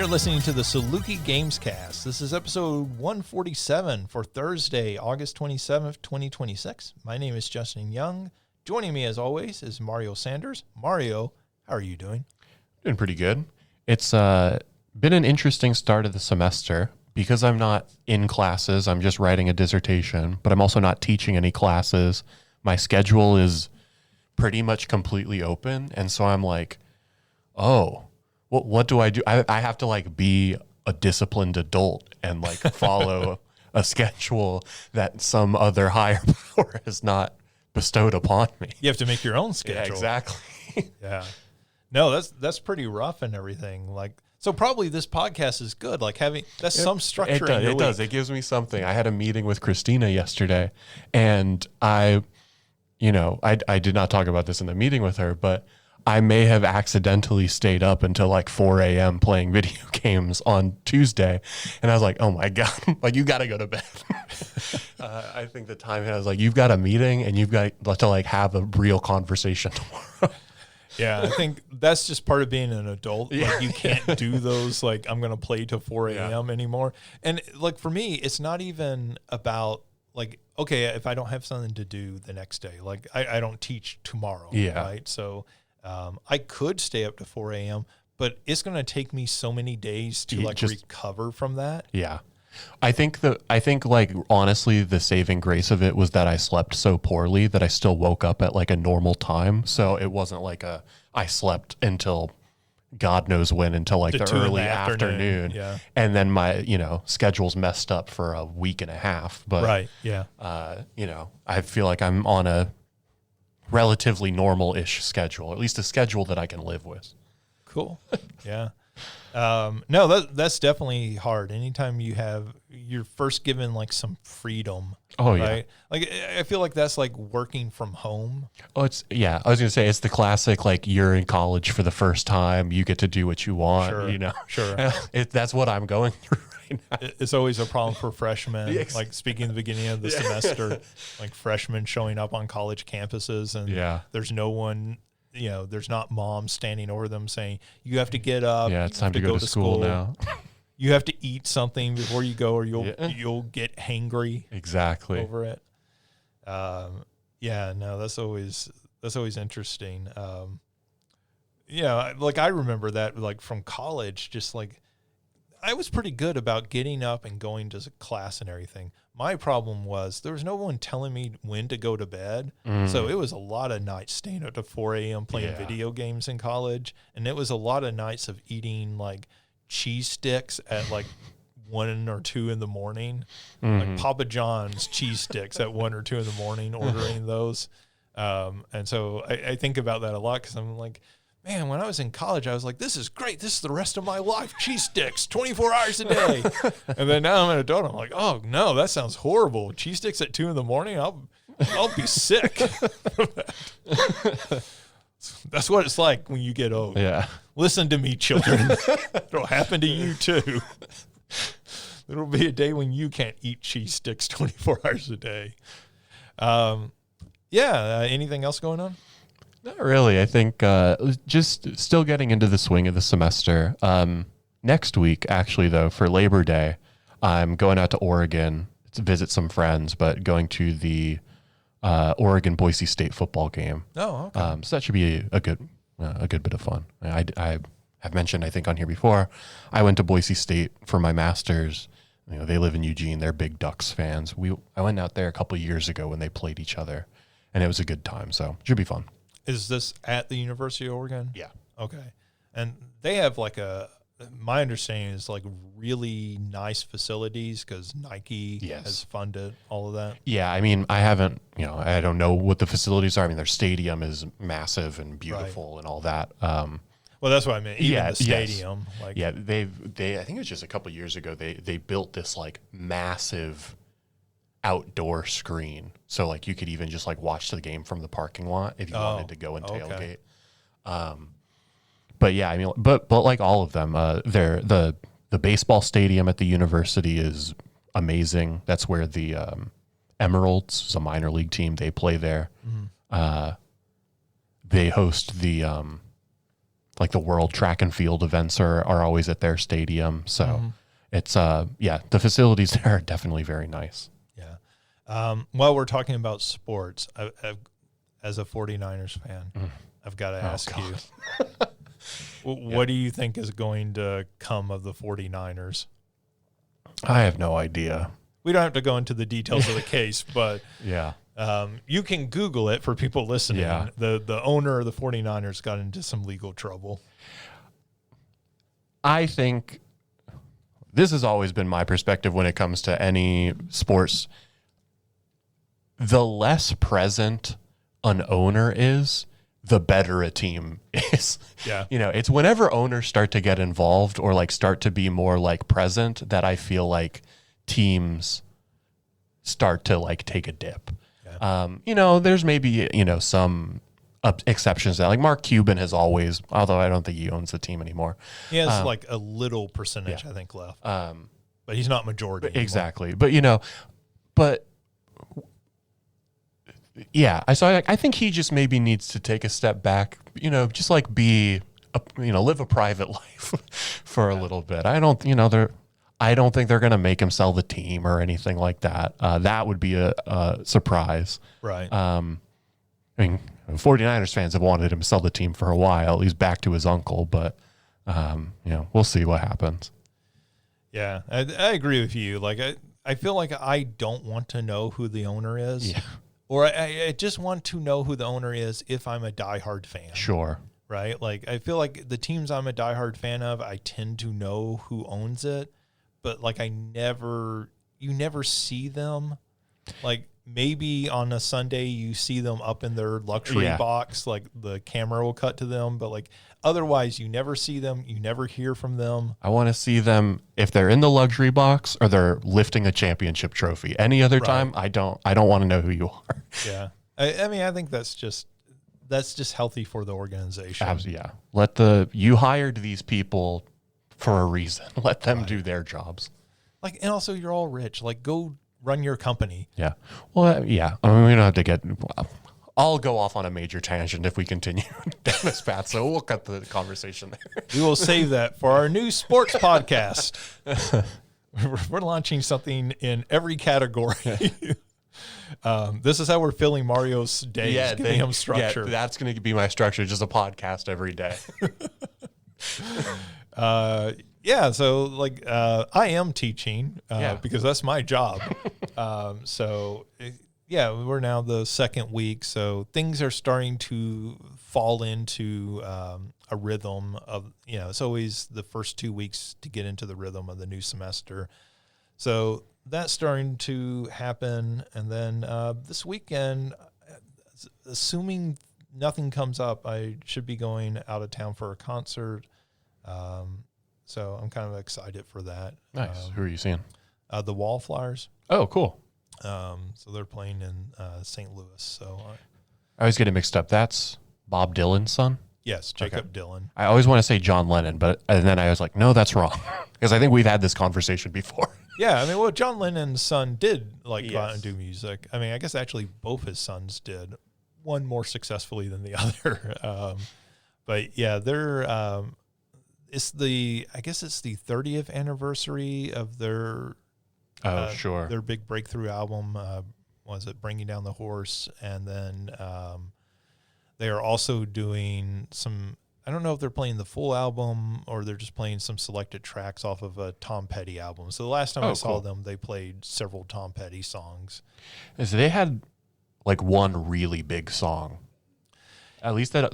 You're listening to the Saluki Gamescast. This is episode 147 for Thursday, August 27th, 2026. My name is Justin Young. Joining me, as always, is Mario Sanders. Mario, how are you doing? Doing pretty good. It's been an interesting start of the semester. Because I'm not in classes, I'm just writing a dissertation, but I'm also not teaching any classes. My schedule is pretty much completely open. And so I'm like, oh, what do I do? I have to like be a disciplined adult and like follow a schedule that some other higher power has not bestowed upon me. You have to make your own schedule. Yeah, exactly. Yeah. No, that's pretty rough and everything. So probably this podcast is good. Like that's some structure. It does. It gives me something. I had a meeting with Christina yesterday, and I did not talk about this in the meeting with her, but I may have accidentally stayed up until like 4 a.m. playing video games on Tuesday. And I was like, oh my God, like you got to go to bed. I think the time has like, you've got a meeting and you've got to like have a real conversation tomorrow. Yeah, I think that's just part of being an adult. Yeah. Like you can't do those, like I'm going to play till 4 a.m. anymore. And like for me, it's not even about like, okay, if I don't have something to do the next day, like I don't teach tomorrow, right? So I could stay up to 4 a.m., but it's going to take me so many days to recover from that. Yeah. I think like honestly the saving grace of it was that I slept so poorly that I still woke up at like a normal time. So it wasn't like I slept until God knows when, until like the early afternoon. Yeah. And then my, schedule's messed up for a week and a half. But right. Yeah. I feel like I'm on a relatively normal-ish schedule, at least a schedule that I can live with. Cool. Yeah. No, that's definitely hard. Anytime you're first given like some freedom. Oh, right? Yeah. Like I feel like that's like working from home. Oh, I was going to say it's the classic, like you're in college for the first time, you get to do what you want, Sure. That's what I'm going through right now. It's always a problem for freshmen. Yes. Like speaking at the beginning of the semester, like freshmen showing up on college campuses and there's no one, there's not mom standing over them saying, you have to get up. Yeah, it's time to go to school now. You have to eat something before you go or you'll get hangry. Exactly. Over it. That's always interesting. Like I remember that like from college, just like I was pretty good about getting up and going to class and everything. My problem was there was no one telling me when to go to bed. So it was a lot of nights staying up to 4 a.m. playing video games in college. And it was a lot of nights of eating like cheese sticks at like 1 or 2 in the morning. Like Papa John's cheese sticks at 1 or 2 in the morning, ordering those. And so I think about that a lot because I'm like, man, when I was in college, I was like, this is great. This is the rest of my life. Cheese sticks, 24 hours a day. And then now I'm an adult. I'm like, oh, no, that sounds horrible. Cheese sticks at 2 in the morning? I'll be sick. That's what it's like when you get old. Yeah. Listen to me, children. It'll happen to you, too. There'll be a day when you can't eat cheese sticks 24 hours a day. Anything else going on? Not really. I think just still getting into the swing of the semester. Next week, actually, though, for Labor Day, I'm going out to Oregon to visit some friends, but going to the Oregon-Boise State football game. Oh, okay. So that should be a good bit of fun. I have mentioned, I think, on here before, I went to Boise State for my master's. They live in Eugene. They're big Ducks fans. I went out there a couple of years ago when they played each other, and it was a good time. So it should be fun. Is this at the University of Oregon? Yeah. Okay. And they have my understanding is like really nice facilities because Nike has funded all of that. Yeah. I mean, I haven't, I don't know what the facilities are. I mean, their stadium is massive and beautiful and all that. Well, that's what I meant. Even the stadium. Yes. They I think it was just a couple of years ago, they built this like massive outdoor screen. So like you could even just like watch the game from the parking lot if you wanted to go and tailgate. But yeah, I mean, but like all of them, the baseball stadium at the university is amazing. That's where the Emeralds, is a minor league team, they play there. They host the like the world track and field events are always at their stadium. So it's, the facilities there are definitely very nice. Yeah. While we're talking about sports, as a 49ers fan, I've got to ask you, what do you think is going to come of the 49ers? I have no idea. We don't have to go into the details of the case, but you can Google it for people listening. Yeah. The owner of the 49ers got into some legal trouble. I think this has always been my perspective when it comes to any sports. The less present an owner is, the better a team is. Yeah. It's whenever owners start to get involved or like start to be more like present that I feel like teams start to like take a dip. Yeah. There's maybe, some exceptions that like Mark Cuban has always, although I don't think he owns the team anymore. He has like a little percentage, I think, left. But he's not majority anymore. Exactly. But yeah, I think he just maybe needs to take a step back, just like live a private life for a little bit. I don't think they're going to make him sell the team or anything like that. That would be a surprise. Right. 49ers fans have wanted him to sell the team for a while. He's back to his uncle, but we'll see what happens. Yeah, I agree with you. Like, I feel like I don't want to know who the owner is. Yeah. Or I just want to know who the owner is if I'm a diehard fan. Sure. Right? Like, I feel like the teams I'm a diehard fan of, I tend to know who owns it. But, like, you never see them. Like, maybe on a Sunday you see them up in their luxury box. Like, the camera will cut to them. But, like, otherwise you never see them. You never hear from them. I want to see them if they're in the luxury box or they're lifting a championship trophy. Any other time, I don't want to know who you are. Yeah. I think that's just healthy for the organization. Absolutely, yeah. You hired these people for a reason. Let them do their jobs. Like, and also you're all rich. Like, go run your company. Yeah. Well, yeah. I mean, we don't have to get. I'll go off on a major tangent if we continue down this path. So we'll cut the conversation there. We will save that for our new sports podcast. We're launching something in every category. This is how we're filling Mario's days, giving him structure. Yeah, that's going to be my structure, just a podcast every day. So like I am teaching because that's my job. We're now the second week, so things are starting to fall into a rhythm of, it's always the first 2 weeks to get into the rhythm of the new semester. So that's starting to happen. And then this weekend, assuming nothing comes up, I should be going out of town for a concert. So I'm kind of excited for that. Nice. Who are you seeing? The Wallflowers. Oh, cool. So they're playing in St. Louis. So I always get it mixed up. That's Bob Dylan's son? Yes, Jacob Dylan. I always want to say John Lennon, and then I was like, no, that's wrong. Because I think we've had this conversation before. Yeah, I mean, well, John Lennon's son did go out and do music. I mean, I guess actually both his sons did, one more successfully than the other. But yeah, they're I guess it's the 30th anniversary of their their big breakthrough album. Was it Bringing Down the Horse? And then they are also doing some, I don't know if they're playing the full album or they're just playing some selected tracks off of a Tom Petty album. So the last time I saw them, they played several Tom Petty songs. So they had like one really big song, at least that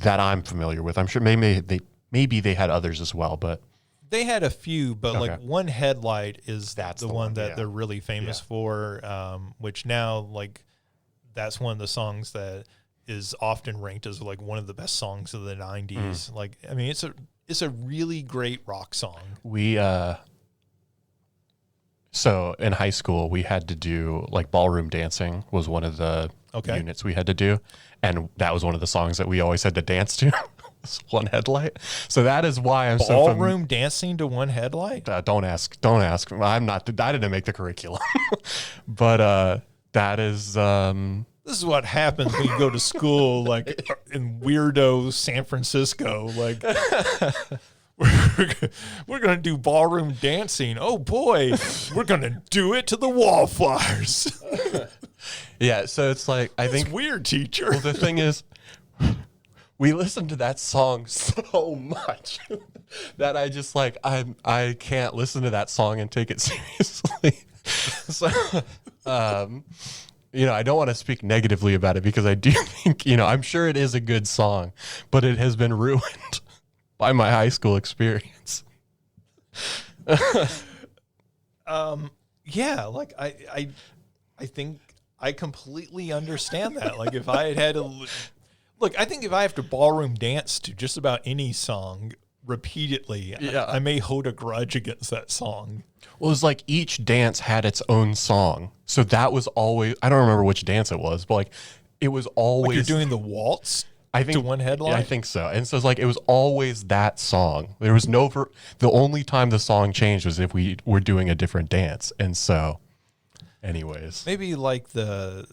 I'm familiar with. I'm sure maybe they had others as well, but they had a few. But like One Headlight is the one that they're really famous for, which now like that's one of the songs that is often ranked as like one of the best songs of the 90s. Like, I mean, it's a really great rock song. We so in high school we had to do like ballroom dancing was one of the units we had to do, and that was one of the songs that we always had to dance to. One Headlight. So that is why I'm ballroom dancing to One Headlight. Don't ask. I didn't make the curriculum, but that is this is what happens when you go to school, like in weirdo San Francisco. Like, we're going to do ballroom dancing. Oh, boy, we're going to do it to the Wallflowers. Yeah, so it's like, I think... It's weird, teacher. Well, the thing is, we listened to that song so much that I just, like, I can't listen to that song and take it seriously. So, you know, I don't want to speak negatively about it because I do think, you know, I'm sure it is a good song, but it has been ruined by my high school experience. Yeah, like I think I completely understand that. Like if I had to look, I think if I have to ballroom dance to just about any song repeatedly, yeah. I may hold a grudge against that song. Well, it was like each dance had its own song. So that was always, I don't remember which dance it was, but like it was always. Like you're doing the waltz I think, to one headline? Yeah, I think so. And so it's like it was always that song. There was no, the only time the song changed was if we were doing a different dance. And so, anyways. Maybe like the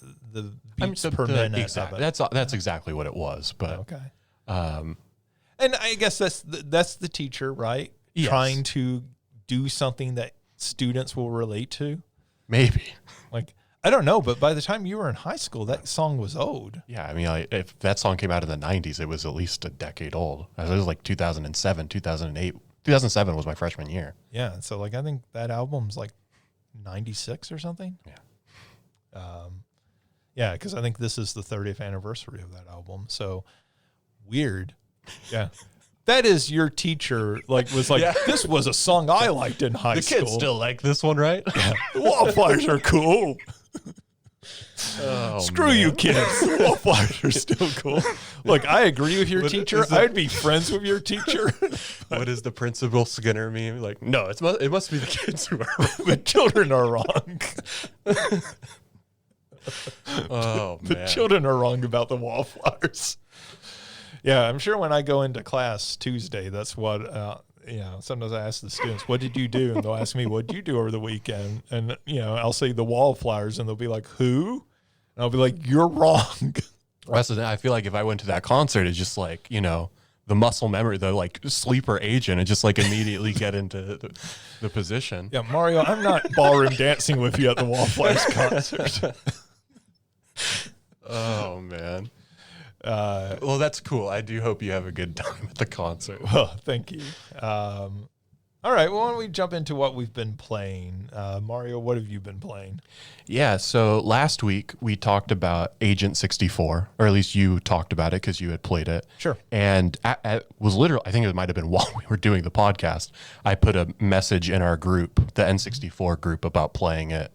beats per minute. Exactly. That's exactly what it was. But okay. And I guess that's the teacher, right? Yes. Trying to do something that students will relate to. Maybe. Like, I don't know, but by the time you were in high school, that song was old. Yeah, I mean, like, if that song came out in the 90s, it was at least a decade old. It was like 2007, 2008. 2007 was my freshman year. Yeah, so like I think that album's like 96 or something. Yeah. Yeah, because I think this is the 30th anniversary of that album. So weird. Yeah. That is your teacher, like, was like, yeah. This was a song I liked in high school. The kids still like this one, right? Yeah. The Wallflowers are cool. Oh, Screw man. you, kids. The Wallflowers are still cool. Look, I agree with your teacher. I'd be friends with your teacher. What is the Principal Skinner meme? Like, no, it must be the kids who are wrong. The children are wrong. Oh, man. The children are wrong about the Wallflowers. Yeah, I'm sure when I go into class Tuesday, that's what, sometimes I ask the students, what did you do? And they'll ask me, what did you do over the weekend? And, I'll say the Wallflowers, and they'll be like, who? And I'll be like, you're wrong. I feel like if I went to that concert, it's just like, the muscle memory, the like sleeper agent, and just like immediately get into the position. Yeah, Mario, I'm not ballroom dancing with you at the Wallflowers concert. Oh, man. Well, that's cool. I do hope you have a good time at the concert. Well, thank you. All right. Well, why don't we jump into what we've been playing? Mario, what have you been playing? Yeah. So last week we talked about Agent 64, or at least you talked about it because you had played it. Sure. And it was literally, I think it might have been while we were doing the podcast, I put a message in our group, the N64 group, about playing it.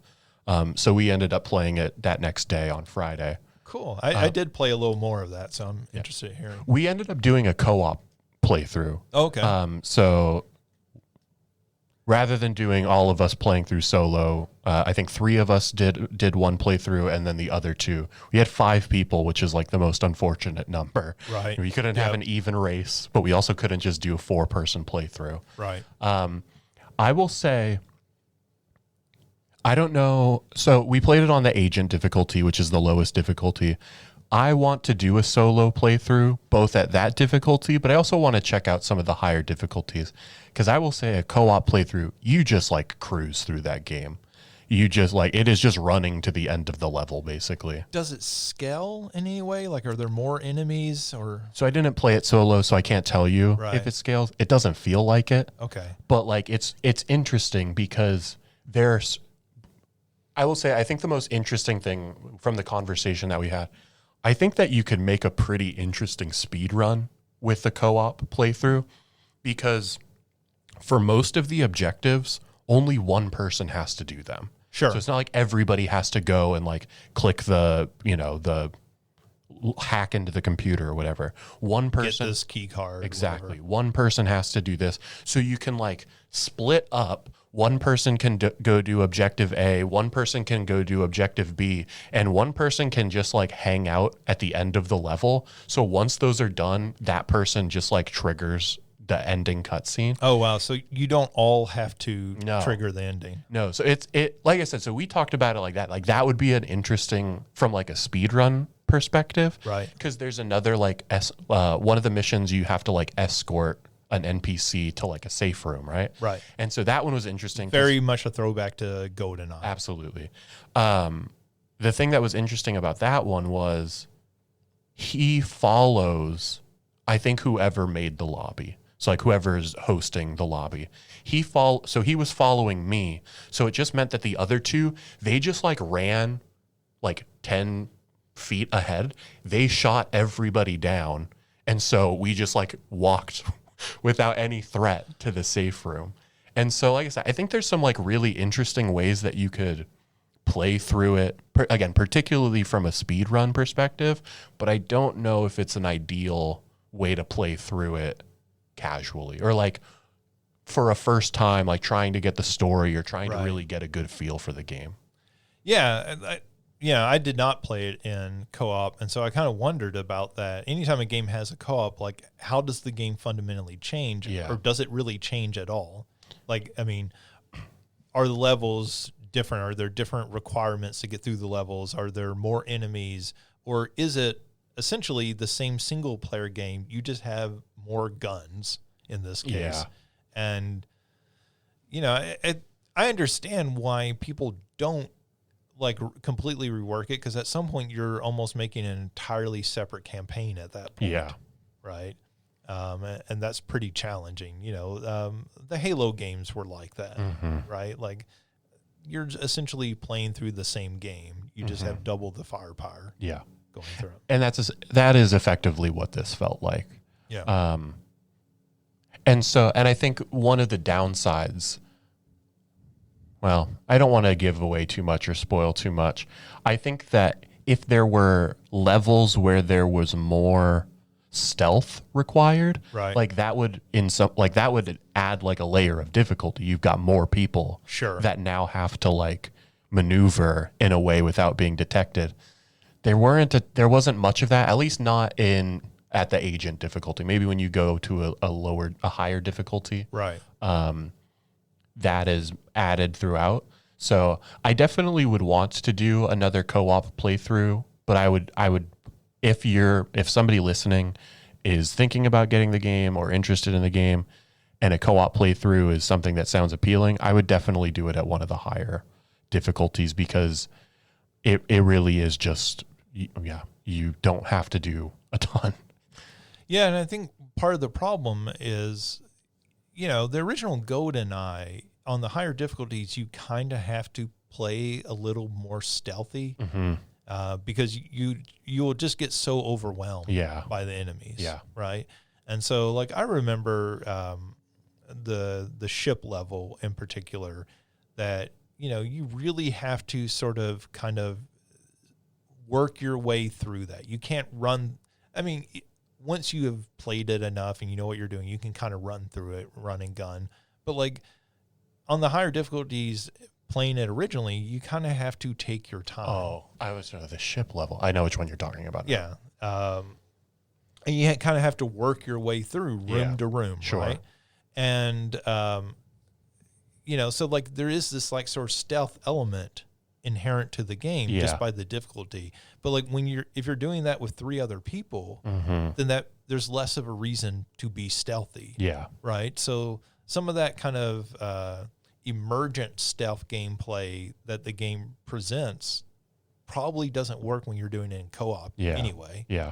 So we ended up playing it that next day on Friday. Cool. I did play a little more of that, so I'm interested in hearing. We ended up doing a co-op playthrough. Okay. So rather than doing all of us playing through solo, I think 3 of us did one playthrough, and then the other 2. We had 5 people, which is like the most unfortunate number. Right. We couldn't have an even race, but we also couldn't just do a 4-person playthrough. Right. I will say, I don't know. So we played it on the agent difficulty, which is the lowest difficulty. I want to do a solo playthrough, both at that difficulty, but I also want to check out some of the higher difficulties. Because I will say a co-op playthrough, you just like cruise through that game. You just like, it is just running to the end of the level, basically. Does it scale in any way? Like, are there more enemies or? So I didn't play it solo, so I can't tell you if it scales. It doesn't feel like it. Okay. But like, it's interesting because I will say, I think the most interesting thing from the conversation that we had, I think that you could make a pretty interesting speed run with the co-op playthrough, because for most of the objectives, only one person has to do them. Sure. So it's not like everybody has to go and like click the hack into the computer or whatever. One person. Get this key card. Exactly. Whatever. One person has to do this. So you can like split up. One person can go do objective A, one person can go do objective B, and one person can just like hang out at the end of the level. So once those are done, that person just like triggers the ending cutscene. Oh wow! So you don't all have to No. trigger the ending. No, so it like I said, so we talked about it like that. Like that would be an interesting from like a speed run perspective, Right. Because there's another like one of the missions you have to like escort an NPC to like a safe room, right? Right. And so that one was interesting. Very much a throwback to GoldenEye. Absolutely. The thing that was interesting about that one was he follows, I think, whoever made the lobby. So like whoever's hosting the lobby, so he was following me. So it just meant that the other two, they just like ran like 10 feet ahead. They shot everybody down. And so we just like walked without any threat to the safe room. And so, like I said, I think there's some like really interesting ways that you could play through it, again, particularly from a speed run perspective, but I don't know if it's an ideal way to play through it casually or like for a first time, like trying to get the story or trying to really get a good feel for the game. Yeah. I did not play it in co-op. And so I kind of wondered about that. Anytime a game has a co-op, like how does the game fundamentally change or does it really change at all? Like, I mean, are the levels different? Are there different requirements to get through the levels? Are there more enemies? Or is it essentially the same single player game? You just have more guns in this case. Yeah. And, you know, I understand why people don't like completely rework it, because at some point you're almost making an entirely separate campaign at that point. Yeah. Right. And that's pretty challenging. You know, the Halo games were like that, right? Like you're essentially playing through the same game. You just have double the firepower. Yeah. Going through it. And that is effectively what this felt like. Yeah. And I think one of the downsides, well, I don't want to give away too much or spoil too much. I think that if there were levels where there was more stealth required, Right. like that would add like a layer of difficulty. You've got more people that now have to like maneuver in a way without being detected. There wasn't much of that, at least not at the agent difficulty. Maybe when you go to a higher difficulty, Right. that is added throughout. So I definitely would want to do another co-op playthrough, but I would if somebody listening is thinking about getting the game or interested in the game and a co-op playthrough is something that sounds appealing, I would definitely do it at one of the higher difficulties, because it really is just, you don't have to do a ton. Yeah, and I think part of the problem is, you know, the original GoldenEye, on the higher difficulties, you kind of have to play a little more stealthy because you will just get so overwhelmed by the enemies. Yeah. Right. And so, like, I remember the ship level in particular that, you know, you really have to sort of kind of work your way through that. You can't run. I mean, once you have played it enough and you know what you're doing, you can kind of run through it, run and gun. But like on the higher difficulties, playing it originally, you kind of have to take your time. Oh, I was the ship level. I know which one you're talking about now. Yeah. And you kind of have to work your way through room to room, right? And, you know, so like there is this like sort of stealth element inherent to the game just by the difficulty. But like if you're doing that with 3 other people, then there's less of a reason to be stealthy. Yeah. Right. So some of that kind of emergent stealth gameplay that the game presents probably doesn't work when you're doing it in co-op anyway. Yeah.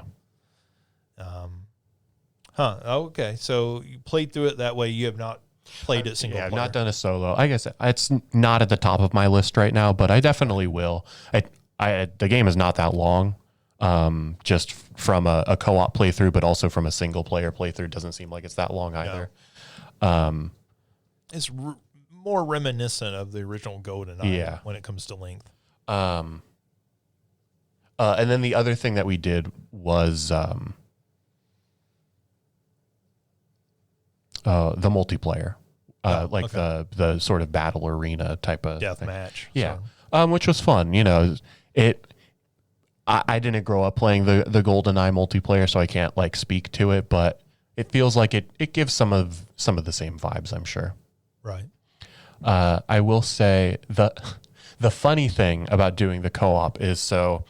Okay. So you played through it that way. You have not played it single player. I've not done a solo. I guess it's not at the top of my list right now, but I definitely will. The game is not that long. Just from a co-op playthrough, but also from a single player playthrough, doesn't seem like it's that long either. No. It's more reminiscent of the original GoldenEye when it comes to length. And then the other thing that we did was the multiplayer, the sort of battle arena type of death thing. Match. Yeah, which was fun. You know, I didn't grow up playing the GoldenEye multiplayer, so I can't like speak to it, but it feels like it gives some of the same vibes, I'm sure. Right. I will say the funny thing about doing the co-op is so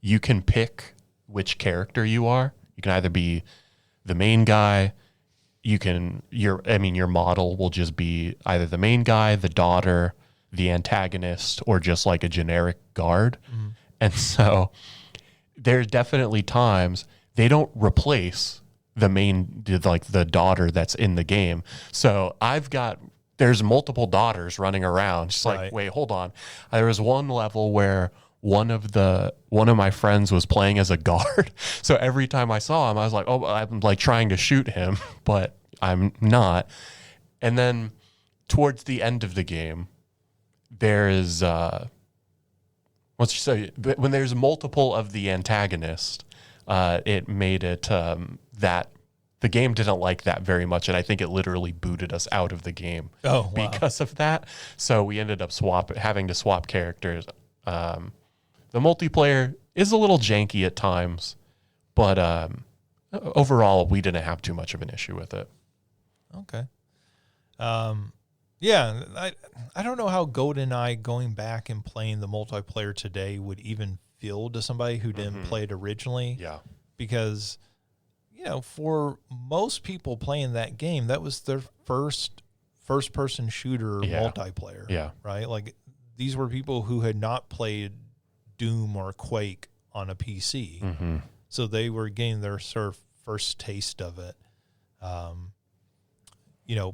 you can pick which character you are. You can either be the main guy, your model will just be either the main guy, the daughter, the antagonist, or just like a generic guard. Mm-hmm. And so there's definitely times they don't replace the daughter that's in the game. So there's multiple daughters running around. Just like, wait, hold on. There was one level where one of my friends was playing as a guard. So every time I saw him, I was like, oh, I'm like trying to shoot him, but I'm not. And then towards the end of the game, there is when there's multiple of the antagonist, it made it that the game didn't like that very much, and I think it literally booted us out of the game because of that. So we ended up having to swap characters. The multiplayer is a little janky at times, but overall we didn't have too much of an issue with it. Okay. Yeah, I don't know how GoldenEye going back and playing the multiplayer today would even feel to somebody who didn't play it originally. Yeah. Because, for most people playing that game, that was their first-person shooter multiplayer. Yeah. Right? Like, these were people who had not played Doom or Quake on a PC. Mm-hmm. So they were getting their sort of first taste of it,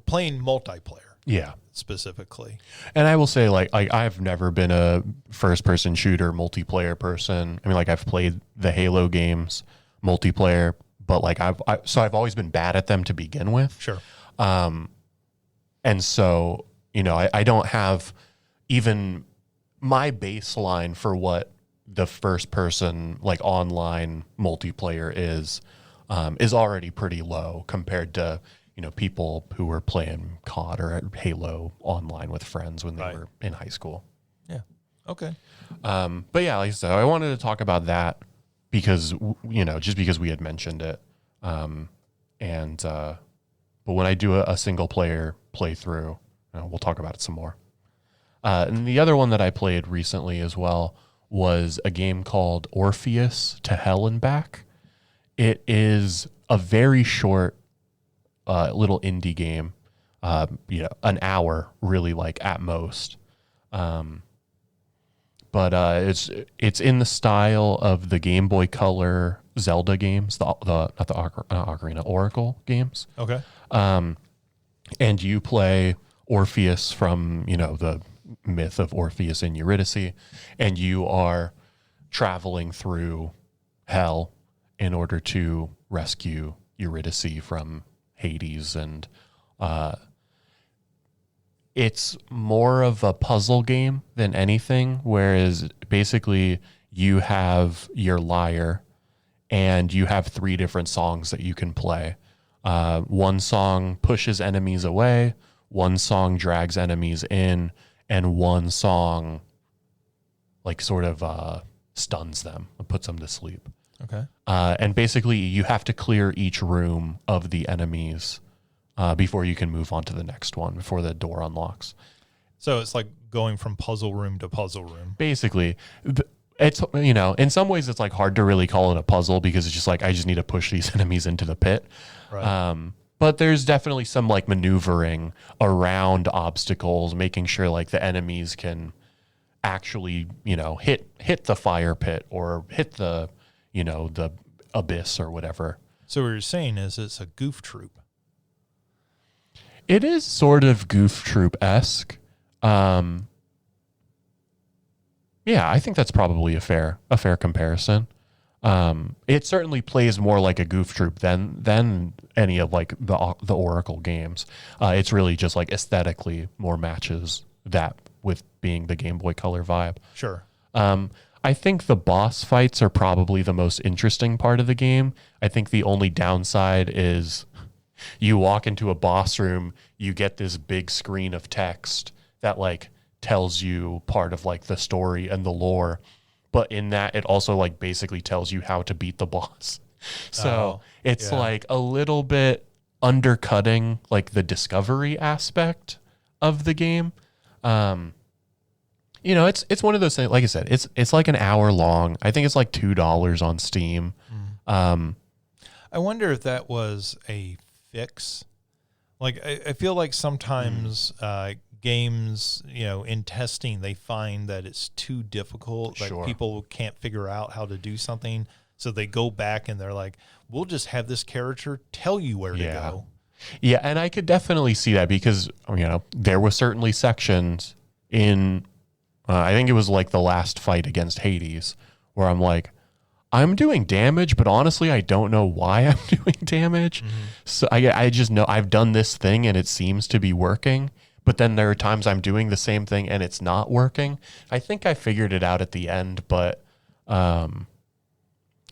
playing multiplayer. Yeah. Specifically. And I will say, like I've never been a first-person shooter multiplayer person. I mean, like, I've played the Halo games multiplayer, but like I've always been bad at them to begin with. Sure. And so, I don't have even my baseline for what the first-person like online multiplayer is already pretty low compared to people who were playing COD or Halo online with friends when they were in high school. Yeah. Okay. But yeah, like I said, I wanted to talk about that because, just because we had mentioned it. But when I do a single player playthrough, we'll talk about it some more. And the other one that I played recently as well was a game called Orpheus to Hell and Back. It is a very short, little indie game, an hour really, like, at most. But it's in the style of the Game Boy Color Zelda games, Oracle games. Okay. And you play Orpheus from, the myth of Orpheus and Eurydice, and you are traveling through hell in order to rescue Eurydice from Hades, and it's more of a puzzle game than anything, whereas basically you have your lyre and you have 3 different songs that you can play. One song pushes enemies away, one song drags enemies in, and one song like sort of stuns them and puts them to sleep. Okay. And basically you have to clear each room of the enemies before you can move on to the next one, before the door unlocks. So it's like going from puzzle room to puzzle room. Basically, it's, in some ways it's like hard to really call it a puzzle because it's just like, I just need to push these enemies into the pit. Right. But there's definitely some like maneuvering around obstacles, making sure like the enemies can actually, hit the fire pit or hit the, the abyss or whatever. So what you're saying is it's a goof troop. It is sort of Goof Troop-esque. Yeah, I think that's probably a fair comparison. It certainly plays more like a Goof Troop than any of like the Oracle games. It's really just like aesthetically more matches that with being the Game Boy Color vibe. Sure. I think the boss fights are probably the most interesting part of the game. I think the only downside is you walk into a boss room, you get this big screen of text that like tells you part of like the story and the lore. But in that, it also like basically tells you how to beat the boss. So it's yeah. like a little bit undercutting like the discovery aspect of the game. It's one of those things. Like I said, it's like an hour long. I think it's like $2 on Steam. I wonder if that was a fix. Like I feel like sometimes games, in testing, they find that it's too difficult. Like people can't figure out how to do something, so they go back and they're like, "We'll just have this character tell you where to go." Yeah, and I could definitely see that because there were certainly sections in, I think it was like the last fight against Hades, where I'm like, I'm doing damage, but honestly, I don't know why I'm doing damage. So I just know I've done this thing and it seems to be working. But then there are times I'm doing the same thing and it's not working. I think I figured it out at the end, but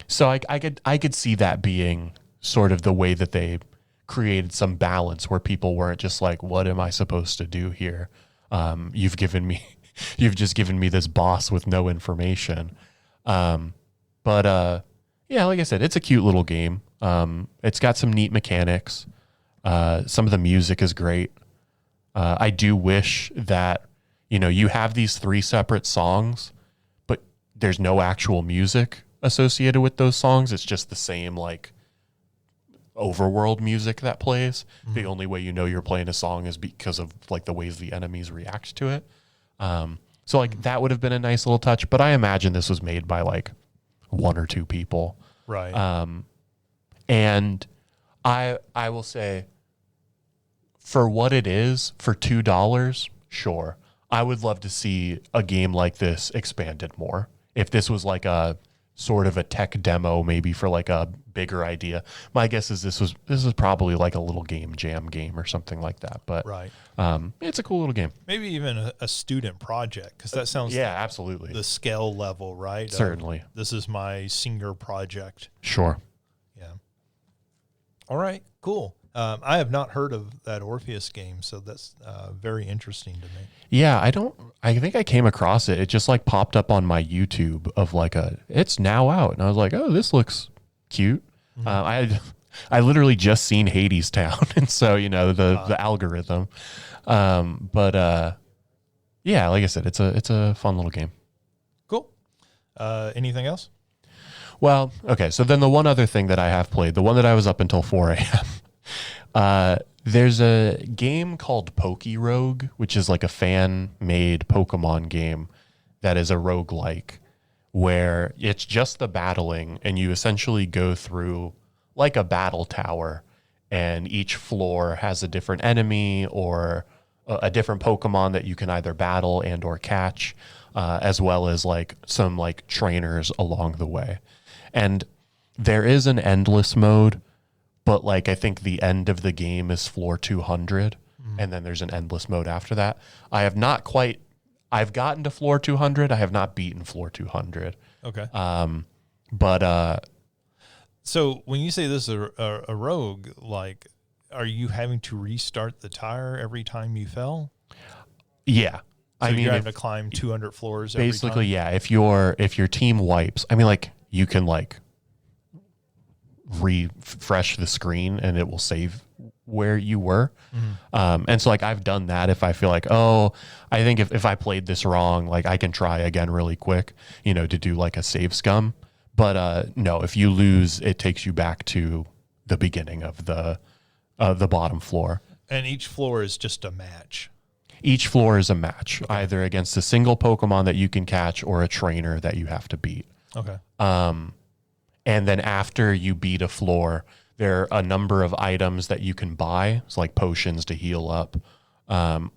so I could see that being sort of the way that they created some balance where people weren't just like, what am I supposed to do here? You've just given me this boss with no information. But like I said, it's a cute little game. It's got some neat mechanics. Some of the music is great. I do wish that, you have these 3 separate songs, but there's no actual music associated with those songs. It's just the same, like, overworld music that plays. The only way you're playing a song is because of, like, the ways the enemies react to it. So, like, that would have been a nice little touch, but I imagine this was made by, like, 1 or 2 people. Right. And I will say, for what it is, for $2, sure. I would love to see a game like this expanded more. If this was like a sort of a tech demo, maybe for like a bigger idea. My guess is this is probably like a little game jam game or something like that. But it's a cool little game. Maybe even a student project, because that sounds absolutely the scale level, right? Certainly. This is my senior project. Sure. Yeah. All right. Cool. I have not heard of that Orpheus game, so that's very interesting to me. Yeah, I think I came across it. It just like popped up on my YouTube of like it's now out. And I was like, oh, this looks cute. I literally just seen Hades Town. And so, the algorithm. Like I said, it's a fun little game. Cool. Anything else? Well, okay. So then the one other thing that I have played, the one that I was up until 4 a.m., there's a game called Pokerogue, which is like a fan-made Pokemon game that is a roguelike, where it's just the battling, and you essentially go through like a battle tower, and each floor has a different enemy or a different Pokemon that you can either battle and or catch, as well as like some like trainers along the way. And there is an endless mode, but like I think the end of the game is floor 200, and then there's an endless mode after that. I've gotten to floor 200. I have not beaten floor 200. Okay. So when you say this is a rogue, like, are you having to restart the tire every time you fell? Yeah. So you're having to climb 200 floors every time? Basically, yeah. If your team wipes, I mean, like, you can like refresh the screen and it will save where you were. And so like I've done that if I feel like, oh, I think if I played this wrong, like I can try again really quick, to do like a save scum. But no, if you lose, it takes you back to the beginning of the bottom floor. And each floor is just a match. Each floor is a match, either against a single Pokemon that you can catch or a trainer that you have to beat. Okay. And then after you beat a floor, there are a number of items that you can buy. It's like potions to heal up. And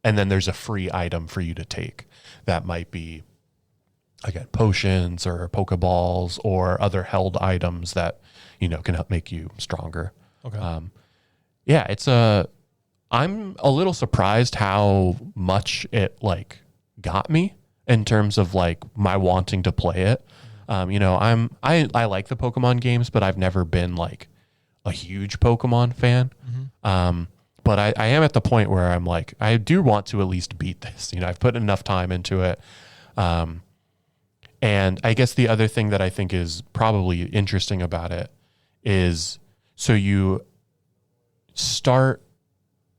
then there's a free item for you to take. That might be, again, potions or Pokeballs or other held items that, can help make you stronger. Okay. I'm a little surprised how much it like got me in terms of like my wanting to play it. I like the Pokemon games, but I've never been like a huge Pokemon fan. But I am at the point where I'm like, I do want to at least beat this. I've put enough time into it. And I guess the other thing that I think is probably interesting about it is, so you start,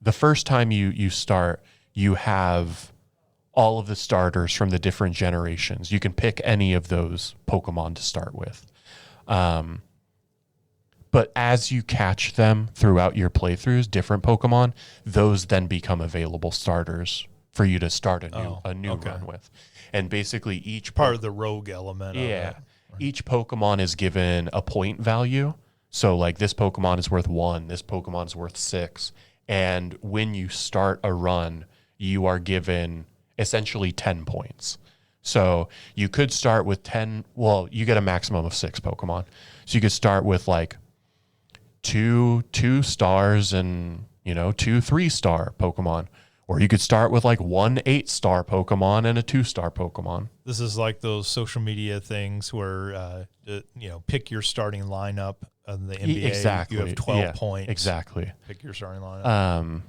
the first time you start, you have all of the starters from the different generations. You can pick any of those Pokemon to start with. But as you catch them throughout your playthroughs, different Pokemon, those then become available starters for you to start a new run with. And basically each part of the rogue element of it. Each Pokemon is given a point value. So like this Pokemon is worth 1, this Pokemon is worth 6. And when you start a run, you are given essentially 10 points. So you could start with 10, well, you get a maximum of 6 Pokemon. So you could start with like two stars and, 2 3-star Pokemon. Or you could start with like 1 8-star Pokemon and a 2-star Pokemon. This is like those social media things where, pick your starting lineup of the NBA. Exactly. You have 12 points. Exactly. Pick your starting lineup.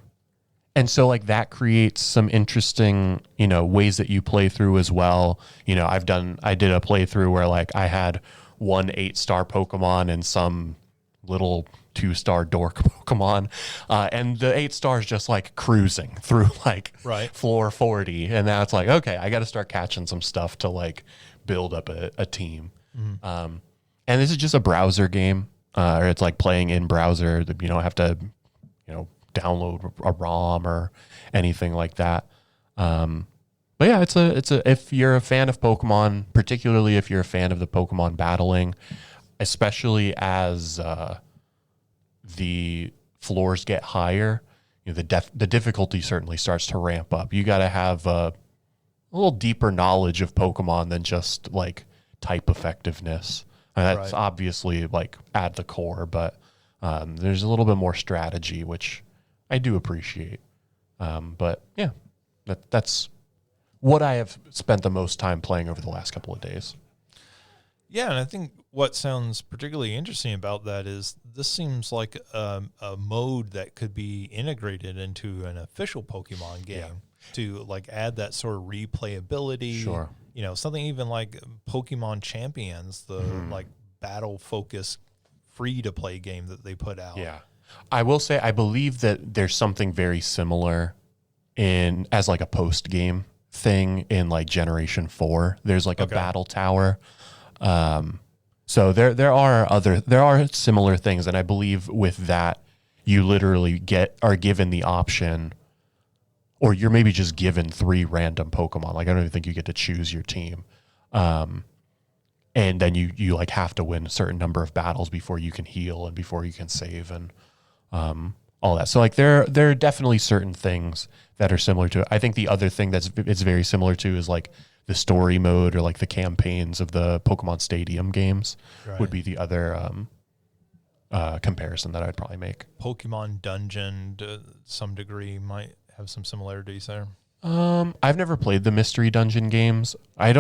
And so like that creates some interesting, ways that you play through as well. I did a playthrough where like I had 1 8-star Pokemon and some little 2-star dork Pokemon. And the 8 stars just like cruising through like floor 40. And now it's like, okay, I got to start catching some stuff to like build up a team. And this is just a browser game, or it's like playing in browser. You don't have to, download a ROM or anything like that. But yeah, it's a if you're a fan of Pokemon, particularly if you're a fan of the Pokemon battling, especially as the floors get higher, the difficulty certainly starts to ramp up. You got to have a little deeper knowledge of Pokemon than just like type effectiveness. And that's obviously like at the core, but there's a little bit more strategy, which I do appreciate. But yeah, that's what I have spent the most time playing over the last couple of days. Yeah, and I think what sounds particularly interesting about that is this seems like a mode that could be integrated into an official Pokemon game to like add that sort of replayability. Sure. Something even like Pokemon Champions, the like battle focused free to play game that they put out. Yeah. I will say I believe that there's something very similar as like a post game thing in like Generation 4. There's like a battle tower. So there are similar things, and I believe with that you literally are given the option, or you're maybe just given 3 random Pokemon. Like I don't even think you get to choose your team. And then you like have to win a certain number of battles before you can heal and before you can save and all that. So like there are definitely certain things that are similar to it. I think the other thing it's very similar to is like the story mode or like the campaigns of the Pokemon Stadium games would be the other comparison that I'd probably make. Pokemon Dungeon to some degree might have some similarities there. I've never played the Mystery Dungeon games. I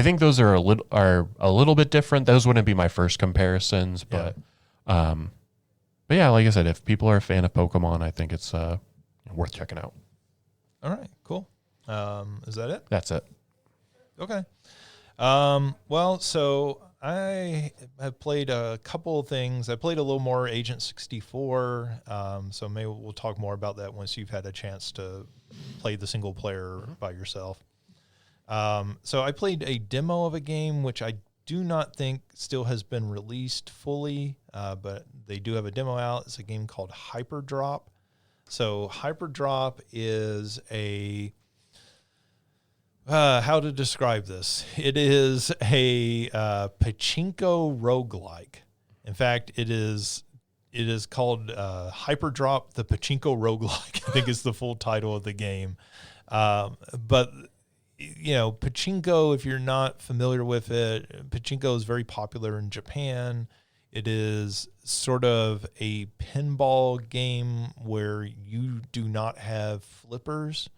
think those are a little bit different. Those wouldn't be my first comparisons, but yeah, like I said, if people are a fan of Pokemon, I think it's worth checking out. All right, cool. Is that it? That's it. Okay. Well, so I have played a couple of things. I played a little more Agent 64. So maybe we'll talk more about that once you've had a chance to play the single player by yourself. So I played a demo of a game, which I do not think still has been released fully, but they do have a demo out. It's a game called Hyperdrop. So Hyperdrop is how to describe this? It is a pachinko roguelike. In fact, it is called Hyperdrop the Pachinko Roguelike, I think is the full title of the game. But pachinko, if you're not familiar with it, pachinko is very popular in Japan. It is sort of a pinball game where you do not have flippers.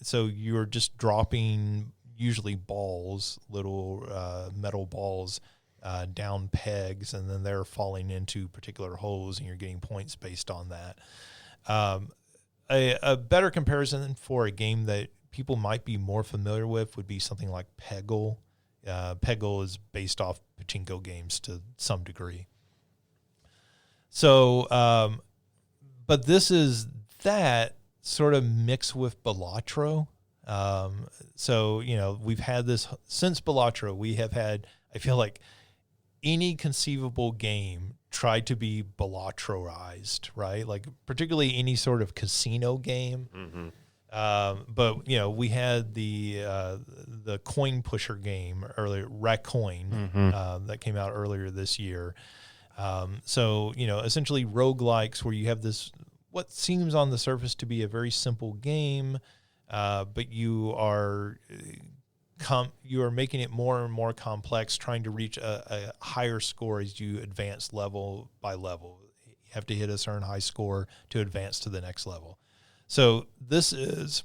So you're just dropping usually balls, little metal balls, down pegs, and then they're falling into particular holes, and you're getting points based on that. A better comparison for a game that people might be more familiar with would be something like Peggle. Peggle is based off pachinko games to some degree. So, but this is that sort of mixed with Balatro. So, we've had this since Balatro. We have had, I feel like, any conceivable game tried to be Balatroized, right? Like particularly any sort of casino game. But we had the coin pusher game earlier, Racoin, that came out earlier this year. So essentially roguelikes where you have this what seems on the surface to be a very simple game, but you are making it more and more complex, trying to reach a higher score as you advance level by level. You have to hit a certain high score to advance to the next level. So this is,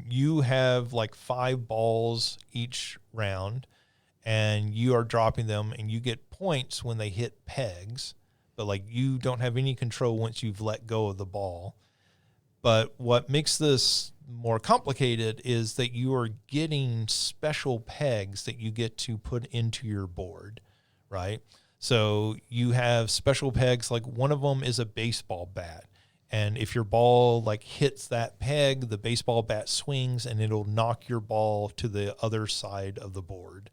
you have like 5 balls each round, and you are dropping them, and you get points when they hit pegs, but like you don't have any control once you've let go of the ball. But what makes this more complicated is that you are getting special pegs that you get to put into your board, right? So you have special pegs, like one of them is a baseball bat. And if your ball like hits that peg, the baseball bat swings and it'll knock your ball to the other side of the board.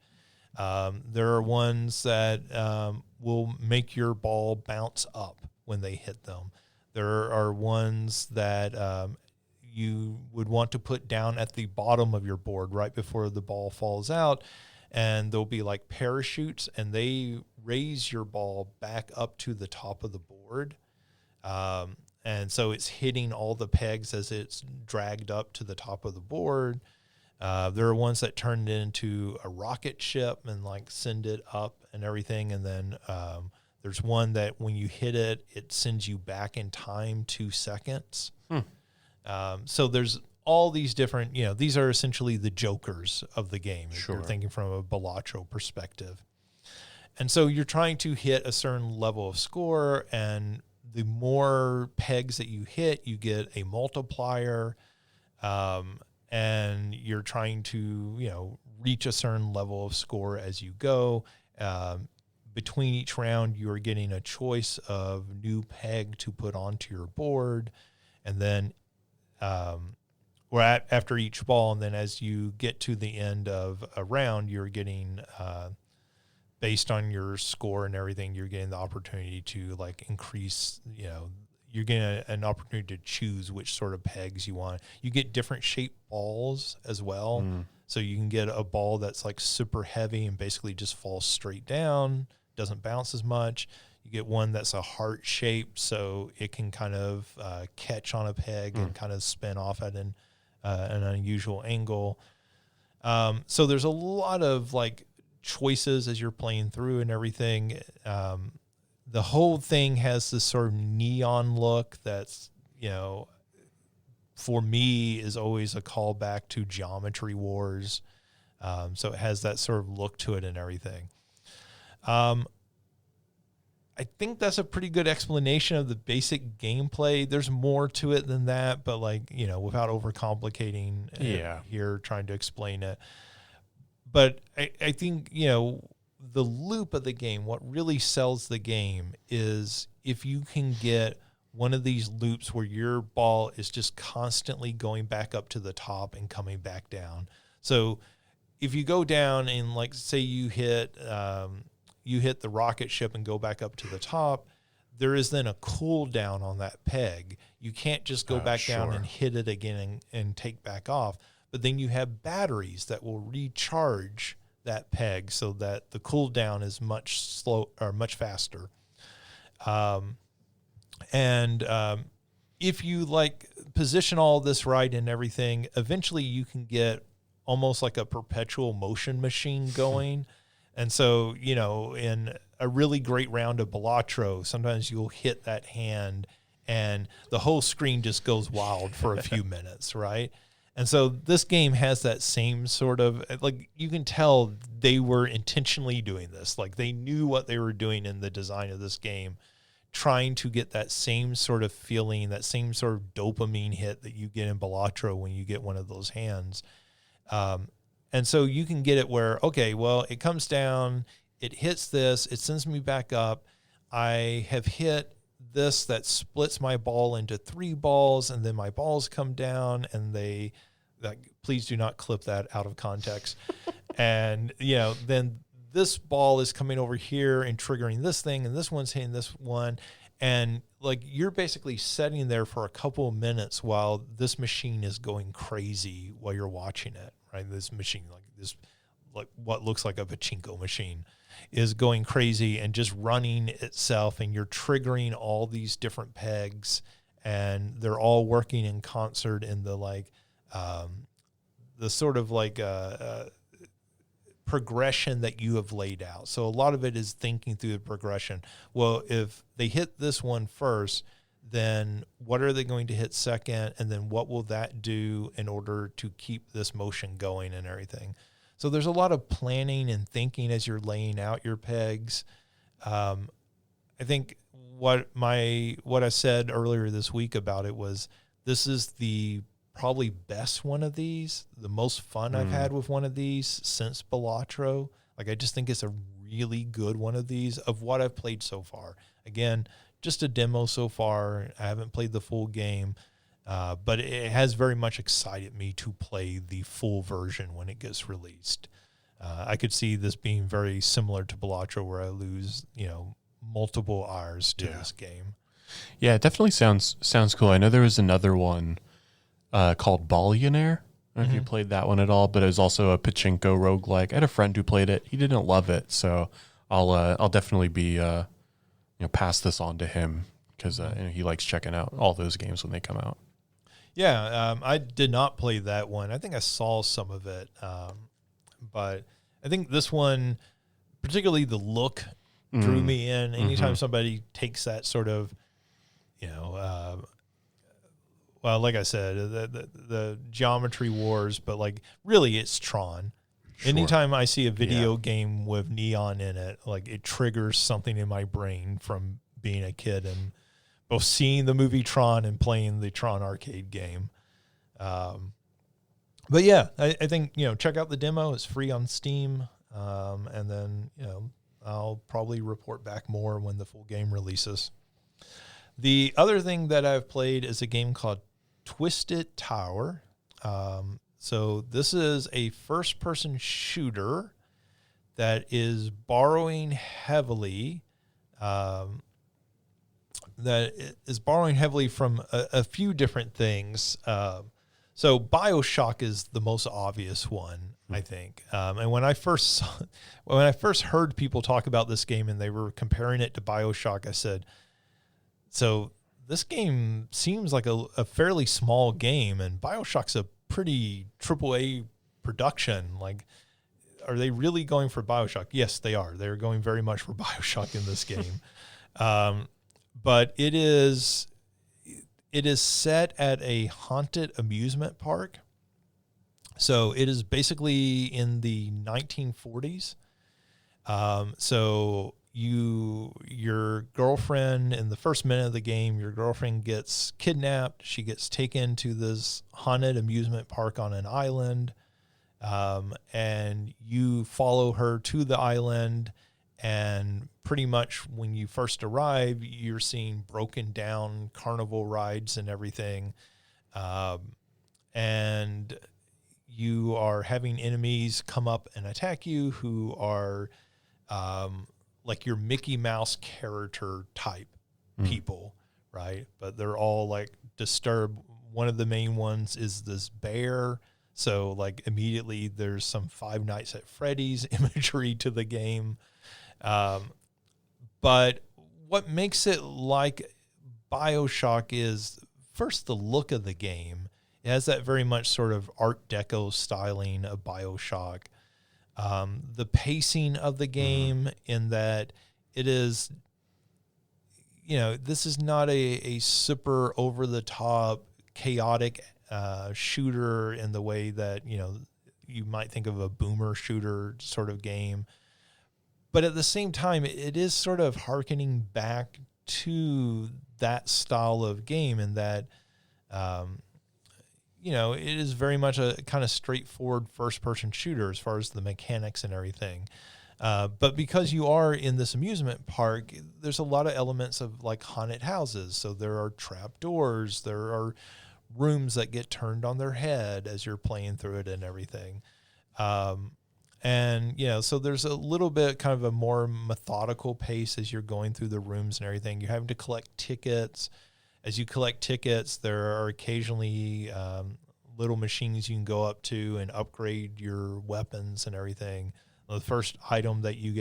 There are ones that will make your ball bounce up when they hit them. There are ones that you would want to put down at the bottom of your board right before the ball falls out, and there'll be like parachutes, and they raise your ball back up to the top of the board. And so it's hitting all the pegs as it's dragged up to the top of the board. There are ones that turn it into a rocket ship and like send it up and everything. And then there's one that when you hit it, it sends you back in time 2 seconds. So there's all these different, these are essentially the jokers of the game. Sure. If you're thinking from a Balatro perspective. And so you're trying to hit a certain level of score, and the more pegs that you hit, you get a multiplier, and you're trying to, reach a certain level of score as you go. Between each round, you're getting a choice of new peg to put onto your board, and then after each ball, and then as you get to the end of a round, you're getting based on your score and everything, you're getting the opportunity to like increase, you're getting an opportunity to choose which sort of pegs you want. You get different shaped balls as well. So you can get a ball that's like super heavy and basically just falls straight down, doesn't bounce as much. You get one that's a heart shape, so it can kind of catch on a peg and kind of spin off at an unusual angle. So there's a lot of like choices as you're playing through and everything. The whole thing has this sort of neon look that's, for me is always a callback to Geometry Wars. So it has that sort of look to it and everything. I think that's a pretty good explanation of the basic gameplay. There's more to it than that, but like, without overcomplicating here, trying to explain it. But I think, the loop of the game, what really sells the game is if you can get one of these loops where your ball is just constantly going back up to the top and coming back down. So if you go down and like, say you hit the rocket ship and go back up to the top, there is then a cooldown on that peg. You can't just go back down and hit it again and take back off. But then you have batteries that will recharge that peg so that the cooldown is much faster. If you like position all this right and everything, eventually you can get almost like a perpetual motion machine going. And so, in a really great round of Balatro, sometimes you'll hit that hand and the whole screen just goes wild for a few minutes, right? And so this game has that same sort of, like, you can tell they were intentionally doing this. Like, they knew what they were doing in the design of this game, trying to get that same sort of feeling, that same sort of dopamine hit that you get in Balatro when you get one of those hands. And so you can get it where, okay, well, it comes down, it hits this, it sends me back up. I have hit this that splits my ball into 3 balls, and then my balls come down, and please do not clip that out of context. And, then this ball is coming over here and triggering this thing, and this one's hitting this one. And like, you're basically sitting there for a couple of minutes while this machine is going crazy while you're watching it, right? This machine, like what looks like a pachinko machine, is going crazy and just running itself, and you're triggering all these different pegs, and they're all working in concert in the sort of progression that you have laid out. So a lot of it is thinking through the progression. Well, if they hit this one first, then what are they going to hit second? And then what will that do in order to keep this motion going and everything? So there's a lot of planning and thinking as you're laying out your pegs. I think what I said earlier this week about it was, this is the probably best one of these, the most fun I've had with one of these since Balatro. Like, I just think it's a really good one of these of what I've played so far. Again, just a demo so far. I haven't played the full game. But it has very much excited me to play the full version when it gets released. I could see this being very similar to Balatro, where I lose, multiple hours to this game. Yeah, it definitely sounds cool. I know there was another one called Ballionaire. I don't know if you played that one at all, but it was also a pachinko roguelike. I had a friend who played it. He didn't love it, so I'll definitely be pass this on to him, because he likes checking out all those games when they come out. Yeah, I did not play that one. I think I saw some of it, but I think this one, particularly the look, drew me in. Anytime somebody takes that sort of, well, like I said, the geometry wars, but like really it's Tron. Sure. Anytime I see a video game with neon in it, like, it triggers something in my brain from being a kid and both seeing the movie Tron and playing the Tron arcade game. But yeah, I think, check out the demo. It's free on Steam. And then, I'll probably report back more when the full game releases. The other thing that I've played is a game called Twisted Tower. So this is a first-person shooter that is borrowing heavily from a few different things. So BioShock is the most obvious one, I think. And when I first heard people talk about this game and they were comparing it to BioShock, I said, so this game seems like a fairly small game, and BioShock's a pretty AAA production. Like, are they really going for BioShock? Yes, they are. They're going very much for BioShock in this game. But it is set at a haunted amusement park. So it is basically in the 1940s. So your girlfriend, in the first minute of the game, your girlfriend gets kidnapped. She gets taken to this haunted amusement park on an island. And you follow her to the island. And pretty much when you first arrive, you're seeing broken down carnival rides and everything. And you are having enemies come up and attack you who are like your Mickey Mouse character type people, right? But they're all like disturbed. One of the main ones is this bear. So like immediately there's some Five Nights at Freddy's imagery to the game. But what makes it like BioShock is first the look of the game. It has that very much sort of Art Deco styling of BioShock. The pacing of the game in that it is, this is not a super over the top chaotic shooter in the way that, you might think of a boomer shooter sort of game. But at the same time, it is sort of hearkening back to that style of game in that, it is very much a kind of straightforward first-person shooter as far as the mechanics and everything. But because you are in this amusement park, there's a lot of elements of like haunted houses. So there are trap doors, there are rooms that get turned on their head as you're playing through it and everything. So there's a little bit kind of a more methodical pace as you're going through the rooms and everything. You're having to collect tickets. As you collect tickets, there are occasionally little machines you can go up to and upgrade your weapons and everything. The first weapon that you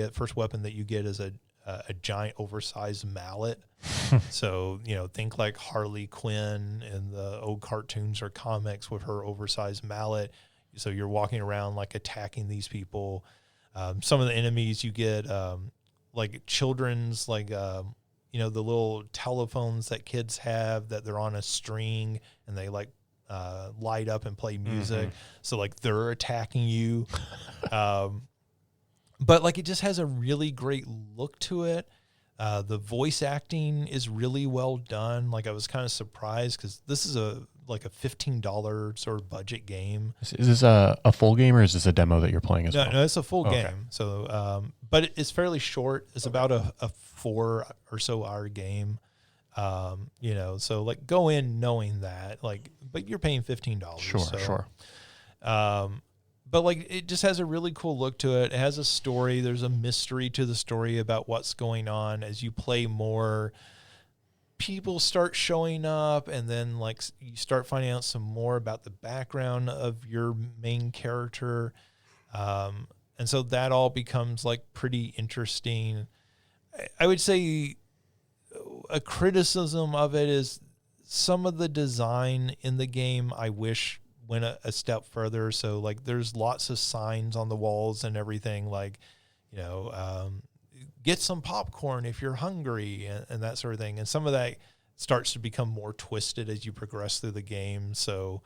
get is a giant oversized mallet. So, think like Harley Quinn in the old cartoons or comics with her oversized mallet. So you're walking around like attacking these people. Some of the enemies you get like children's, like, the little telephones that kids have that they're on a string and they like light up and play music. So like they're attacking you. But like it just has a really great look to it. The voice acting is really well done. Like I was kind of surprised because this is a $15 sort of budget game. Is this a full game or is this a demo that you're playing as well? No, it's a full game. So, but it's fairly short. It's about a 4 or so hour game. So like go in knowing that, like, but you're paying $15. Sure. But like it just has a really cool look to it. It has a story. There's a mystery to the story about what's going on. As you play more, people start showing up, and then like you start finding out some more about the background of your main character. And so that all becomes like pretty interesting. I would say a criticism of it is some of the design in the game I wish went a step further. So like there's lots of signs on the walls and everything, like, get some popcorn if you're hungry and that sort of thing. And some of that starts to become more twisted as you progress through the game. So,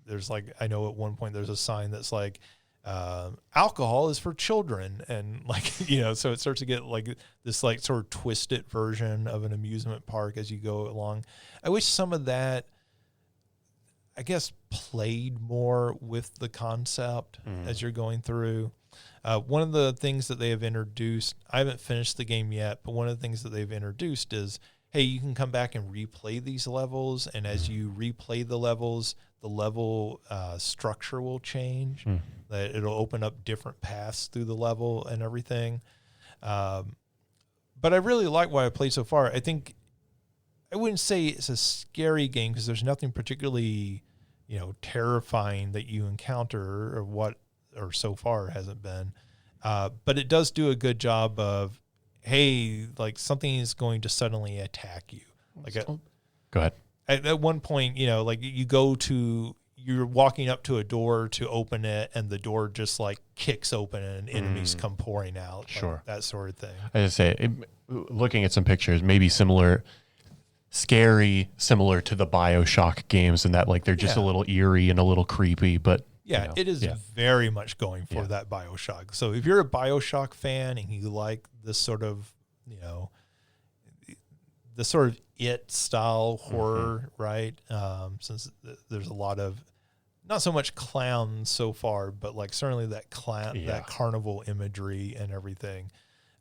there's like, I know at one point there's a sign that's like, alcohol is for children. And like, so it starts to get like this like sort of twisted version of an amusement park as you go along. I wish some of that, I guess, played more with the concept as you're going through. One of the things that they have introduced, I haven't finished the game yet, but one of the things that they've introduced is, hey, you can come back and replay these levels. And as you replay the levels, the level structure will change. That it'll open up different paths through the level and everything. But I really like what I played so far. I think I wouldn't say it's a scary game because there's nothing particularly, terrifying that you encounter or so far hasn't been. But it does do a good job of, hey, like something is going to suddenly attack you. Like go ahead. At one point, like you're walking up to a door to open it and the door just like kicks open and enemies come pouring out. Sure. Like that sort of thing. I just say, looking at some pictures, maybe similar to the BioShock games in that like they're just a little eerie and a little creepy, but it is very much going for that BioShock. So if you're a BioShock fan and you like this sort of, the sort of It style horror, right? Since there's a lot of, not so much clowns so far, but like certainly that that carnival imagery and everything.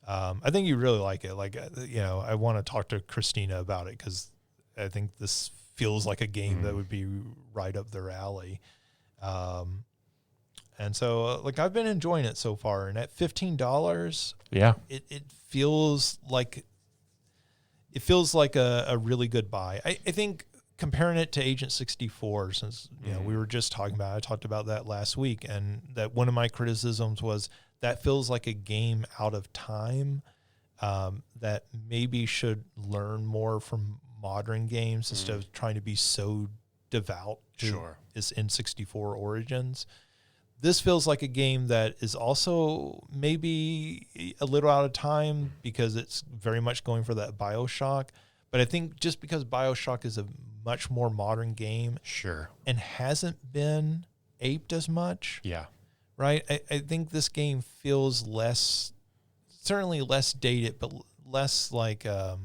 I think you really like it. Like, I want to talk to Christina about it because I think this feels like a game that would be right up their alley. And so like I've been enjoying it so far, and at $15, it feels like a really good buy. I think comparing it to Agent 64, since we were just talking about, I talked about that last week, and that one of my criticisms was that feels like a game out of time that maybe should learn more from modern games instead of trying to be so devout to its N64 origins. This feels like a game that is also maybe a little out of time because it's very much going for that BioShock. But I think just because BioShock is a much more modern game and hasn't been aped as much, right? I think this game feels certainly less dated, but less like or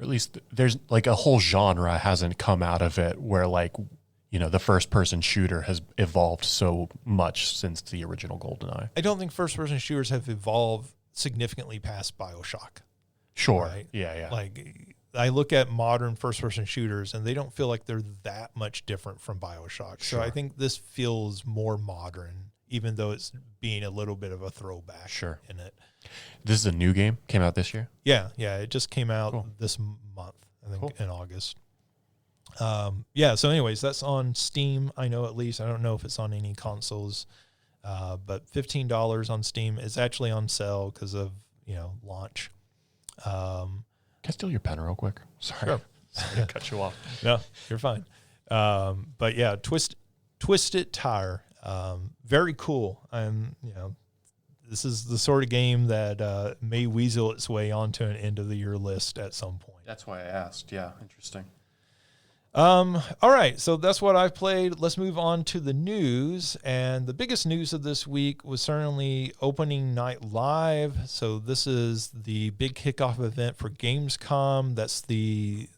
at least there's like a whole genre hasn't come out of it where like, the first person shooter has evolved so much since the original GoldenEye. I don't think first person shooters have evolved significantly past BioShock. Sure. Right? Yeah. Like I look at modern first person shooters and they don't feel like they're that much different from BioShock. Sure. So I think this feels more modern, even though it's being a little bit of a throwback in it. This is a new game, came out this year? Yeah. It just came out this month, I think in August. So anyways, that's on Steam. I know, at least I don't know if it's on any consoles, but $15 on Steam. Is actually on sale because of, launch. Can I steal your pen real quick? Sorry. Sure. Sorry to cut you off. No, you're fine. But yeah, Twisted Tire. Very cool. This is the sort of game that may weasel its way onto an end of the year list at some point. That's why I asked. Yeah, interesting. All right, so that's what I've played. Let's move on to the news. And the biggest news of this week was certainly Opening Night Live. So this is the big kickoff event for Gamescom. That's the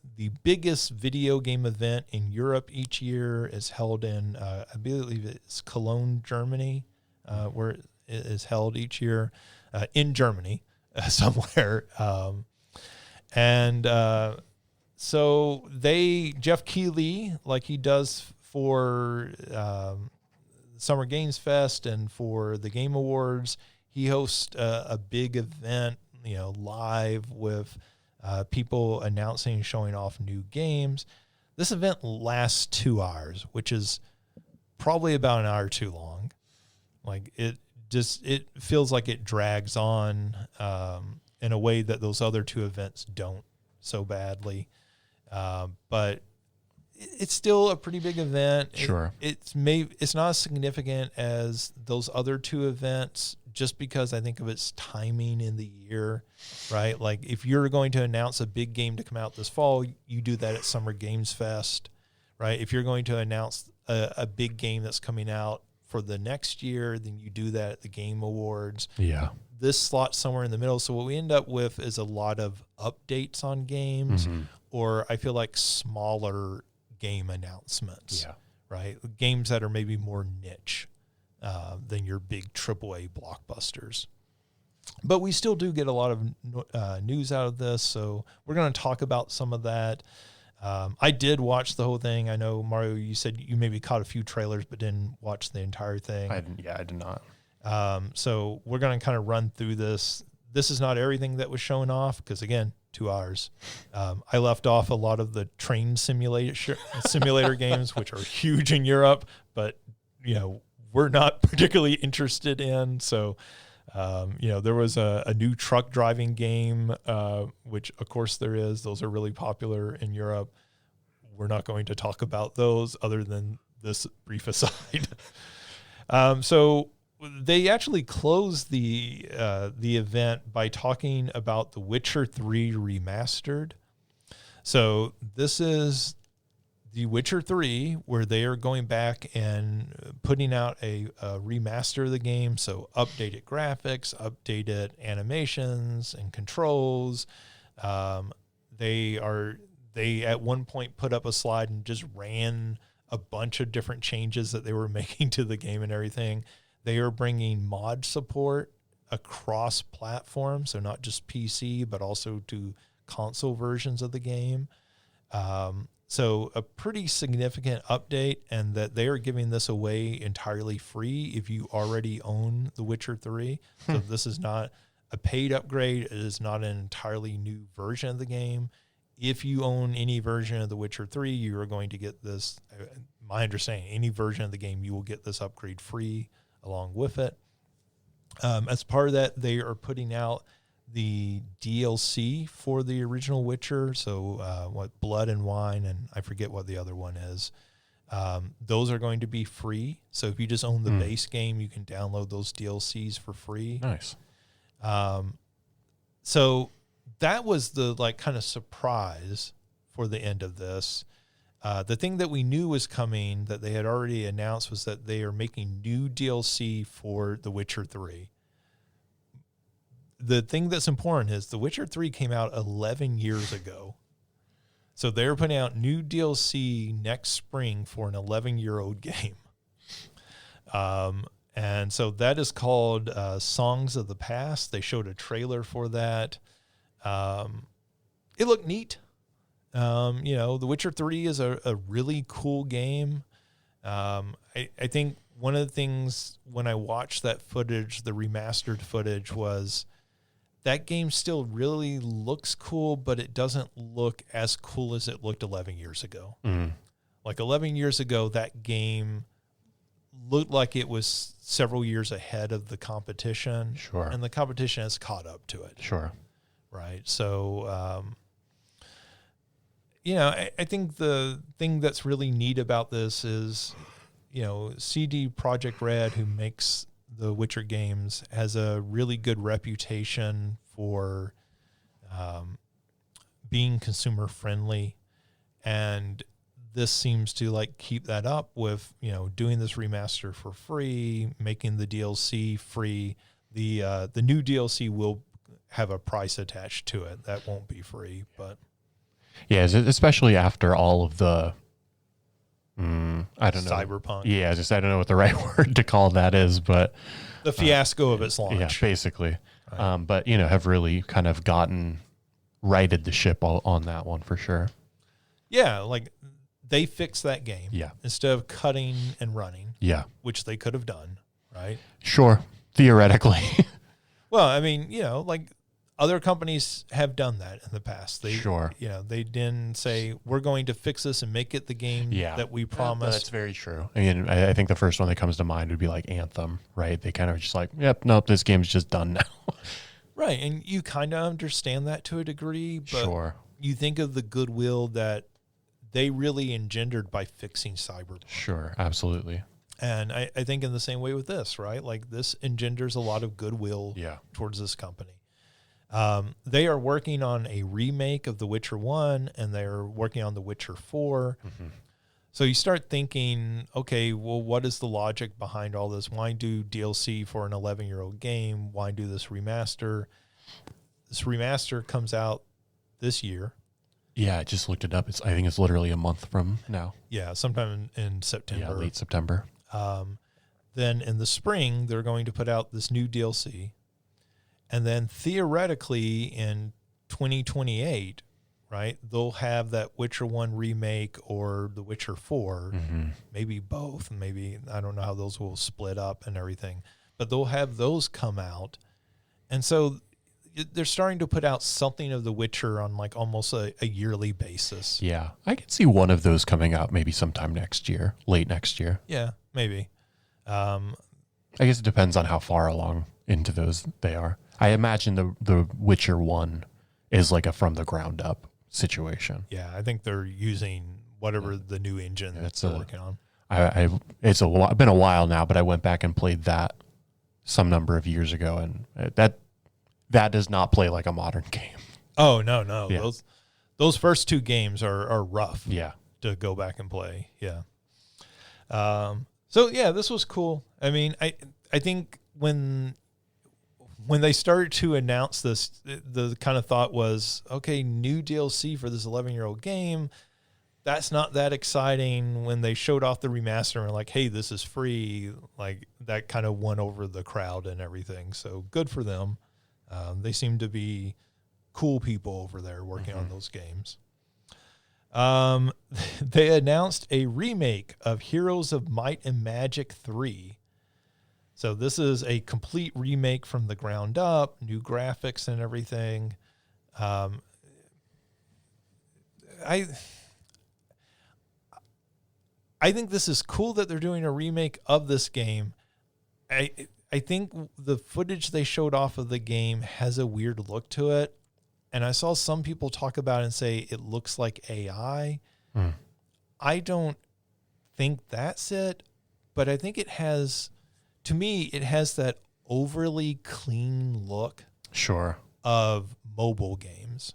biggest video game event in Europe each year. Is held in, I believe it's Cologne, Germany, where it is held each year, in Germany somewhere. So Jeff Keighley, like he does for Summer Games Fest and for the Game Awards, he hosts a big event, live with people announcing and showing off new games. This event lasts 2 hours, which is probably about an hour too long. Like it feels like it drags on in a way that those other two events don't so badly. But it's still a pretty big event. Sure. It's not as significant as those other two events just because I think of its timing in the year, right? Like if you're going to announce a big game to come out this fall, you do that at Summer Games Fest, right? If you're going to announce a big game that's coming out for the next year, then you do that at the Game Awards. Yeah. This slots somewhere in the middle. So what we end up with is a lot of updates on games, or I feel like smaller game announcements, right? Games that are maybe more niche than your big AAA blockbusters. But we still do get a lot of news out of this, so we're going to talk about some of that. I did watch the whole thing. I know, Mario, you said you maybe caught a few trailers but didn't watch the entire thing. I did not. So we're going to kind of run through this. This is not everything that was shown off because, again, 2 hours. I left off a lot of the train simulator games, which are huge in Europe, but, we're not particularly interested in. So, there was a new truck driving game, which, of course, there is. Those are really popular in Europe. We're not going to talk about those other than this brief aside. So they actually closed the event by talking about The Witcher 3 Remastered. So this is The Witcher 3, where they are going back and putting out a remaster of the game. So updated graphics, updated animations and controls. They at one point put up a slide and just ran a bunch of different changes that they were making to the game and everything. They are bringing mod support across platforms, so not just PC, but also to console versions of the game. So a pretty significant update, and that they are giving this away entirely free if you already own The Witcher 3. So this is not a paid upgrade. It is not an entirely new version of the game. If you own any version of The Witcher 3, you are going to get this. My understanding, any version of the game, you will get this upgrade free along with it. As part of that, they are putting out the DLC for the original Witcher. So Blood and Wine, and I forget what the other one is. Those are going to be free. So if you just own the base game, you can download those DLCs for free. Nice. So that was the kind of surprise for the end of this. The thing that we knew was coming that they had already announced was that they are making new DLC for The Witcher 3. the thing that's important is The Witcher 3 came out 11 years ago. So they're putting out new DLC next spring for an 11-year-old game. And so that is called Songs of the Past. They showed a trailer for that. It looked neat. The Witcher 3 is a really cool game. I think one of the things when I watched that footage, the remastered footage, was that game still really looks cool, but it doesn't look as cool as it looked 11 years ago. Like 11 years ago, that game looked like it was several years ahead of the competition. Sure. And the competition has caught up to it. Sure. Right. So, I think the thing that's really neat about this is, CD Projekt Red, who makes the Witcher games, has a really good reputation for being consumer friendly, and this seems to like keep that up with doing this remaster for free, making the DLC free. The new DLC will have a price attached to it. That won't be free, but yeah, especially after all of the I don't know. Cyberpunk. Yeah, I don't know what the right word to call that is, but the fiasco of its launch. Yeah, basically. Right. But have really kind of righted the ship on that one for sure. Yeah, like they fixed that game. Yeah. Instead of cutting and running. Yeah. Which they could have done, right? Sure. Theoretically. Well, I mean, like other companies have done that in the past. Sure. They didn't say, we're going to fix this and make it the game that we promised. That's very true. I mean, I think the first one that comes to mind would be like Anthem, right? They kind of just like, yep, nope, this game's just done now. Right. And you kind of understand that to a degree, but sure. You think of the goodwill that they really engendered by fixing Cyberpunk. Sure, absolutely. And I think in the same way with this, right? Like this engenders a lot of goodwill towards this company. They are working on a remake of The Witcher 1, and they're working on The Witcher 4. Mm-hmm. So you start thinking, okay, well, what is the logic behind all this? Why do DLC for an 11-year-old game? Why do this remaster? This remaster comes out this year. Yeah, I just looked it up. I think it's literally a month from now. Yeah, sometime in September. Yeah, late September. Then in the spring, they're going to put out this new DLC. And then theoretically in 2028, right, they'll have that Witcher 1 remake or The Witcher 4, maybe both. Maybe, I don't know how those will split up and everything. But they'll have those come out. And so they're starting to put out something of The Witcher on like almost a yearly basis. Yeah, I could see one of those coming out maybe sometime next year, late next year. Yeah, maybe. I guess it depends on how far along into those they are. I imagine the Witcher 1 is like a from the ground up situation. Yeah, I think they're using whatever the new engine they're working on. It's been a while now, but I went back and played that some number of years ago, and that does not play like a modern game. Oh, no. Yeah. Those first two games are rough. Yeah. To go back and play. Yeah. So yeah, this was cool. I mean, I think when they started to announce this, the kind of thought was, okay, new DLC for this 11-year-old game. That's not that exciting. When they showed off the remaster and were like, hey, this is free, like that kind of won over the crowd and everything. So good for them. They seem to be cool people over there working on those games. They announced a remake of Heroes of Might and Magic 3. So this is a complete remake from the ground up, new graphics and everything. I think this is cool that they're doing a remake of this game. I think the footage they showed off of the game has a weird look to it. And I saw some people talk about it and say it looks like AI. I don't think that's it, but I think it has, to me, it has that overly clean look of mobile games.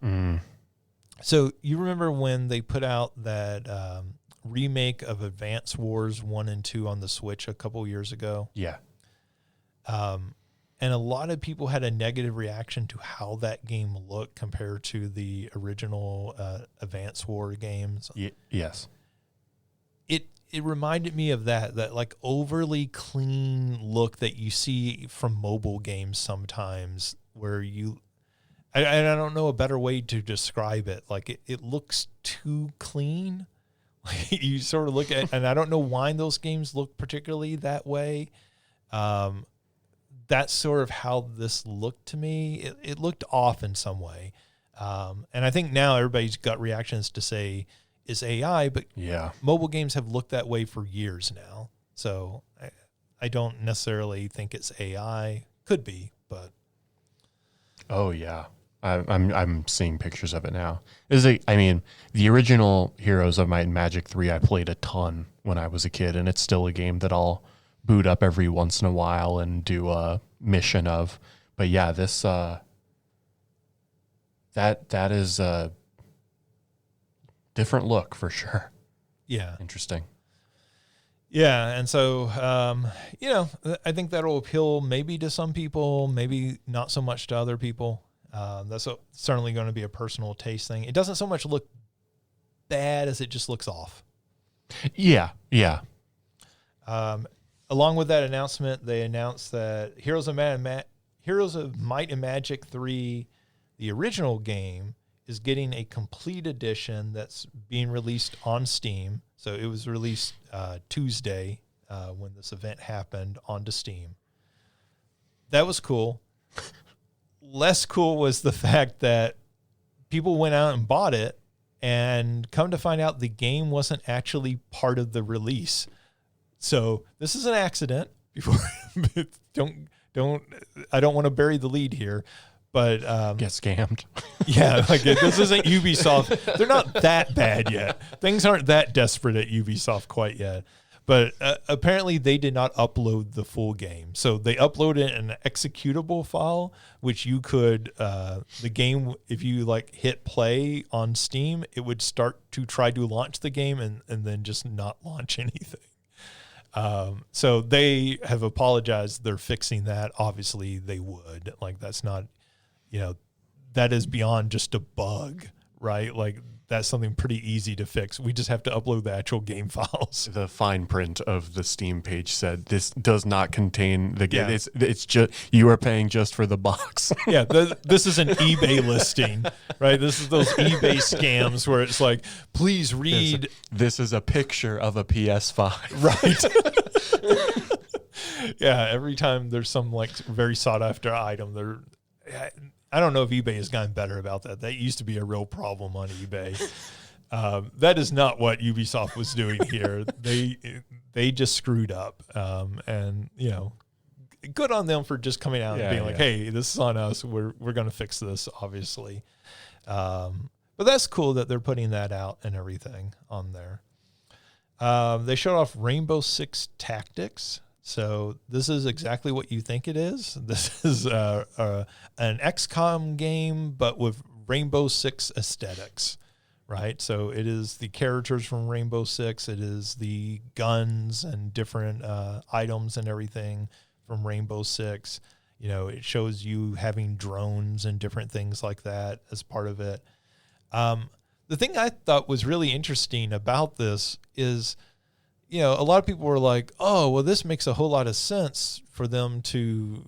So you remember when they put out that remake of Advance Wars 1 and 2 on the Switch a couple years ago? Yeah. And a lot of people had a negative reaction to how that game looked compared to the original Advance War games. Yes. It reminded me of that like overly clean look that you see from mobile games sometimes, where I don't know a better way to describe it. Like it looks too clean. You sort of look at, and I don't know why those games look particularly that way. That's sort of how this looked to me. It looked off in some way. And I think now everybody's got reactions to say it's AI, but mobile games have looked that way for years now. So I don't necessarily think it's AI. Could be, but. Oh yeah. I'm seeing pictures of it now. The original Heroes of Might and Magic 3 I played a ton when I was a kid, and it's still a game that I'll boot up every once in a while and do a mission of. But yeah, this that is a different look for sure. Yeah. Interesting. Yeah, and so I think that'll appeal maybe to some people, maybe not so much to other people. That's certainly going to be a personal taste thing. It doesn't so much look bad as it just looks off. Yeah. Along with that announcement, they announced that Heroes of Might and Magic 3, the original game, is getting a complete edition that's being released on Steam. So it was released Tuesday when this event happened onto Steam. That was cool. Less cool was the fact that people went out and bought it, and come to find out the game wasn't actually part of the release. So this is an accident. Before I don't want to bury the lead here, but get scammed. Yeah, like this isn't Ubisoft. They're not that bad yet. Things aren't that desperate at Ubisoft quite yet. But apparently they did not upload the full game. So they uploaded an executable file, which you could, the game, if you like hit play on Steam, it would start to try to launch the game and then just not launch anything. So they have apologized. They're fixing that. Obviously they would. Like that's not, that is beyond just a bug, right? Like that's something pretty easy to fix. We just have to upload the actual game files. The fine print of the Steam page said this does not contain the game. Yeah. It's just you are paying just for the box. Yeah, this is an eBay listing, right? This is those eBay scams where it's like, please read. This is a picture of a PS5. Right. Yeah, every time there's some like very sought after item, I don't know if eBay has gotten better about that. That used to be a real problem on eBay. That is not what Ubisoft was doing here. They just screwed up. And good on them for just coming out and being like, hey, this is on us. We're going to fix this, obviously. But that's cool that they're putting that out and everything on there. They showed off Rainbow Six Tactics. So this is exactly what you think it is. This is an XCOM game, but with Rainbow Six aesthetics, right? So it is the characters from Rainbow Six. It is the guns and different items and everything from Rainbow Six. It shows you having drones and different things like that as part of it. The thing I thought was really interesting about this is, a lot of people were like, oh, well, this makes a whole lot of sense for them to,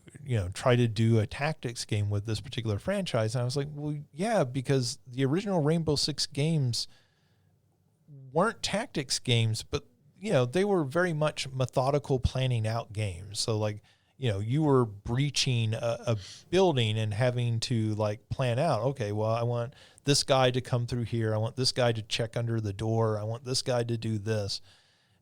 try to do a tactics game with this particular franchise. And I was like, well, yeah, because the original Rainbow Six games weren't tactics games, but, they were very much methodical planning out games. So like, you were breaching a building and having to like plan out, okay, well, I want this guy to come through here. I want this guy to check under the door. I want this guy to do this.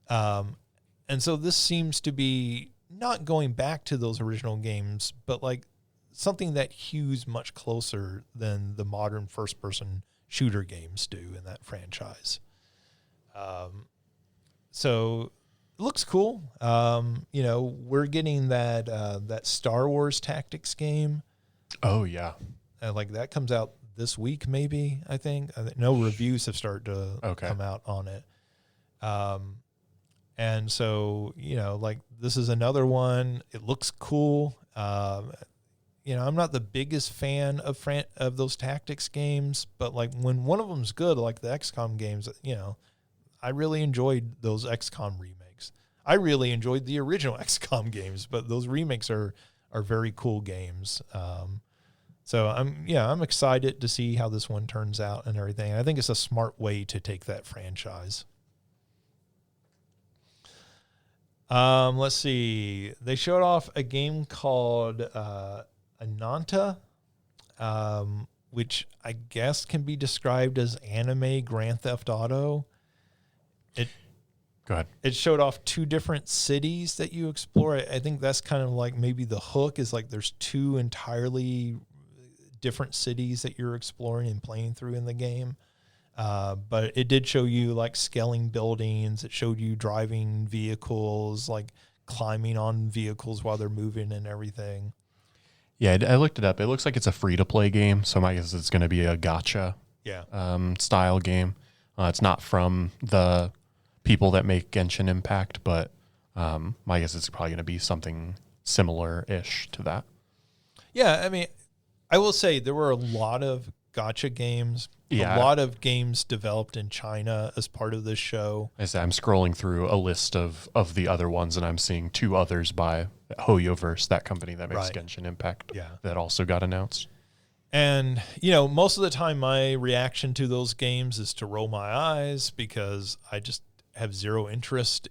And so this seems to be not going back to those original games, but like something that hews much closer than the modern first-person shooter games do in that franchise. So it looks cool. We're getting that Star Wars Tactics game. Oh yeah, like that comes out this week, maybe. I think no reviews have started to come out on it. And so, like this is another one. It looks cool. I'm not the biggest fan of those tactics games, but like when one of them's good, like the XCOM games, I really enjoyed those XCOM remakes. I really enjoyed the original XCOM games, but those remakes are very cool games. So I'm excited to see how this one turns out and everything. I think it's a smart way to take that franchise. Let's see. They showed off a game called Ananta, which I guess can be described as anime Grand Theft Auto. Go ahead. It showed off 2 different cities that you explore. I think that's kind of like maybe the hook is like there's 2 entirely different cities that you're exploring and playing through in the game. But it did show you like scaling buildings. It showed you driving vehicles, like climbing on vehicles while they're moving and everything. Yeah, I looked it up. It looks like it's a free-to-play game, so my guess it's going to be a gacha style game. It's not from the people that make Genshin Impact, but my guess it's probably going to be something similar-ish to that. Yeah, I mean, I will say there were a lot of gacha games, a lot of games developed in China as part of this show. As I'm scrolling through a list of the other ones, and I'm seeing 2 others by HoYoverse, that company that makes Genshin Impact, that also got announced. And, most of the time my reaction to those games is to roll my eyes because I just have zero interest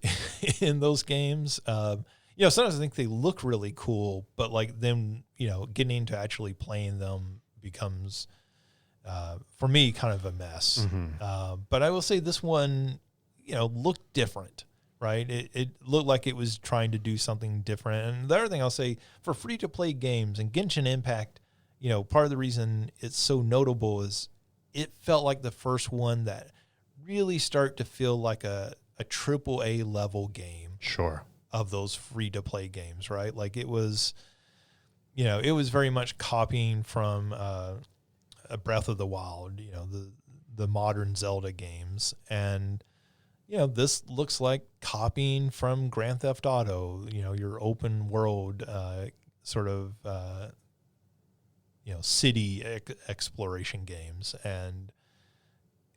in those games. Sometimes I think they look really cool, but like them, getting into actually playing them becomes, for me, kind of a mess. Mm-hmm. But I will say this one, looked different, right? It looked like it was trying to do something different. And the other thing I'll say, for free-to-play games and Genshin Impact, part of the reason it's so notable is it felt like the first one that really started to feel like a AAA level game. Sure. Of those free-to-play games, right? Like it was, it was very much copying from a Breath of the Wild, the modern Zelda games. And, this looks like copying from Grand Theft Auto, your open world sort of, city exploration games. And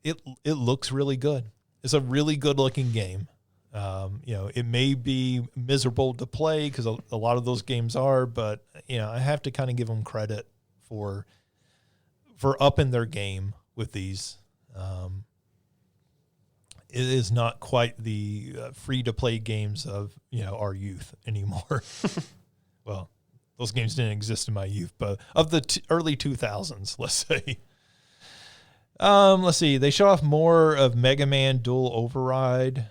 it looks really good. It's a really good-looking game. It may be miserable to play because a lot of those games are, but I have to kind of give them credit for upping their game with these. It is not quite the free-to-play games of our youth anymore. Well, those games didn't exist in my youth, but of the early 2000s, let's say. Let's see. They show off more of Mega Man Dual Override.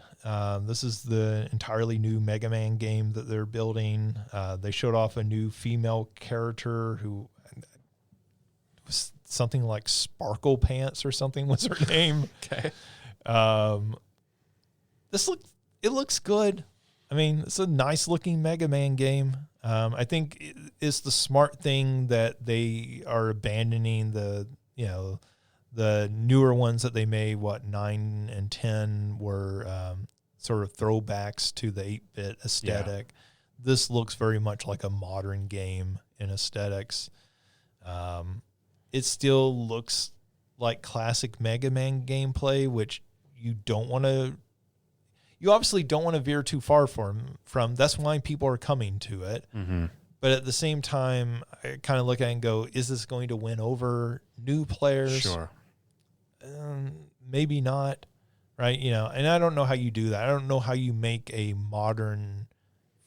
This is the entirely new Mega Man game that they're building. They showed off a new female character who was something like Sparkle Pants or something was her name. Okay. It looks good. I mean, it's a nice looking Mega Man game. I think it's the smart thing that they are abandoning the newer ones that they made, 9 and 10 were sort of throwbacks to the 8-bit aesthetic. Yeah. This looks very much like a modern game in aesthetics. It still looks like classic Mega Man gameplay, which you obviously don't want to veer too far from. That's why people are coming to it. Mm-hmm. But at the same time, I kind of look at it and go, is this going to win over new players? Sure. Maybe not, right? And I don't know how you do that. I don't know how you make a modern,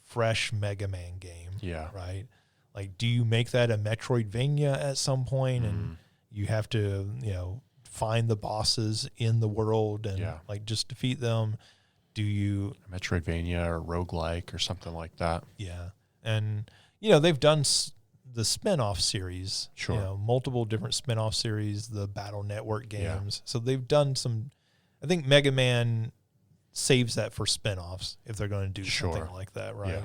fresh Mega Man game. Yeah. Right? Like, do you make that a Metroidvania at some point and you have to, find the bosses in the world and like just defeat them? Do you a Metroidvania or roguelike or something like that? Yeah. And, they've done the spin-off series, sure. Multiple different spin-off series, the Battle Network games. Yeah. So they've done I think Mega Man saves that for spin-offs if they're going to do something like that, right?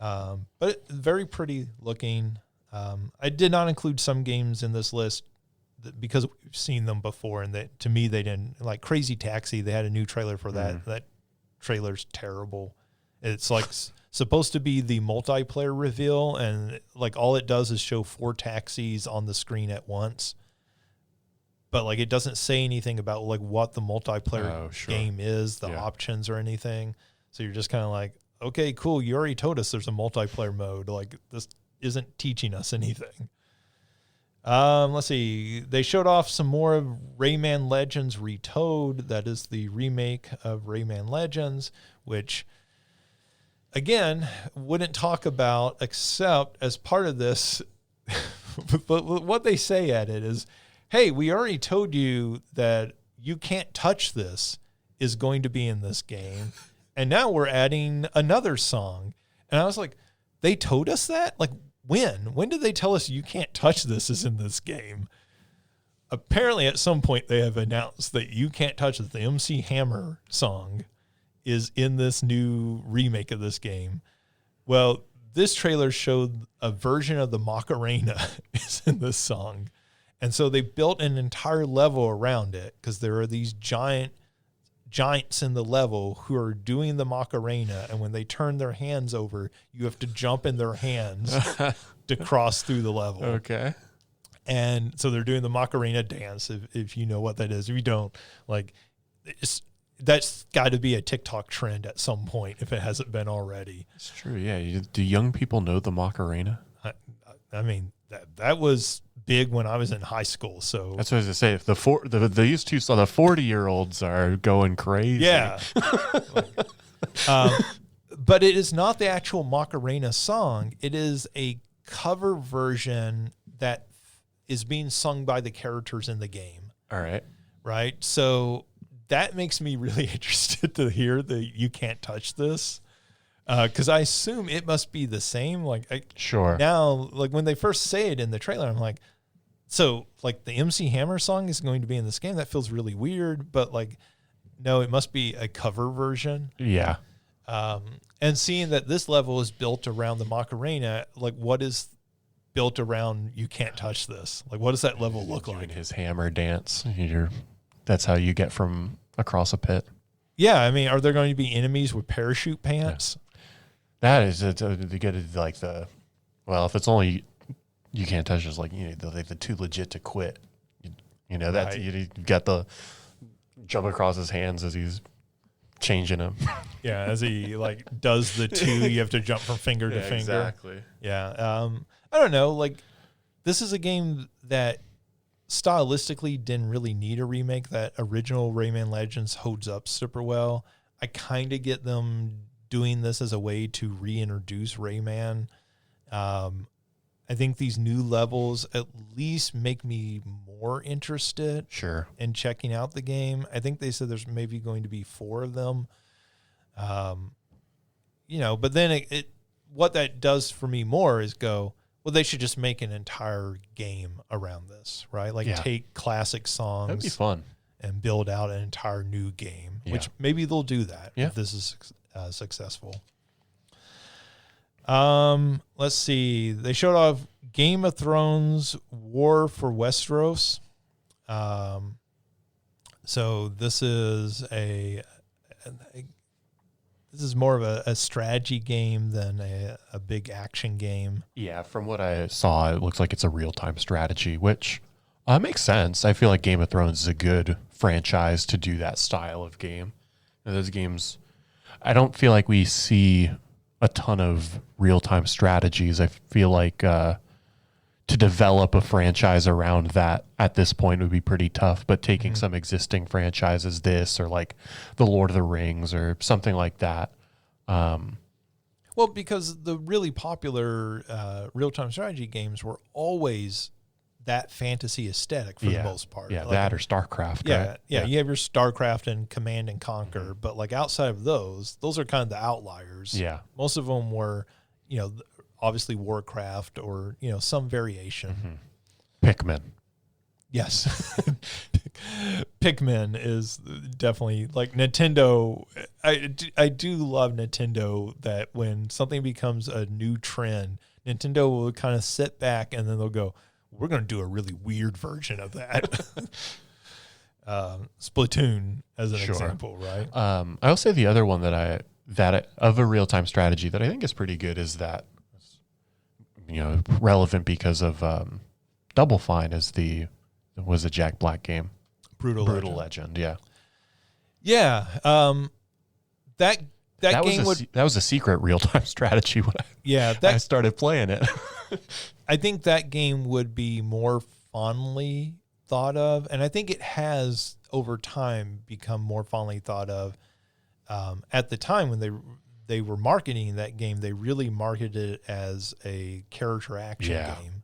Yeah. But very pretty looking. I did not include some games in this list because we've seen them before, and that to me they didn't. Like Crazy Taxi, they had a new trailer for that. That trailer's terrible. It's like supposed to be the multiplayer reveal, and like all it does is show 4 taxis on the screen at once. But like it doesn't say anything about like what the multiplayer game is, the options or anything. So you're just kind of like, okay, cool. You already told us there's a multiplayer mode. Like this isn't teaching us anything. Let's see. They showed off some more of Rayman Legends Retold. That is the remake of Rayman Legends, which again, wouldn't talk about except as part of this. But what they say at it is, hey, we already told you that You Can't Touch This is going to be in this game. And now we're adding another song. And I was like, they told us that? Like, when? When did they tell us You Can't Touch This is in this game? Apparently, at some point, they have announced that You Can't Touch This, the MC Hammer song, is in this new remake of this game. Well, this trailer showed a version of the Macarena is in this song. And so they built an entire level around it because there are these giants in the level who are doing the Macarena. And when they turn their hands over, you have to jump in their hands to cross through the level. Okay. And so they're doing the Macarena dance, if you know what that is. If you don't, like, that's got to be a TikTok trend at some point if it hasn't been already. It's true, yeah. Do young people know the Macarena? I mean, that was big when I was in high school. So that's what I was going to say. These two, so the 40-year-olds are going crazy. Yeah. But it is not the actual Macarena song. It is a cover version that is being sung by the characters in the game. All right. Right. So that makes me really interested to hear the You Can't Touch This. Because I assume it must be the same. Sure. Now, like when they first say it in the trailer, I'm like, so like the MC Hammer song is going to be in this game. That feels really weird, but like, no, it must be a cover version. Yeah. And seeing that this level is built around the Macarena, like what is built around You Can't Touch This? Like, what does that level look like? His hammer dance. That's how you get from across a pit. Yeah. I mean, are there going to be enemies with parachute pants? Yeah. That is to get it like if it's only You Can't Touch This, like, the too legit to quit. That's right. You got the jump across his hands as he's changing him. Yeah, as he like does the 2, you have to jump from finger to finger. Exactly. Yeah. I don't know. Like, this is a game that stylistically didn't really need a remake. That original Rayman Legends holds up super well. I kind of get them doing this as a way to reintroduce Rayman. I think these new levels at least make me more interested in checking out the game. I think they said there's maybe going to be 4 of them. But then what that does for me more is go, well, they should just make an entire game around this, right? Like take classic songs. That'd be fun. And build out an entire new game, which maybe they'll do that if this is successful. Let's see. They showed off Game of Thrones War for Westeros. So this is more of a strategy game than a big action game. Yeah, from what I saw, it looks like it's a real-time strategy, which makes sense. I feel like Game of Thrones is a good franchise to do that style of game. Those games, I don't feel like we see a ton of real-time strategies. I feel like to develop a franchise around that at this point would be pretty tough, but taking some existing franchises, this or like the Lord of the Rings or something like that. Well, because the really popular real-time strategy games were always that fantasy aesthetic for the most part. Yeah, like, that or StarCraft. Yeah, right? Yeah. You have your StarCraft and Command and Conquer, but like outside of those are kind of the outliers. Yeah. Most of them were, obviously Warcraft or, some variation. Pikmin. Yes. Pikmin is definitely like Nintendo. I do love Nintendo that when something becomes a new trend, Nintendo will kind of sit back and then they'll go, we're going to do a really weird version of that. Splatoon as an example, right? I'll say the other one that that of a real-time strategy that I think is pretty good is that, relevant because of Double Fine was a Jack Black game. Brutal Legend, yeah. Yeah. That game that was a secret real-time strategy when I started playing it. I think that game would be more fondly thought of, and I think it has over time become more fondly thought of. At the time when they were marketing that game, they really marketed it as a character action game,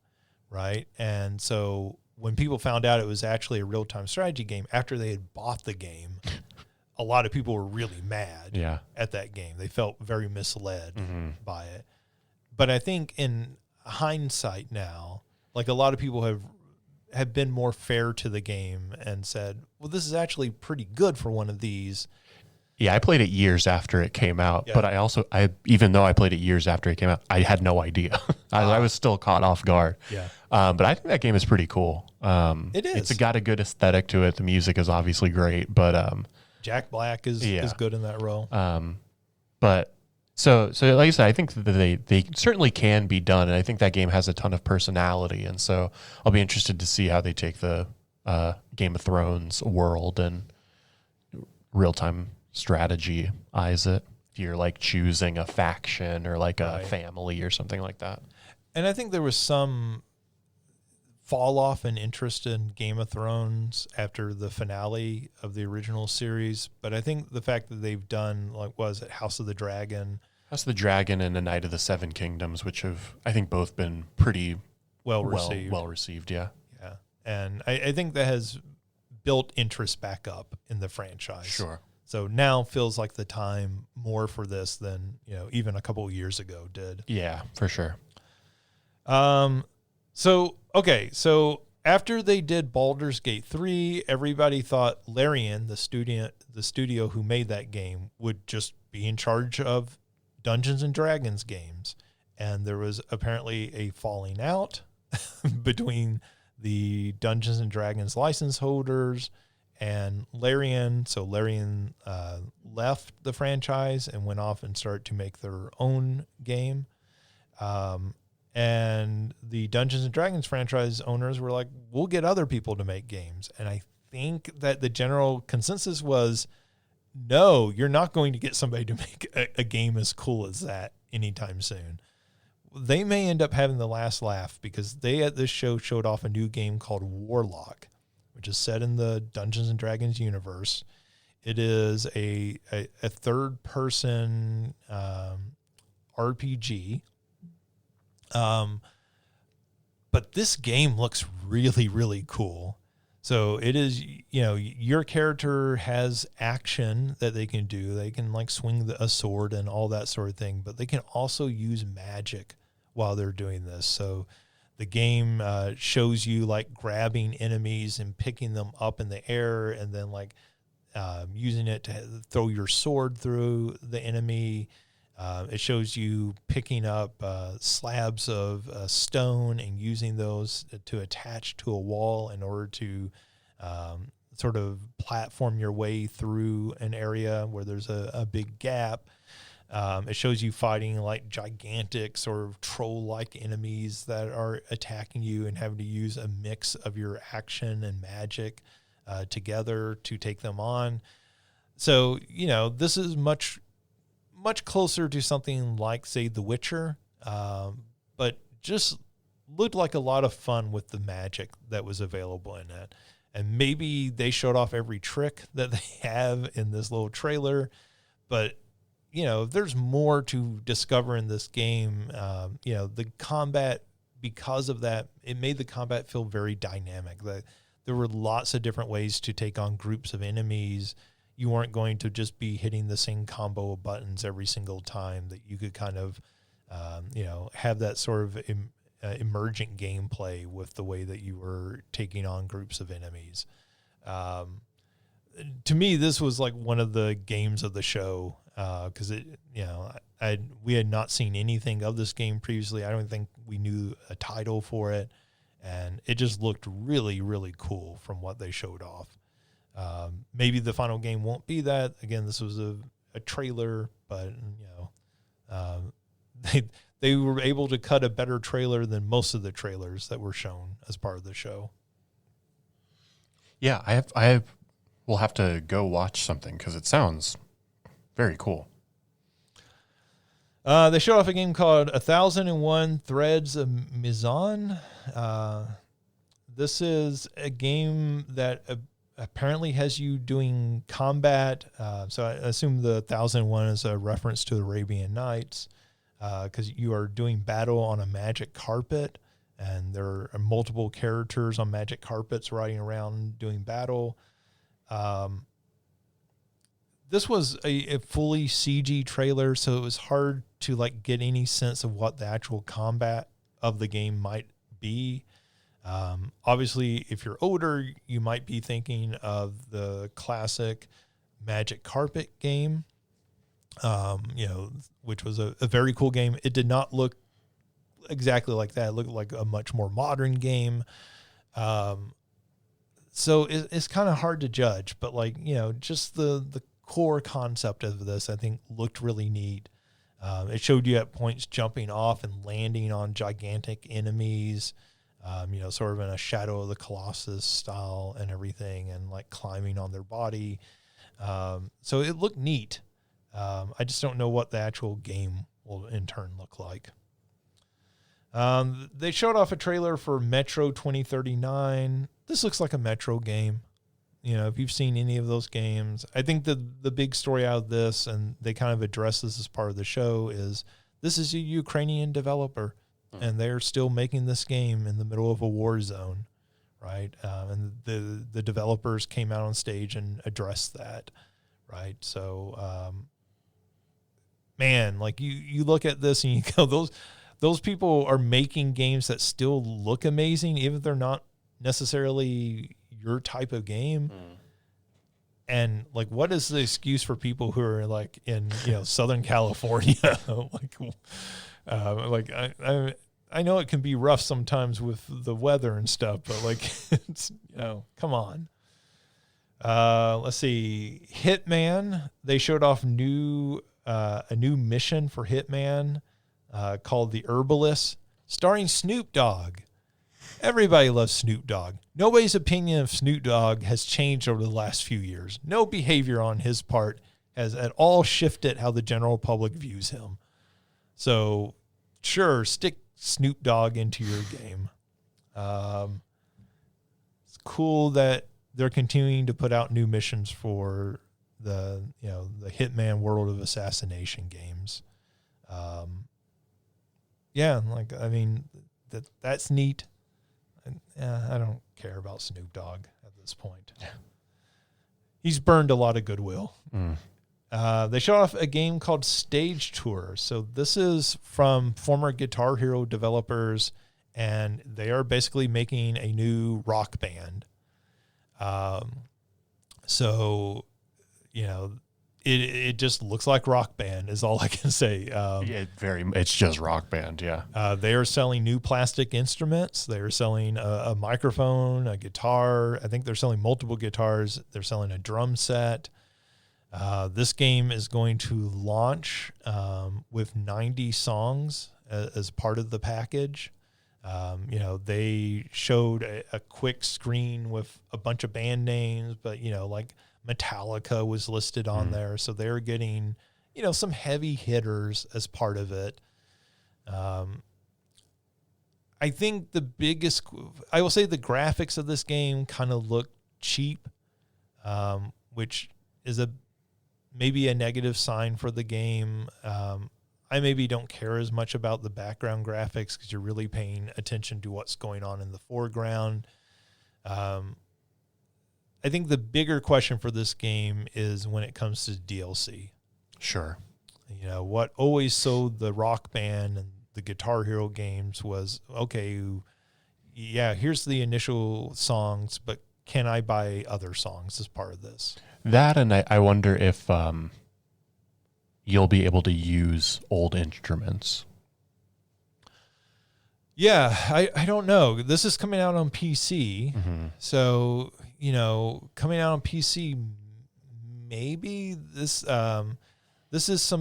right? And so when people found out it was actually a real-time strategy game after they had bought the game, a lot of people were really mad at that game. They felt very misled by it. But I think in hindsight now, like, a lot of people have been more fair to the game and said, well, this is actually pretty good for one of these. Yeah, I played it years after it came out, but even though I played it years after it came out, I had no idea. I was still caught off guard. Yeah. But I think that game is pretty cool. It is. It's got a good aesthetic to it. The music is obviously great, but Jack Black is good in that role. But so like I said, I think that they certainly can be done, and I think that game has a ton of personality, and so I'll be interested to see how they take the Game of Thrones world and real-time strategy eyes it. If you're like choosing a faction or like a family or something like that. And I think there was some fall off in interest in Game of Thrones after the finale of the original series. But I think the fact that they've done, like, was it House of the Dragon? House of the Dragon and A Knight of the Seven Kingdoms, which have, I think, both been pretty well received. Yeah. Yeah. And I think that has built interest back up in the franchise. Sure. So now feels like the time more for this than, even a couple of years ago did. Yeah, for sure. So after they did Baldur's Gate 3, everybody thought Larian, the studio who made that game, would just be in charge of Dungeons and Dragons games. And there was apparently a falling out between the Dungeons and Dragons license holders and Larian. So Larian left the franchise and went off and started to make their own game. And the Dungeons and Dragons franchise owners were like, we'll get other people to make games. And I think that the general consensus was, no, you're not going to get somebody to make a game as cool as that anytime soon. They may end up having the last laugh because they at this show showed off a new game called Warlock, which is set in the Dungeons and Dragons universe. It is a third-person RPG. But this game looks really, really cool. So it is, your character has action that they can do. They can like swing a sword and all that sort of thing, but they can also use magic while they're doing this. So the game shows you like grabbing enemies and picking them up in the air and then like using it to throw your sword through the enemy. It shows you picking up slabs of stone and using those to attach to a wall in order to sort of platform your way through an area where there's a big gap. It shows you fighting like gigantic sort of troll-like enemies that are attacking you and having to use a mix of your action and magic together to take them on. So, this is much closer to something like, say, The Witcher, but just looked like a lot of fun with the magic that was available in it. And maybe they showed off every trick that they have in this little trailer, but there's more to discover in this game. The combat, because of that, it made the combat feel very dynamic. There were lots of different ways to take on groups of enemies. You weren't going to just be hitting the same combo of buttons every single time. That you could kind of, have that sort of emergent gameplay with the way that you were taking on groups of enemies. To me, this was like one of the games of the show because we had not seen anything of this game previously. I don't think we knew a title for it, and it just looked really, really cool from what they showed off. Maybe the final game won't be that. Again, this was a a trailer, but they were able to cut a better trailer than most of the trailers that were shown as part of the show. Yeah, we'll have to go watch something because it sounds very cool. They showed off a game called 1001 Threads of Mizan. This is a game that apparently has you doing combat. So I assume the 1001 is a reference to the Arabian Nights, because you are doing battle on a magic carpet, and there are multiple characters on magic carpets riding around doing battle. This was a fully CG trailer, so it was hard to like get any sense of what the actual combat of the game might be. Obviously, if you're older, you might be thinking of the classic Magic Carpet game, which was a very cool game. It did not look exactly like that. It looked like a much more modern game. So it's kind of hard to judge, but just the core concept of this, I think, looked really neat. It showed you at points jumping off and landing on gigantic enemies, sort of in a Shadow of the Colossus style and everything, and like climbing on their body. So it looked neat. I just don't know what the actual game will in turn look like. They showed off a trailer for Metro 2039. This looks like a Metro game. If you've seen any of those games, I think the big story out of this, and they kind of address this as part of the show, is this is a Ukrainian developer, and they're still making this game in the middle of a war zone, right? And the developers came out on stage and addressed that, right? So, man, like you look at this and you go, those people are making games that still look amazing, even if they're not necessarily your type of game. And like, what is the excuse for people who are like in Southern California? I know it can be rough sometimes with the weather and stuff, but like, it's, come on. Let's see, Hitman. They showed off a new mission for Hitman called The Herbalist, starring Snoop Dogg. Everybody loves Snoop Dogg. Nobody's opinion of Snoop Dogg has changed over the last few years. No behavior on his part has at all shifted how the general public views him. So, sure, stick Snoop Dogg into your game. It's cool that they're continuing to put out new missions for the Hitman World of Assassination games. That's neat. I don't care about Snoop Dogg at this point. He's burned a lot of goodwill. They showed off a game called Stage Tour. So this is from former Guitar Hero developers, and they are basically making a new rock band. It just looks like Rock Band is all I can say. It's just Rock Band, yeah. They are selling new plastic instruments. They are selling a microphone, a guitar. I think they're selling multiple guitars. They're selling a drum set. This game is going to launch with 90 songs as part of the package. They showed a quick screen with a bunch of band names, but, like Metallica was listed on there. So they're getting, some heavy hitters as part of it. I think I will say the graphics of this game kind of look cheap, which is maybe a negative sign for the game. I maybe don't care as much about the background graphics because you're really paying attention to what's going on in the foreground. I think the bigger question for this game is when it comes to DLC. Sure. What always sold the Rock Band and the Guitar Hero games was, okay, yeah, here's the initial songs, but can I buy other songs as part of this? That, and I wonder if you'll be able to use old instruments. Yeah, I don't know. This is coming out on PC. So, coming out on PC, maybe this, this is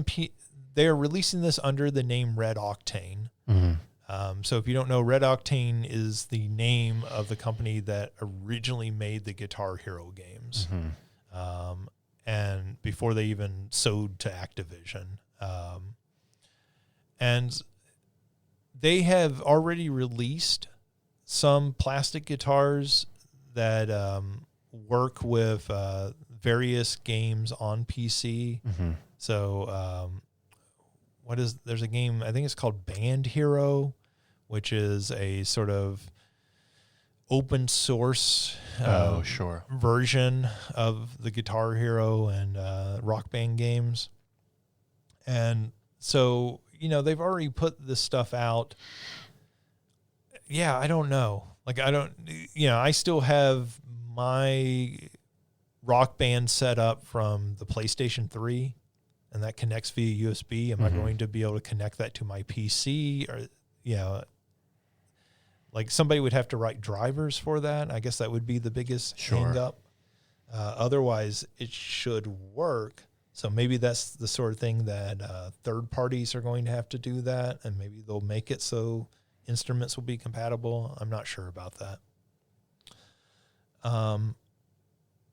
they are releasing this under the name Red Octane. So if you don't know, Red Octane is the name of the company that originally made the Guitar Hero games. And before they even sold to Activision. And they have already released some plastic guitars that work with various games on PC. So there's a game, I think it's called Band Hero, which is a sort of open source version of the Guitar Hero and Rock Band games. And so, they've already put this stuff out. Yeah, I don't know. Like, I still have my Rock Band set up from the PlayStation 3, and that connects via USB. Am I going to be able to connect that to my PC? Or, like somebody would have to write drivers for that. I guess that would be the biggest hang up. Otherwise, it should work. So maybe that's the sort of thing that third parties are going to have to do that, and maybe they'll make it so instruments will be compatible. I'm not sure about that.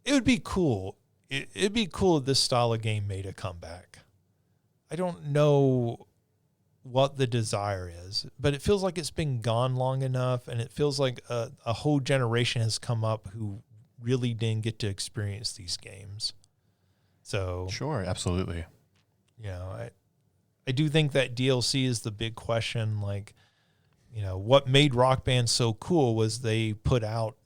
It would be cool. It'd be cool if this style of game made a comeback. I don't know what the desire is, but it feels like it's been gone long enough, and it feels like a whole generation has come up who really didn't get to experience these games. So sure, absolutely. I do think that DLC is the big question. Like, what made Rock Band so cool was they put out,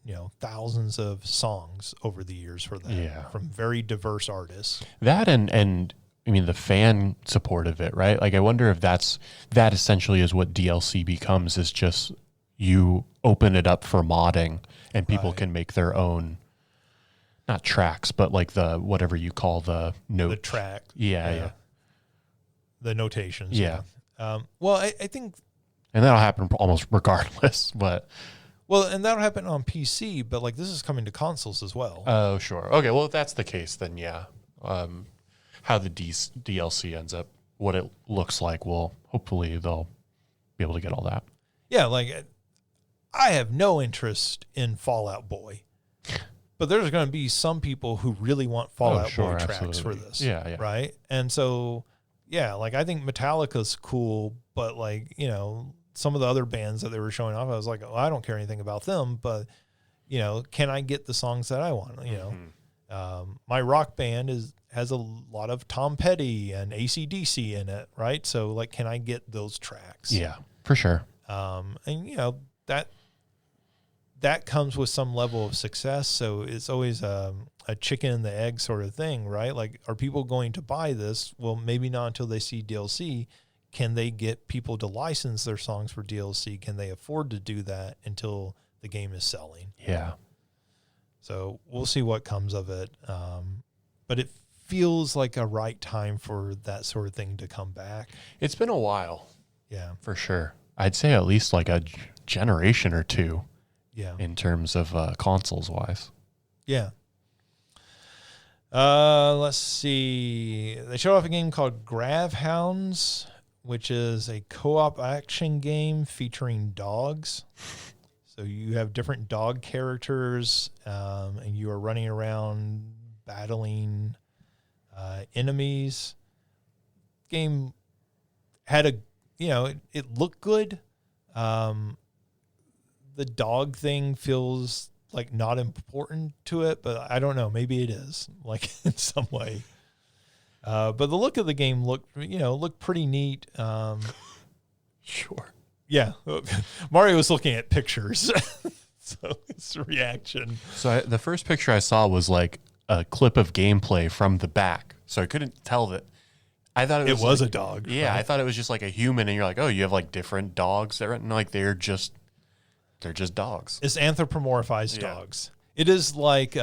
thousands of songs over the years for that from very diverse artists. That and I mean, the fan support of it, right? Like, I wonder if that essentially is what DLC becomes, is just you open it up for modding and people can make their own, not tracks, but like the, whatever you call the note. The track. Yeah. The notations. Yeah. Well, I think. And that'll happen almost regardless, but. Well, and that'll happen on PC, but like this is coming to consoles as well. Oh, sure. Okay, well, if that's the case, then yeah. How the DLC ends up, what it looks like, hopefully they'll be able to get all that. Yeah, like I have no interest in Fallout Boy, but there's going to be some people who really want Fallout Boy tracks for this. Yeah. Right? And so, yeah, like I think Metallica's cool, but like, some of the other bands that they were showing off, I was like, oh, I don't care anything about them, but, can I get the songs that I want? My Rock Band has a lot of Tom Petty and AC/DC in it, right? So, like, can I get those tracks? Yeah, for sure. And, that comes with some level of success. So it's always a chicken and the egg sort of thing, right? Like, are people going to buy this? Well, maybe not until they see DLC. Can they get people to license their songs for DLC? Can they afford to do that until the game is selling? Yeah. So we'll see what comes of it. But it feels like a right time for that sort of thing to come back. It's been a while. Yeah. For sure. I'd say at least like a generation or two. Yeah. In terms of consoles wise. Yeah. Let's see. They showed off a game called Gravhounds, which is a co-op action game featuring dogs. So you have different dog characters, and you are running around battling enemies. Game had it looked good. The dog thing feels like not important to it, but I don't know. Maybe it is, like, in some way. But the look of the game looked pretty neat. Sure. Yeah. Mario was looking at pictures. So his reaction. So the first picture I saw was like a clip of gameplay from the back. So I couldn't tell that. I thought it was a dog. Yeah. Right? I thought it was just like a human, and you're like, oh, you have like different dogs there. And like, they're just dogs. It's anthropomorphized dogs. It is like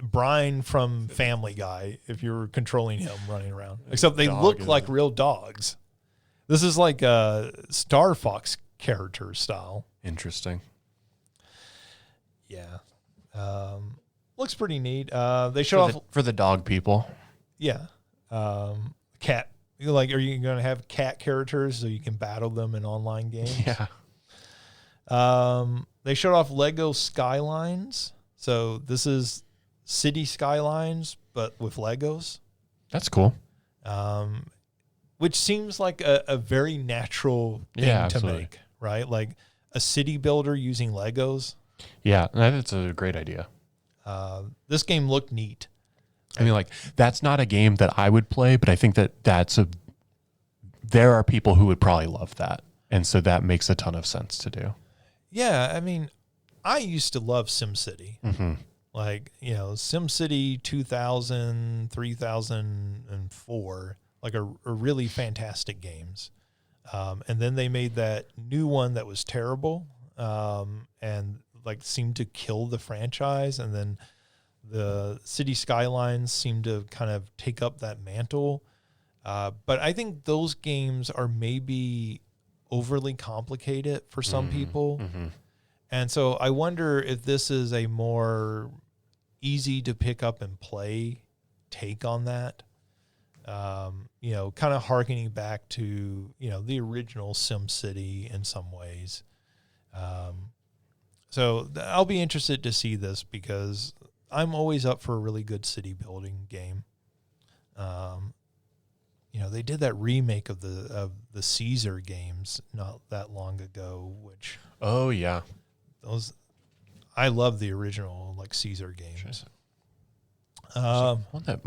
Brian from Family Guy, if you're controlling him running around. Except they look like real dogs. This is like a Star Fox character style. Interesting. Yeah. Looks pretty neat. They show off for the dog people. Yeah. Cat. Like, are you going to have cat characters so you can battle them in online games? Yeah. They showed off Lego Skylines. So this is City Skylines, but with Legos. That's cool. Which seems like a very natural thing to make, right? Like a city builder using Legos. Yeah, that's a great idea. This game looked neat. I mean, like, that's not a game that I would play, but I think there are people who would probably love that. And so that makes a ton of sense to do. Yeah, I mean, I used to love SimCity. Mm-hmm. Like, SimCity 2000, 3004, like are really fantastic games. And then they made that new one that was terrible and like seemed to kill the franchise. And then the City Skylines seemed to kind of take up that mantle. But I think those games are maybe overly complicated for some people. Mm-hmm. And so I wonder if this is a more easy to pick up and play take on that. Kind of harkening back to, the original SimCity in some ways. So I'll be interested to see this because I'm always up for a really good city building game. They did that remake of the Caesar games not that long ago, which I love the original like Caesar games. One that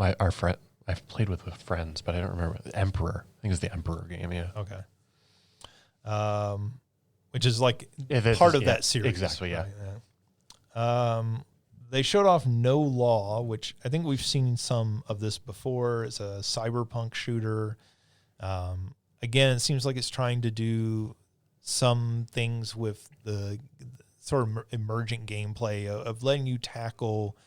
I've played with friends, but I don't remember. The Emperor. I think it's the Emperor game. Yeah. Okay. Which is like part of that series. Exactly. Yeah. Right? They showed off No Law, which I think we've seen some of this before. It's a cyberpunk shooter. Again, it seems like it's trying to do some things with the sort of emergent gameplay of letting you tackle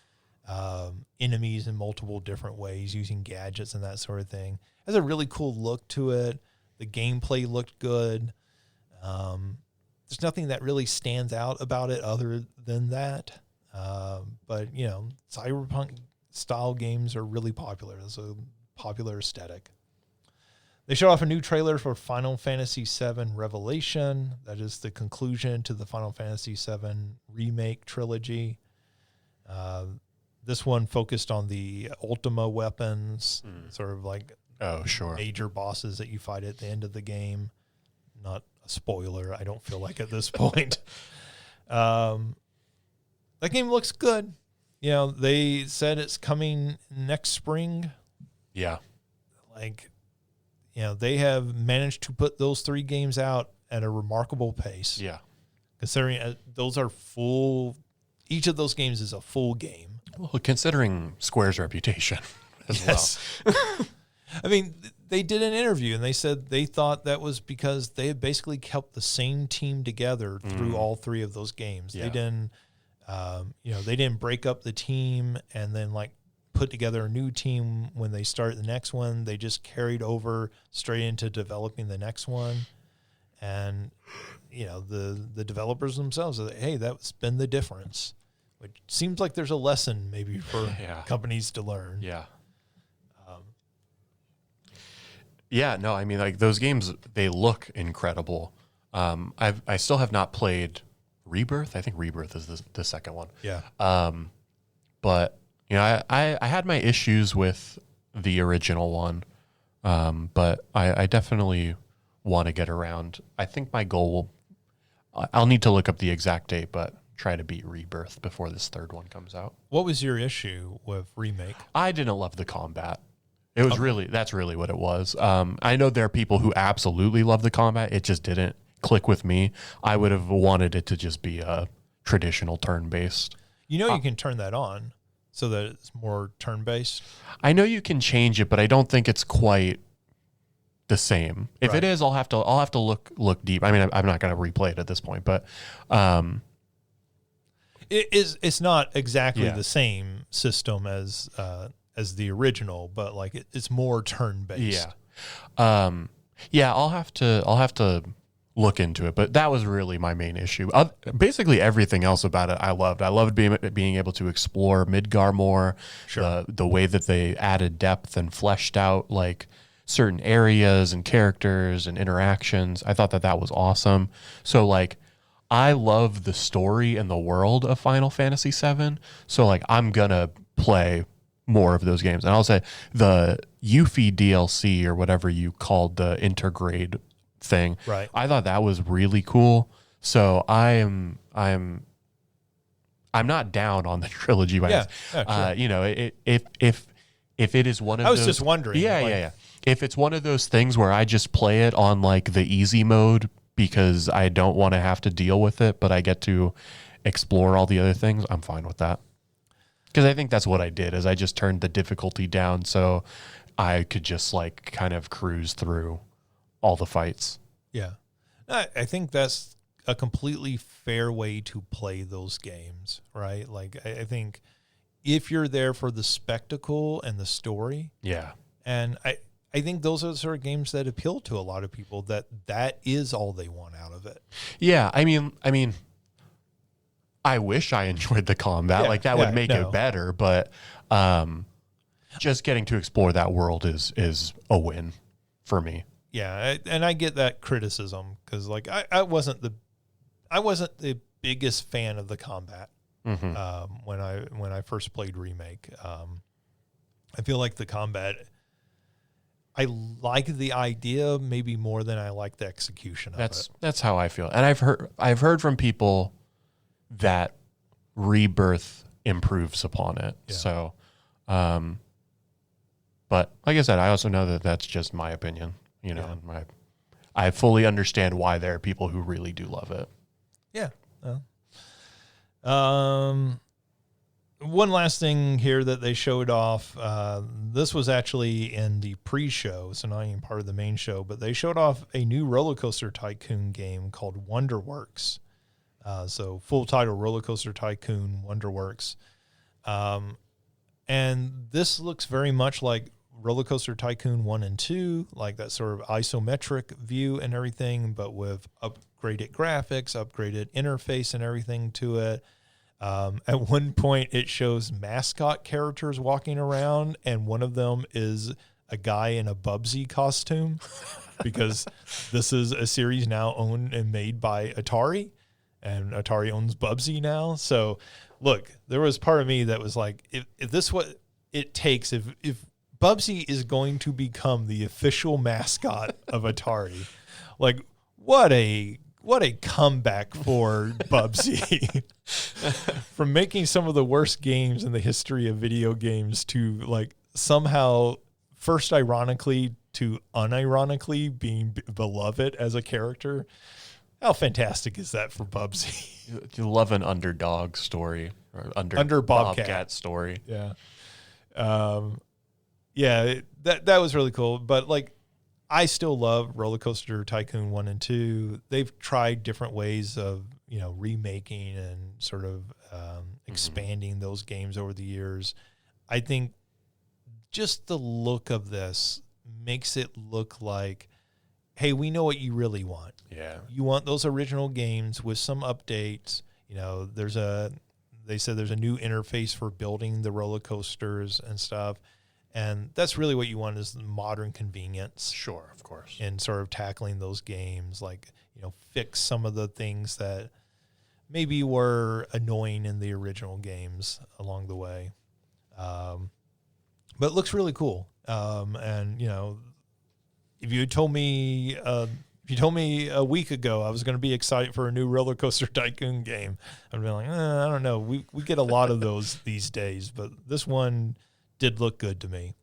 enemies in multiple different ways using gadgets and that sort of thing. It has a really cool look to it. The gameplay looked good. There's nothing that really stands out about it other than that. But, cyberpunk style games are really popular. It's a popular aesthetic. They showed off a new trailer for Final Fantasy VII Revelation. That is the conclusion to the Final Fantasy VII remake trilogy. This one focused on the Ultima weapons, sort of like major bosses that you fight at the end of the game. Not a spoiler, I don't feel like at this point. That game looks good. They said it's coming next spring. Yeah. They have managed to put those 3 games out at a remarkable pace. Yeah. Considering those are full, each of those games is a full game. Well, considering Square's reputation as well. I mean, they did an interview and they said they thought that was because they had basically kept the same team together through all 3 of those games. Yeah. They didn't, they didn't break up the team and then put together a new team when they start the next one. They just carried over straight into developing the next one. And, the developers themselves are like, hey, that's been the difference, which seems like there's a lesson maybe for companies to learn. Yeah. No, I mean, those games, they look incredible. I still have not played Rebirth. I think Rebirth is the second one. Yeah. But I had my issues with the original one, but I definitely want to get around. I think my goal I'll need to look up the exact date, but try to beat Rebirth before this third one comes out. What was your issue with Remake? I didn't love the combat. It was that's really what it was. I know there are people who absolutely love the combat. It just didn't click with me. I would have wanted it to just be a traditional turn-based. You can turn that on so that it's more turn-based. I know you can change it, but I don't think it's quite the same. If it is, I'll have to look deep. I mean, I'm not going to replay it at this point, but it's not exactly the same system as the original, but it's more turn-based. Yeah. I'll have to look into it. But that was really my main issue. Basically, everything else about it I loved. I loved being able to explore Midgar more. Sure. The way that they added depth and fleshed out like certain areas and characters and interactions. I thought that was awesome. So like, I love the story and the world of Final Fantasy VII. So like, I'm gonna play more of those games. And I'll say the Yuffie DLC or whatever you called the intergrade thing. Right. I thought that was really cool. So I'm not down on the trilogy by sure. you know, if it is one of those, I was just wondering. Yeah. If it's one of those things where I just play it on like the easy mode because I don't want to have to deal with it, but I get to explore all the other things, I'm fine with that. Because I think that's what I did, is I just turned the difficulty down so I could just like kind of cruise through all the fights. Yeah. I think that's a completely fair way to play those games, right? Like, I think if you're there for the spectacle and the story. Yeah. And I think those are the sort of games that appeal to a lot of people, that is all they want out of it. Yeah. I mean, I wish I enjoyed the combat. Like that would make it better, but just getting to explore that world is a win for me. Yeah, and I get that criticism because like I wasn't the biggest fan of the combat when I first played Remake. I feel like the combat, I like the idea maybe more than I like the execution of it. That's how I feel, and I've heard from people that Rebirth improves upon it. Yeah. So, but like I said, I also know that that's just my opinion. You know, I fully understand why there are people who really do love it. Yeah. One last thing here that they showed off. This was actually in the pre-show, so not even part of the main show, but they showed off a new Rollercoaster Tycoon game called Wonderworks. So full title, Rollercoaster Tycoon Wonderworks. And this looks very much like Rollercoaster Tycoon 1 and 2, like that sort of isometric view and everything, but with upgraded graphics, upgraded interface and everything to it. At one point, it shows mascot characters walking around, and one of them is a guy in a Bubsy costume because this is a series now owned and made by Atari, and Atari owns Bubsy now. So, look, there was part of me that was like, if this is what it takes, if Bubsy is going to become the official mascot of Atari, like what a comeback for Bubsy from making some of the worst games in the history of video games to like somehow first ironically to unironically being beloved as a character. How fantastic is that for Bubsy? You love an underdog story or under Bobcat story. Yeah. Yeah, that was really cool. But like, I still love Rollercoaster Tycoon 1 and 2. They've tried different ways of, remaking and sort of expanding those games over the years. I think just the look of this makes it look like, hey, we know what you really want. Yeah. You want those original games with some updates. They said there's a new interface for building the roller coasters and stuff. And that's really what you want, is the modern convenience. Sure, of course. And sort of tackling those games, like, fix some of the things that maybe were annoying in the original games along the way. But it looks really cool. And, if you told me a week ago I was going to be excited for a new Rollercoaster Tycoon game, I'd be like, I don't know. We get a lot of those these days, but this one did look good to me.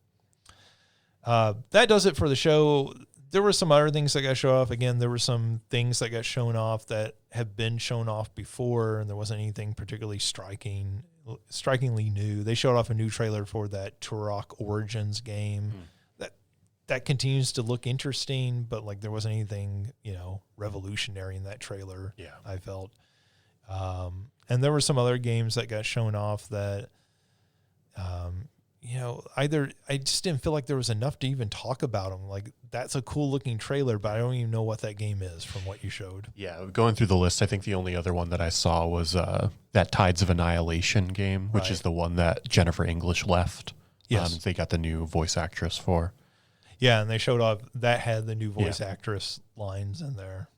That does it for the show. There were some other things that got shown off. Again, there were some things that got shown off that have been shown off before, and there wasn't anything particularly strikingly new. They showed off a new trailer for that Turok Origins game. That continues to look interesting, but like there wasn't anything, revolutionary in that trailer. Yeah, I felt. And there were some other games that got shown off that, either I just didn't feel like there was enough to even talk about them. Like, that's a cool looking trailer, but I don't even know what that game is from what you showed. Yeah, going through the list, I think the only other one that I saw was that Tides of Annihilation game, which is the one that Jennifer English left. Yes. They got the new voice actress for. Yeah, and they showed off that had the new voice actress lines in there.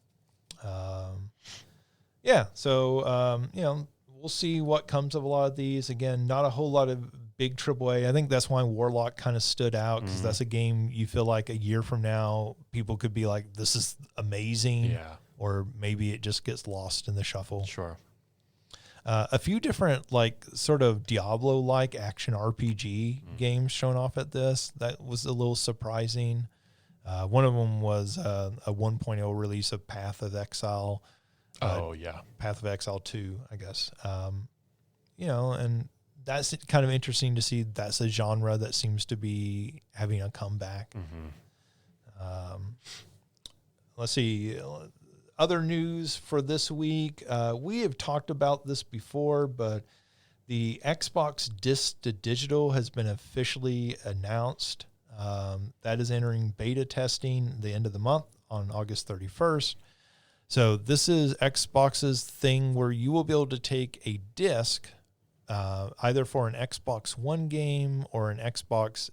So we'll see what comes of a lot of these. Again, not a whole lot of big AAA. I think that's why Warlock kind of stood out, because that's a game you feel like a year from now people could be like, this is amazing, or maybe it just gets lost in the shuffle. Sure. A few different like sort of Diablo-like action RPG games shown off at this. That was a little surprising. One of them was a 1.0 release of Path of Exile. Path of Exile 2, I guess. And that's kind of interesting to see. That's a genre that seems to be having a comeback. Let's see. Other news for this week. We have talked about this before, but the Xbox Disc to Digital has been officially announced. That is entering beta testing the end of the month on August 31st. So this is Xbox's thing where you will be able to take a disc, either for an Xbox One game or an Xbox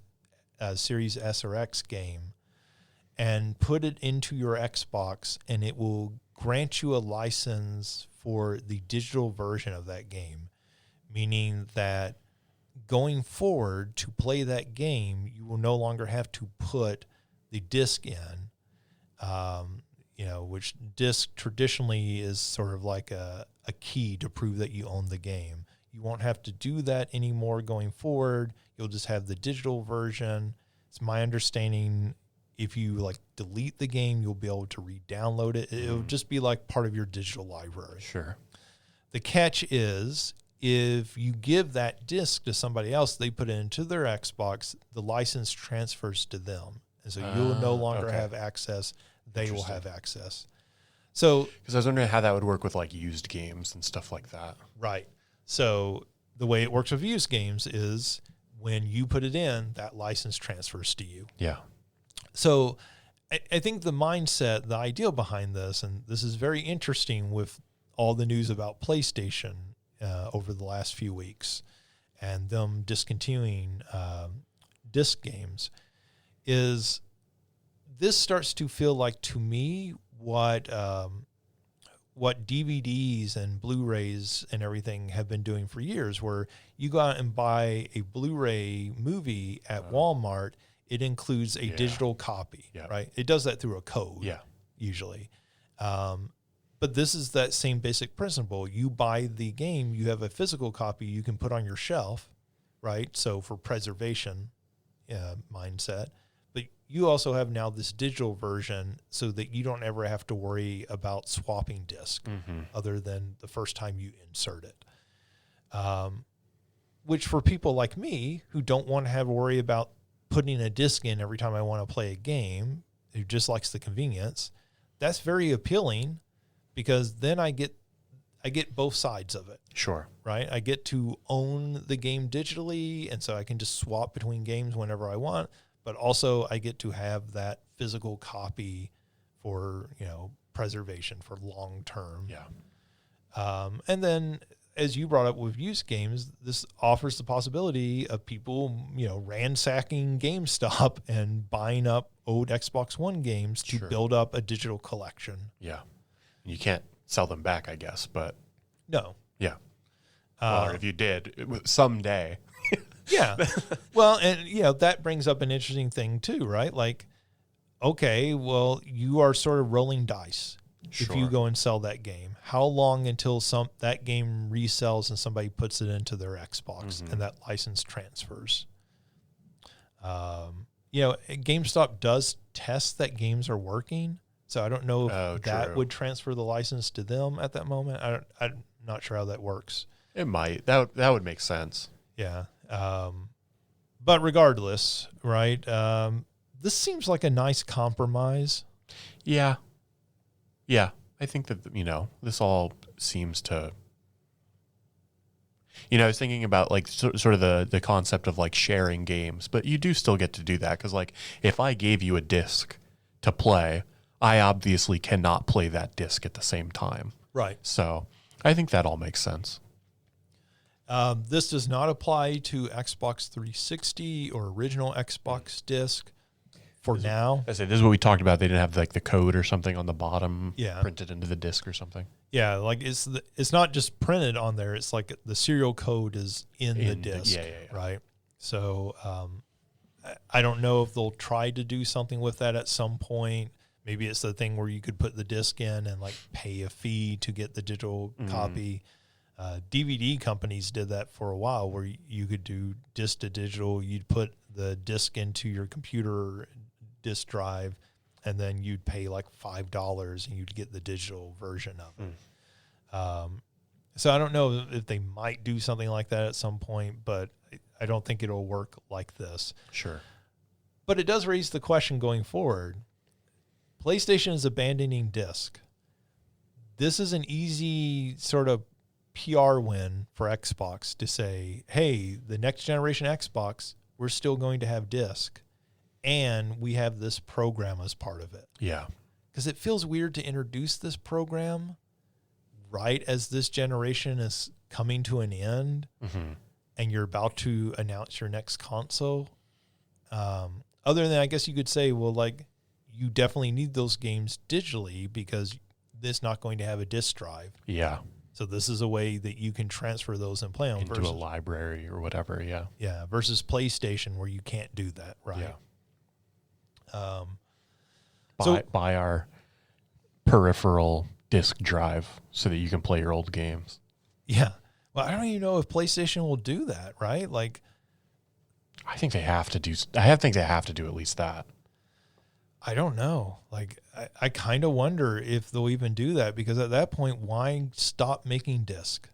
Series S or X game, and put it into your Xbox, and it will grant you a license for the digital version of that game, meaning that going forward to play that game, you will no longer have to put the disc in, which disc traditionally is sort of like a key to prove that you own the game. You won't have to do that anymore going forward. You'll just have the digital version. It's my understanding, if you like delete the game, you'll be able to re-download it. It'll just be like part of your digital library. Sure. The catch is, if you give that disc to somebody else, they put it into their Xbox, the license transfers to them. And so you'll no longer have access. They will have access. So, because I was wondering how that would work with like used games and stuff like that. Right. So the way it works with used games is when you put it in, that license transfers to you. Yeah. So I think the mindset, the idea behind this, and this is very interesting with all the news about PlayStation over the last few weeks and them discontinuing disc games, is this starts to feel like, to me, what DVDs and Blu-rays and everything have been doing for years, where you go out and buy a Blu-ray movie at Walmart, it includes a digital copy, right? It does that through a code, usually. But this is that same basic principle. You buy the game, you have a physical copy you can put on your shelf, right? So for preservation mindset. But you also have now this digital version so that you don't ever have to worry about swapping disc other than the first time you insert it. Which for people like me who don't want to have to worry about putting a disc in every time I want to play a game, who just likes the convenience, that's very appealing, because then I get both sides of it. Sure. Right? I get to own the game digitally, and so I can just swap between games whenever I want, but also I get to have that physical copy for, preservation for long term. Yeah. And then, as you brought up with used games, this offers the possibility of people, ransacking GameStop and buying up old Xbox One games to build up a digital collection. Yeah. You can't sell them back, I guess, but no. Yeah. Or if you did, someday. Yeah. Well, and, that brings up an interesting thing too, right? Like, okay, well, you are sort of rolling dice. If you go and sell that game, how long until that game resells and somebody puts it into their Xbox and that license transfers? GameStop does test that games are working, so I don't know if that would transfer the license to them at that moment. I'm not sure how that works. It might. That would make sense. Yeah. But regardless, right? This seems like a nice compromise. Yeah. Yeah, I think that, this all seems to... You know, I was thinking about like sort of the concept of like sharing games, but you do still get to do that because like if I gave you a disc to play, I obviously cannot play that disc at the same time. Right. So I think that all makes sense. This does not apply to Xbox 360 or original Xbox disc for now. I say this is what we talked about. They didn't have like the code or something on the bottom Yeah. printed into the disc or something. Yeah, like it's not just printed on there. It's like the serial code is in the disc, right? So I don't know if they'll try to do something with that at some point. Maybe it's the thing where you could put the disc in and like pay a fee to get the digital copy. DVD companies did that for a while where you could do disc to digital. You'd put the disc into your computer disk drive, and then you'd pay like $5 and you'd get the digital version of it. So I don't know if they might do something like that at some point, but I don't think it'll work like this. Sure. But it does raise the question going forward. PlayStation is abandoning disc. This is an easy sort of PR win for Xbox to say, hey, the next generation Xbox, we're still going to have disc. And we have this program as part of it. Yeah. Because it feels weird to introduce this program right as this generation is coming to an end and you're about to announce your next console. Other than, I guess you could say, well, like, you definitely need those games digitally because it's not going to have a disc drive. Yeah. So this is a way that you can transfer those and play them. Into a library or whatever, yeah. Yeah, versus PlayStation where you can't do that, right? Yeah. So buy our peripheral disc drive so that you can play your old games. Yeah. Well, I don't even know if PlayStation will do that, right? Like, I think they have to do. I think they have to do at least that. I don't know. Like, I kind of wonder if they'll even do that because at that point, why stop making disc?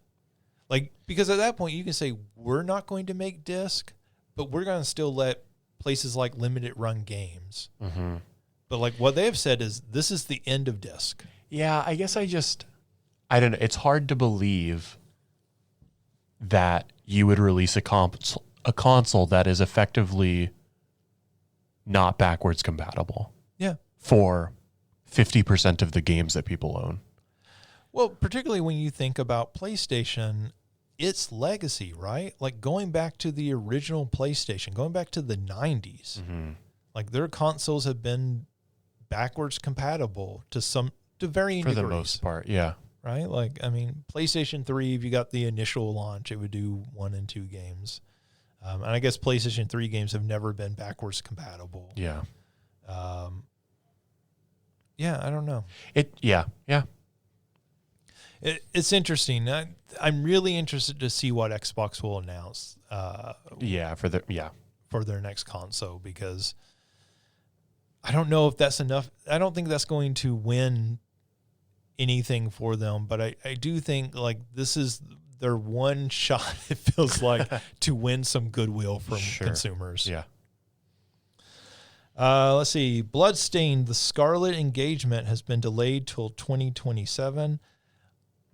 Like, because at that point, you can say, we're not going to make disc, but we're going to still let places like limited run games. But like what they have said is this is the end of disc. Yeah, I guess I don't know. It's hard to believe that you would release a console that is effectively not backwards compatible. Yeah. For 50% of the games that people own. Well, particularly when you think about PlayStation, its legacy, right? Like going back to the original PlayStation, going back to the 90s, like their consoles have been backwards compatible to varying degrees. For the most part, yeah. Right? Like, I mean, PlayStation 3, if you got the initial launch, it would do 1 and 2 games. And I guess PlayStation 3 games have never been backwards compatible. Yeah. Yeah, I don't know. Yeah. It's interesting. I'm really interested to see what Xbox will announce. For their next console, because I don't know if that's enough. I don't think that's going to win anything for them, but I do think like this is their one shot, it feels like, to win some goodwill from consumers. Yeah. Let's see. Bloodstained, the Scarlet Engagement has been delayed till 2027.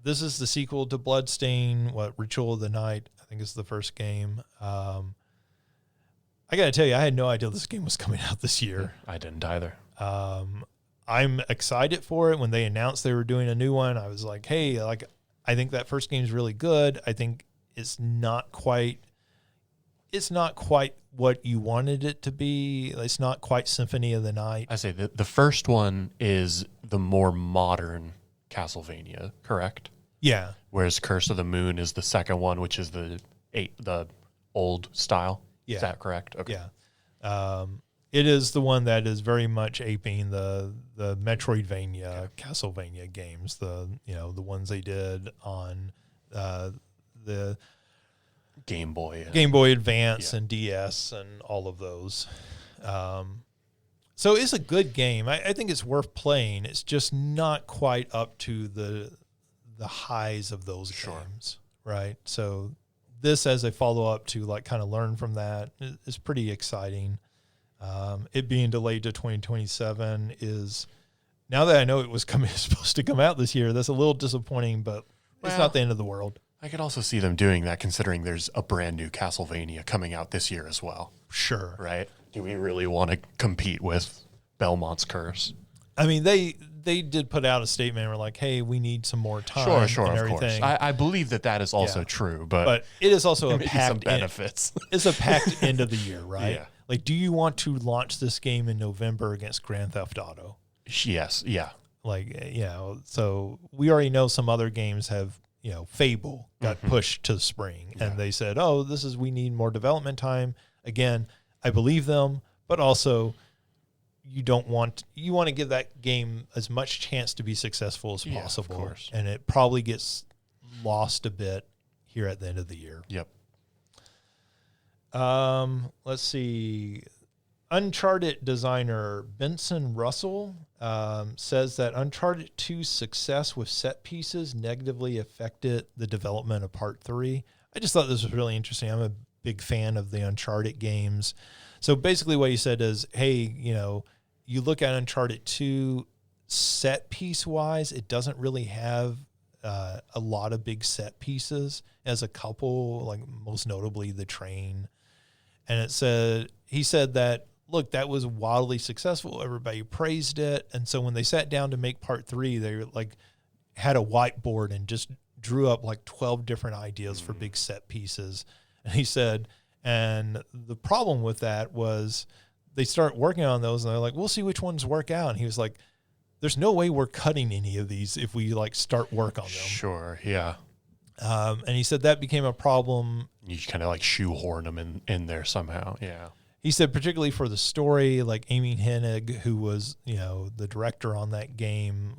This is the sequel to Bloodstained, Ritual of the Night, I think is the first game. I got to tell you, I had no idea this game was coming out this year. I didn't either. I'm excited for it. When they announced they were doing a new one, I was like, hey, like, I think that first game is really good. I think it's not quite what you wanted it to be. It's not quite Symphony of the Night. I say the first one is the more modern Castlevania, correct? Yeah. Whereas Curse of the Moon is the second one, which is the old style. Yeah. Is that correct? Okay. Yeah. It is the one that is very much aping the Metroidvania, Castlevania games, the ones they did on the Game Boy Advance and DS and all of those. So it's a good game. I think it's worth playing. It's just not quite up to the highs of those games, right? So this as a follow-up to like kind of learn from that is pretty exciting. It being delayed to 2027 is, now that I know it was supposed to come out this year, that's a little disappointing, but it's not the end of the world. I could also see them doing that considering there's a brand new Castlevania coming out this year as well. Sure. Right? Do we really want to compete with Belmont's Curse? I mean, they did put out a statement and were like, hey, we need some more time Sure, and of everything. course. I believe that is also true, but it is also a maybe packed some benefits. It's a packed end of the year, right? Yeah. Like, do you want to launch this game in November against Grand Theft Auto? Yes, yeah. Like, so we already know some other games have, Fable got pushed to the spring, and they said, we need more development time. Again, I believe them, but also you want to give that game as much chance to be successful as possible. Of course. And it probably gets lost a bit here at the end of the year. Yep. Let's see. Uncharted designer Benson Russell says that Uncharted 2's success with set pieces negatively affected the development of Part 3. I just thought this was really interesting. I'm a big fan of the Uncharted games. So basically what he said is, hey, you look at Uncharted 2 set piece wise, it doesn't really have a lot of big set pieces. It has a couple, like most notably the train. And he said that, look, that was wildly successful. Everybody praised it. And so when they sat down to make Part 3, they had a whiteboard and just drew up 12 different ideas for big set pieces. And he said, and the problem with that was they start working on those and they're like, we'll see which ones work out. And he was like, there's no way we're cutting any of these if we start work on them. Sure. Yeah. And he said that became a problem. You kind of shoehorn them in there somehow. Yeah. He said, particularly for the story, Amy Hennig, who was, the director on that game,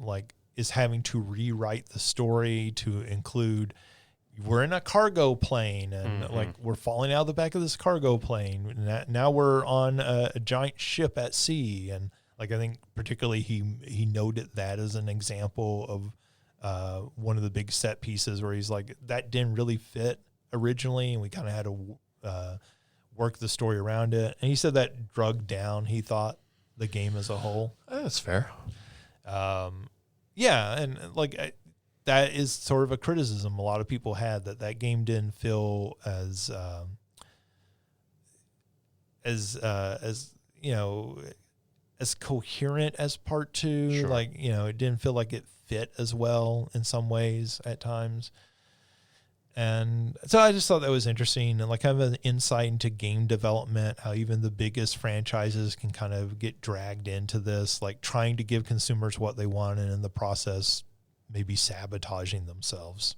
is having to rewrite the story to include, we're in a cargo plane and we're falling out of the back of this cargo plane. Now we're on a giant ship at sea. And I think particularly he noted that as an example of one of the big set pieces where he's like, that didn't really fit originally. And we kind of had to work the story around it. And he said that drugged down, he thought, the game as a whole. That's fair. Yeah. And that is sort of a criticism a lot of people had, that game didn't feel as coherent as Part 2. Sure. It didn't feel like it fit as well in some ways at times. And so I just thought that was interesting and kind of an insight into game development, how even the biggest franchises can kind of get dragged into this, trying to give consumers what they want and in the process maybe sabotaging themselves.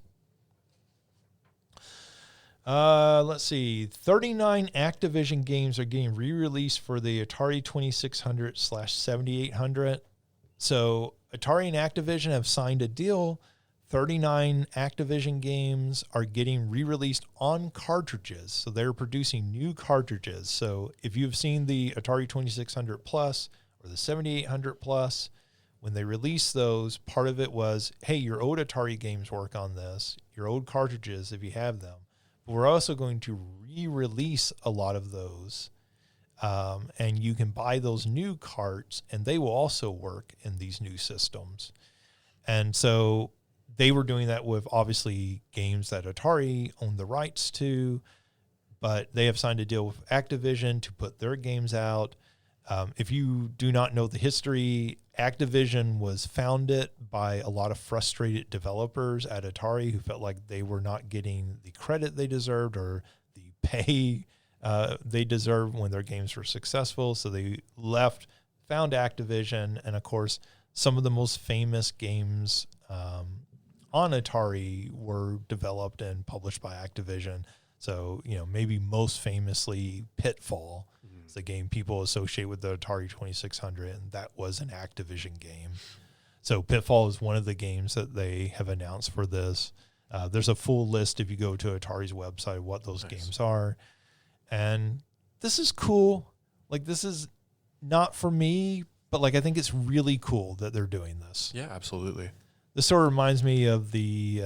Let's see. 39 Activision games are getting re-released for the Atari 2600/7800. So Atari and Activision have signed a deal. 39 Activision games are getting re-released on cartridges. So they're producing new cartridges. So if you've seen the Atari 2600 Plus or the 7800 Plus, when they released those, part of it was, hey, your old Atari games work on this, your old cartridges if you have them. But we're also going to re-release a lot of those. And you can buy those new carts, and they will also work in these new systems. And so they were doing that with, obviously, games that Atari owned the rights to, but they have signed a deal with Activision to put their games out. If you do not know the history, Activision was founded by a lot of frustrated developers at Atari who felt like they were not getting the credit they deserved or the pay they deserved when their games were successful. So they left, found Activision, and of course, some of the most famous games on Atari were developed and published by Activision. So, maybe most famously Pitfall. It's a game people associate with the Atari 2600, and that was an Activision game. So Pitfall is one of the games that they have announced for this. There's a full list if you go to Atari's website of what those games are. And this is cool. This is not for me, but I think it's really cool that they're doing this. Yeah, absolutely. This sort of reminds me of the,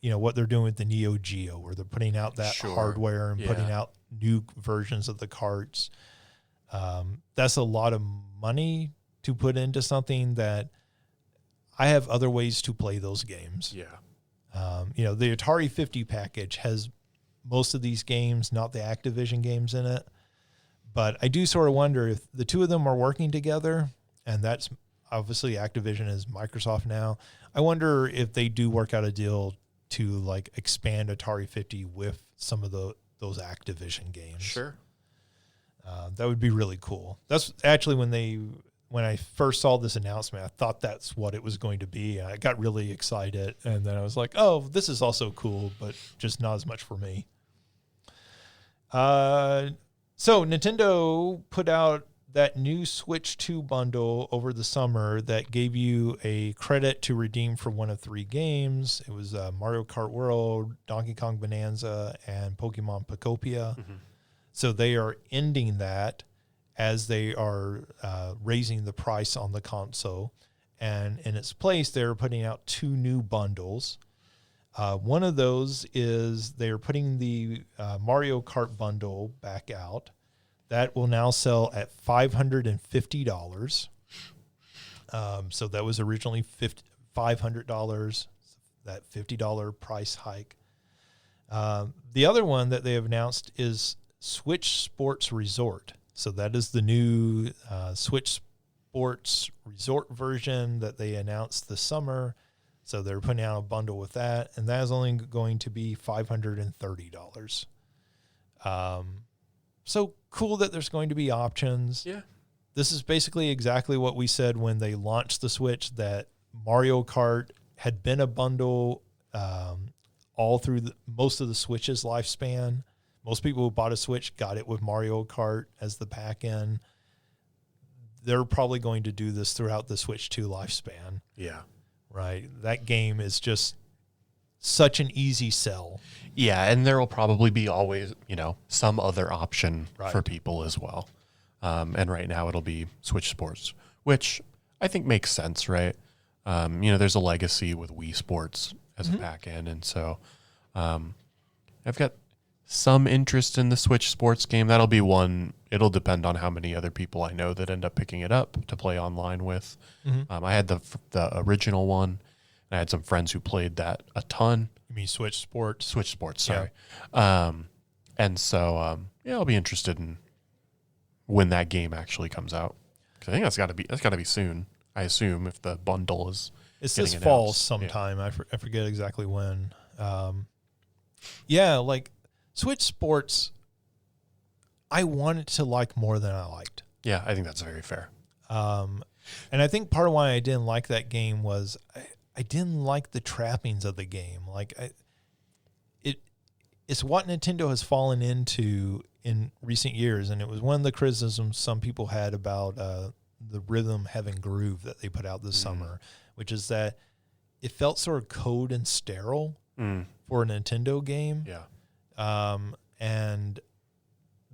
what they're doing with the Neo Geo, where they're putting out that hardware and putting out new versions of the carts. That's a lot of money to put into something that I have other ways to play those games. Yeah. The Atari 50 package has most of these games, not the Activision games in it. But I do sort of wonder if the two of them are working together, and that's obviously Activision is Microsoft now. I wonder if they do work out a deal to like expand Atari 50 with some of those Activision games. Sure. That would be really cool. That's actually when I first saw this announcement, I thought that's what it was going to be. I got really excited, and then I was like, oh, this is also cool, but just not as much for me. So Nintendo put out that new Switch 2 bundle over the summer that gave you a credit to redeem for one of 3 games. It was Mario Kart World, Donkey Kong Bonanza, and Pokemon Pocopia. Mm-hmm. So they are ending that as they are raising the price on the console. And in its place, they're putting out 2 new bundles. One of those is they're putting the Mario Kart bundle back out. That will now sell at $550. So that was originally $500, that $50 price hike. The other one that they have announced is Switch Sports Resort. So that is the new Switch Sports Resort version that they announced this summer. So they're putting out a bundle with that, and that is only going to be $530. So cool that there's going to be options. Yeah. This is basically exactly what we said when they launched the Switch, that Mario Kart had been a bundle all through most of the Switch's lifespan. Most people who bought a Switch got it with Mario Kart as the back end. They're probably going to do this throughout the Switch 2 lifespan. Yeah. Right. That game is just such an easy sell. Yeah, and there will probably be always, some other option for people as well. And right now it'll be Switch Sports, which I think makes sense, right? There's a legacy with Wii Sports as a back end. And so I've got some interest in the Switch Sports game. That'll be one. It'll depend on how many other people I know that end up picking it up to play online with. Mm-hmm. I had the original one. I had some friends who played that a ton. You mean Switch Sports? Switch Sports, sorry. Yeah. And so, I'll be interested in when that game actually comes out. Because I think that's got to be soon. I assume if the bundle is. It's this fall sometime. Yeah. I forget exactly when. Like Switch Sports, I wanted to like more than I liked. Yeah, I think that's very fair. And I think part of why I didn't like that game was I didn't like the trappings of the game. It's what Nintendo has fallen into in recent years, and it was one of the criticisms some people had about the Rhythm Heaven Groove that they put out this summer, which is that it felt sort of cold and sterile for a Nintendo game. Yeah. And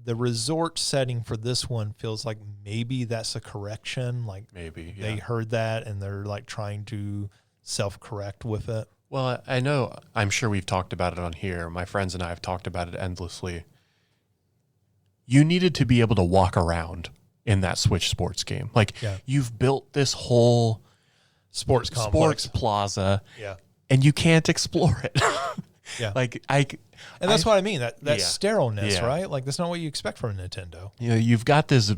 the resort setting for this one feels like maybe that's a correction. Like maybe they heard that and they're like trying to self-correct with it. Well, I'm sure we've talked about it on here. My friends and I have talked about it endlessly. You needed to be able to walk around in that Switch Sports game. You've built this whole sports complex, sports plaza, yeah, and you can't explore it. Yeah. And that's what I mean. That sterileness, right? Like that's not what you expect from a Nintendo. You've got this,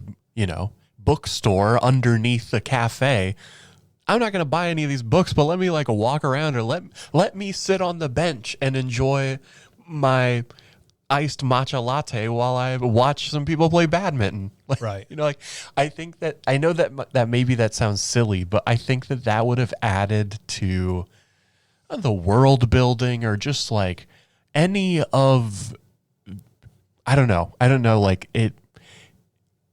bookstore underneath the cafe. I'm not going to buy any of these books, but let me walk around, or let me sit on the bench and enjoy my iced matcha latte while I watch some people play badminton. Right. I think that I know that maybe that sounds silly, but I think that would have added to the world building, or just any of, I don't know.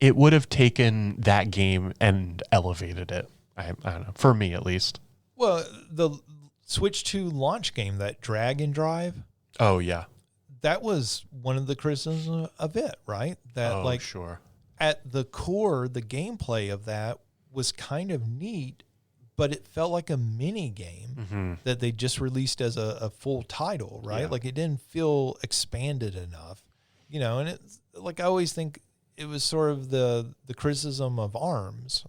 It would have taken that game and elevated it. I don't know, for me at least. Well, the Switch 2 launch game, that Drag and Drive. Oh yeah. That was one of the criticisms of it, right? That sure. At the core, the gameplay of that was kind of neat, but it felt like a mini game that they just released as a full title, right? Yeah. It didn't feel expanded enough, and it's I always think it was sort of the criticism of ARMS.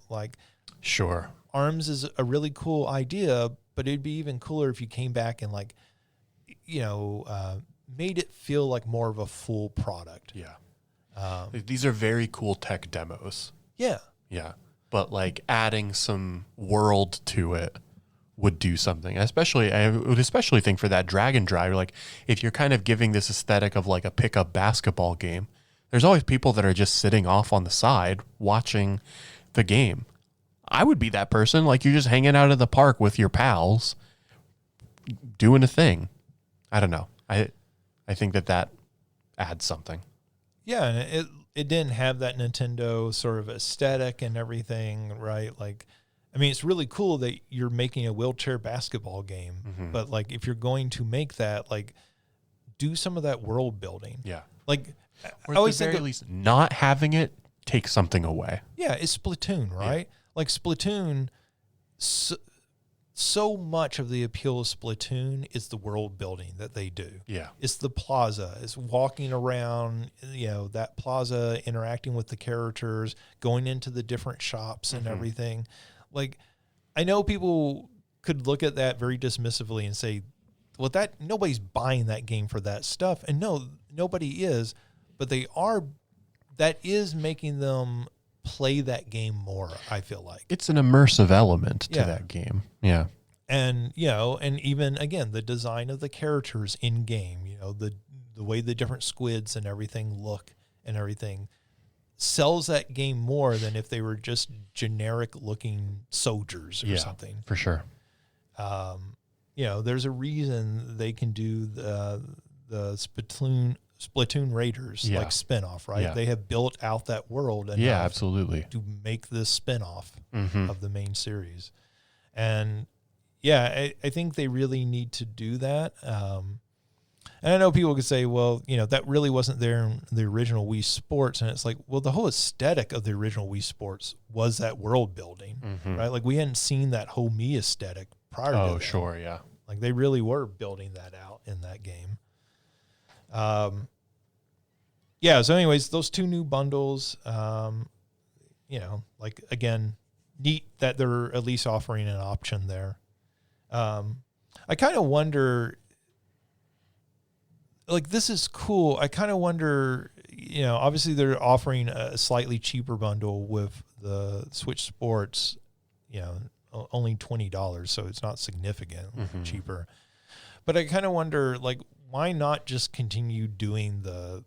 Sure. ARMS is a really cool idea, but it'd be even cooler if you came back and made it feel like more of a full product. Yeah. These are very cool tech demos. Yeah. Yeah. But like adding some world to it would do something. I would especially think for that drag and drive, like if you're kind of giving this aesthetic of like a pickup basketball game, there's always people that are just sitting off on the side watching the game. I would be that person. Like you're just hanging out at the park with your pals doing a thing. I don't know. I think that adds something. Yeah, and it didn't have that Nintendo sort of aesthetic and everything, right? Like, I mean, it's really cool that you're making a wheelchair basketball game, but like if you're going to make that, like, do some of that world building. Yeah. Like, or at the very least, not having it takes something away. Yeah, it's Splatoon, right? Yeah. Like Splatoon, so much of the appeal of Splatoon is the world building that they do. Yeah. It's the plaza. It's walking around, that plaza, interacting with the characters, going into the different shops and everything. Like, I know people could look at that very dismissively and say, well, nobody's buying that game for that stuff. And no, nobody is, but that is making them play that game more, I feel like. It's an immersive element to that game. Yeah. And, and even, again, the design of the characters in game, the way the different squids and everything look and everything sells that game more than if they were just generic looking soldiers or something. For sure. There's a reason they can do the Splatoon Raiders like spinoff, right? Yeah. They have built out that world enough absolutely to make this spinoff of the main series. And I think they really need to do that. And I know people could say, well, that really wasn't there in the original Wii Sports. And it's like, well, the whole aesthetic of the original Wii Sports was that world building, right? Like we hadn't seen that whole Mii aesthetic prior to that. Oh, sure, yeah. Like they really were building that out in that game. So anyways, those two new bundles, like again, neat that they're at least offering an option there. I kind of wonder, like, this is cool. I kind of wonder, obviously they're offering a slightly cheaper bundle with the Switch Sports, only $20, so it's not significant cheaper. But I kind of wonder, like, why not just continue doing the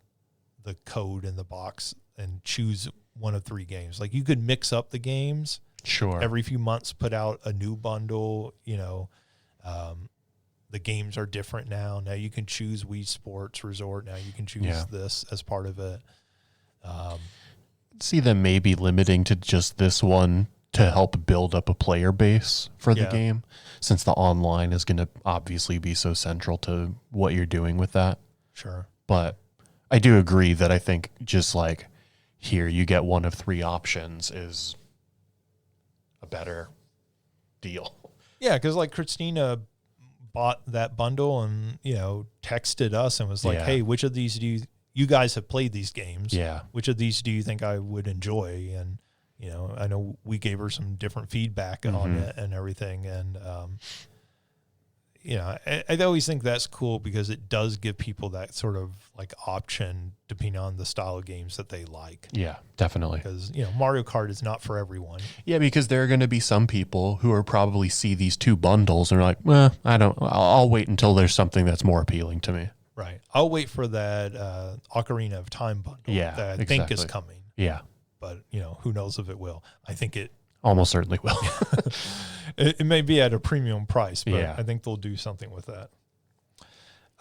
code in the box and choose one of 3 games? Like, you could mix up the games. Sure. Every few months, put out a new bundle. The games are different now. Now you can choose Wii Sports Resort. Now you can choose this as part of it. See them maybe limiting to just this one to help build up a player base for the game, since the online is going to obviously be so central to what you're doing with that. Sure. But I do agree that I think just like here you get one of 3 options is a better deal. Yeah, because like Christina bought that bundle and, texted us and was like, hey, which of these you guys have played these games? Yeah. Which of these do you think I would enjoy? And, I know we gave her some different feedback on it and everything. And, I always think that's cool because it does give people that sort of like option depending on the style of games that they like. Yeah, definitely. Because, Mario Kart is not for everyone. Yeah, because there are going to be some people who are probably see these 2 bundles and are like, well, I'll wait until there's something that's more appealing to me. Right. I'll wait for that Ocarina of Time bundle that I think is coming. Yeah. But, who knows if it will. I think it almost certainly will. It may be at a premium price, but I think they'll do something with that.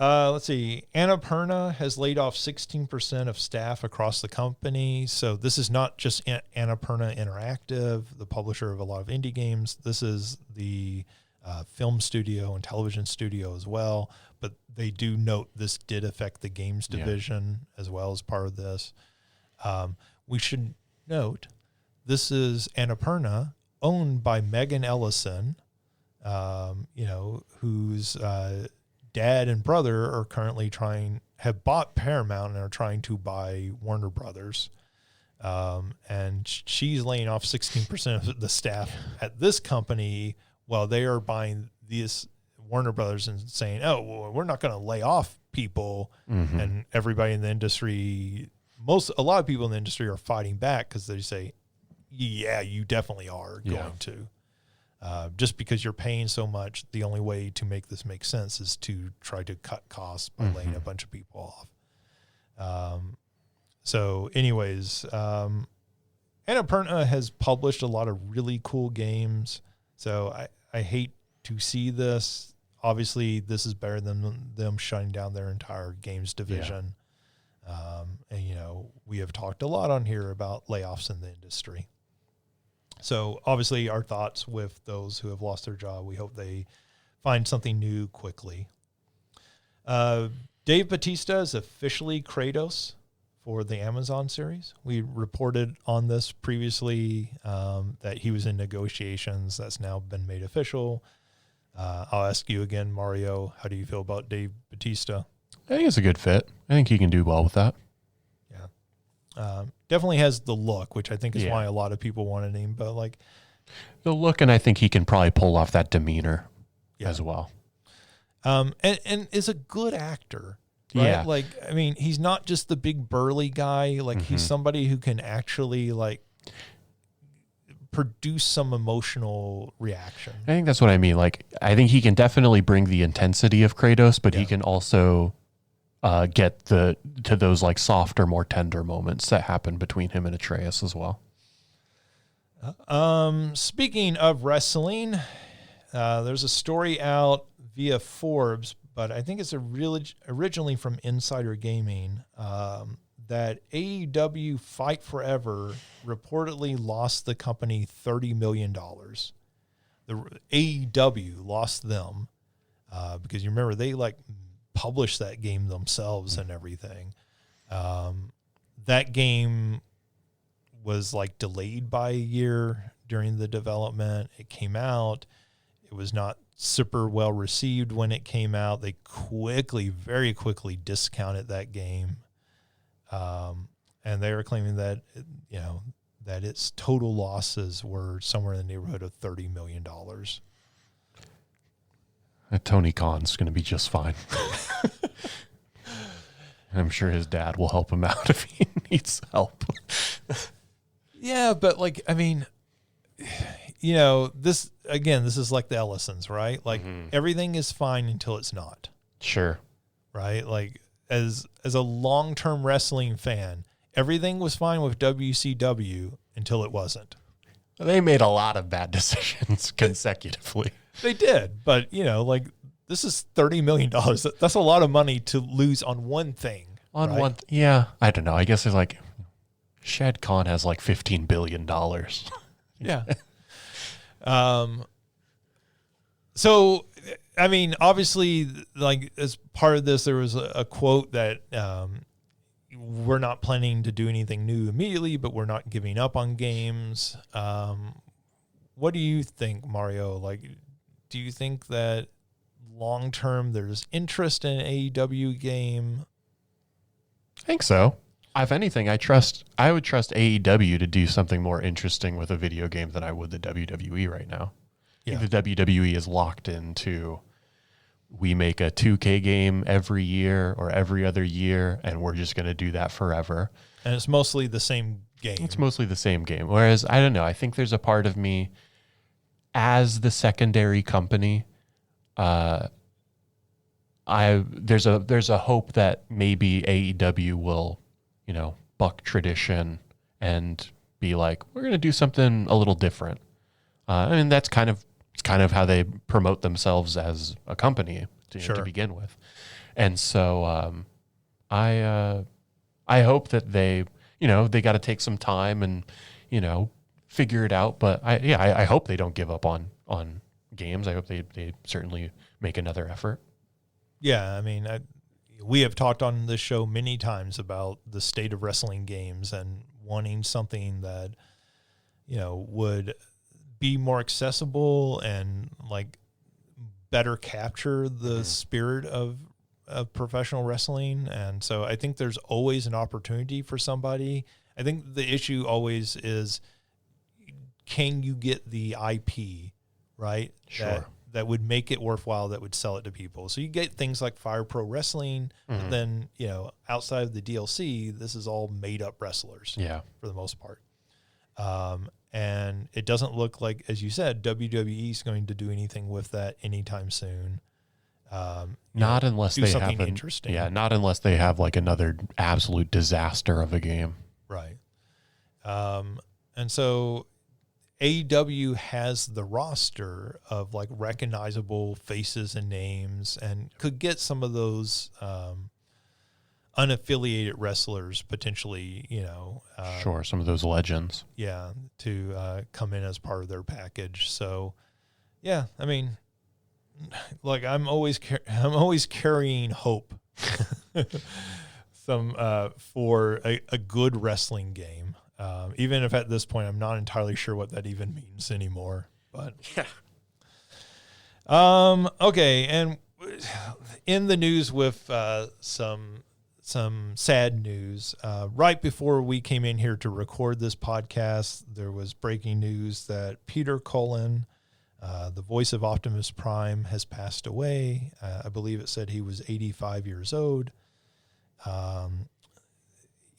Let's see. Annapurna has laid off 16% of staff across the company. So this is not just Annapurna Interactive, the publisher of a lot of indie games. This is the film studio and television studio as well. But they do note this did affect the games division as well as part of this. We should note this is Annapurna, owned by Megan Ellison, whose dad and brother are currently have bought Paramount and are trying to buy Warner Brothers. And she's laying off 16% of the staff at this company while they are buying Warner Brothers and saying, "Oh, well, we're not going to lay off people," and everybody in the industry, a lot of people in the industry are fighting back because they say, "Yeah, you definitely are going to." Just because you're paying so much, the only way to make this make sense is to try to cut costs by laying a bunch of people off. So anyways, Annapurna has published a lot of really cool games. So I hate to see this. Obviously, this is better than them shutting down their entire games division. And, you know, we have talked a lot on here about layoffs in the industry. So obviously our thoughts with those who have lost their job. We hope they find something new quickly. Dave Bautista is officially Kratos for the Amazon series. We reported on this previously that he was in negotiations. That's now been made official. I'll ask you again, Mario, how do you feel about Dave Bautista? I think it's a good fit. I think he can do well with that. Definitely has the look, which I think is why a lot of people wanted him. But like the look, and I think he can probably pull off that demeanor as well. And is a good actor. Right? Yeah. Like, I mean, he's not just the big burly guy. Like he's somebody who can actually like produce some emotional reaction. I think that's what I mean. Like, I think he can definitely bring the intensity of Kratos, but he can also get to those like softer, more tender moments that happen between him and Atreus as well. Speaking of wrestling, there's a story out via Forbes, but I think it's originally from Insider Gaming, that AEW Fight Forever reportedly lost the company $30 million. The AEW lost them because you remember they like published that game themselves and everything. That game was like delayed by a year during the development. It came out. It was not super well received when it came out. They very quickly discounted that game. And they were claiming that, you know, that its total losses were somewhere in the neighborhood of $30 million. Tony Khan's going to be just fine. I'm sure his dad will help him out if he needs help. Yeah, but like, I mean, you know, this is like the Ellisons, right? Like everything is fine until it's not. Sure. Right? Like as a long-term wrestling fan, everything was fine with WCW until it wasn't. They made a lot of bad decisions consecutively. They did, but you know, like this is $30 million. That's a lot of money to lose on one thing. Yeah. I don't know. I guess it's like Shad Khan has like $15 billion. Yeah. So, I mean, obviously, like as part of this, there was a quote that we're not planning to do anything new immediately, but we're not giving up on games. What do you think, Mario? Like, do you think that long term there's interest in an AEW game? I think so. If anything, I would trust AEW to do something more interesting with a video game than I would the WWE right now. Yeah. I think the WWE is locked into, we make a 2K game every year or every other year, and we're just going to do that forever. And it's mostly the same game. It's mostly the same game. Whereas, I don't know, I think there's a part of me, as the secondary company, there's a hope that maybe AEW will, you know, buck tradition and be like, we're going to do something a little different. I mean, it's kind of how they promote themselves as a company to begin with. And so I hope that they got to take some time and, you know, figure it out. But I hope they don't give up on games. I hope they certainly make another effort. Yeah, I mean, we have talked on this show many times about the state of wrestling games and wanting something that, you know, would be more accessible and like better capture the spirit of professional wrestling. And so I think there's always an opportunity for somebody. I think the issue always is, can you get the IP, right? Sure. that would make it worthwhile, that would sell it to people. So you get things like Fire Pro Wrestling, but then, you know, outside of the DLC, this is all made up wrestlers for the most part. And it doesn't look like, as you said, WWE is going to do anything with that anytime soon. Not unless they have interesting. Yeah, not unless they have like another absolute disaster of a game. Right. And so AEW has the roster of like recognizable faces and names, and could get some of those unaffiliated wrestlers potentially, you know. Sure, some of those legends. Yeah, to come in as part of their package. So, yeah, I mean, like I'm always carrying hope for a good wrestling game. Even if at this point I'm not entirely sure what that even means anymore. But okay, and in the news with some sad news. Right before we came in here to record this podcast, there was breaking news that Peter Cullen, the voice of Optimus Prime, has passed away. I believe it said he was 85 years old.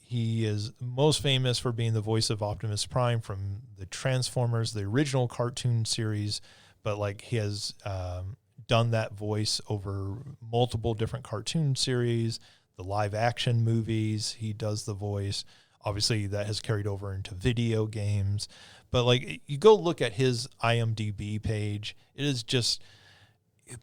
He is most famous for being the voice of Optimus Prime from the Transformers, the original cartoon series, but like he has done that voice over multiple different cartoon series, the live action movies. He does the voice. Obviously, that has carried over into video games. But like you go look at his IMDb page, it is just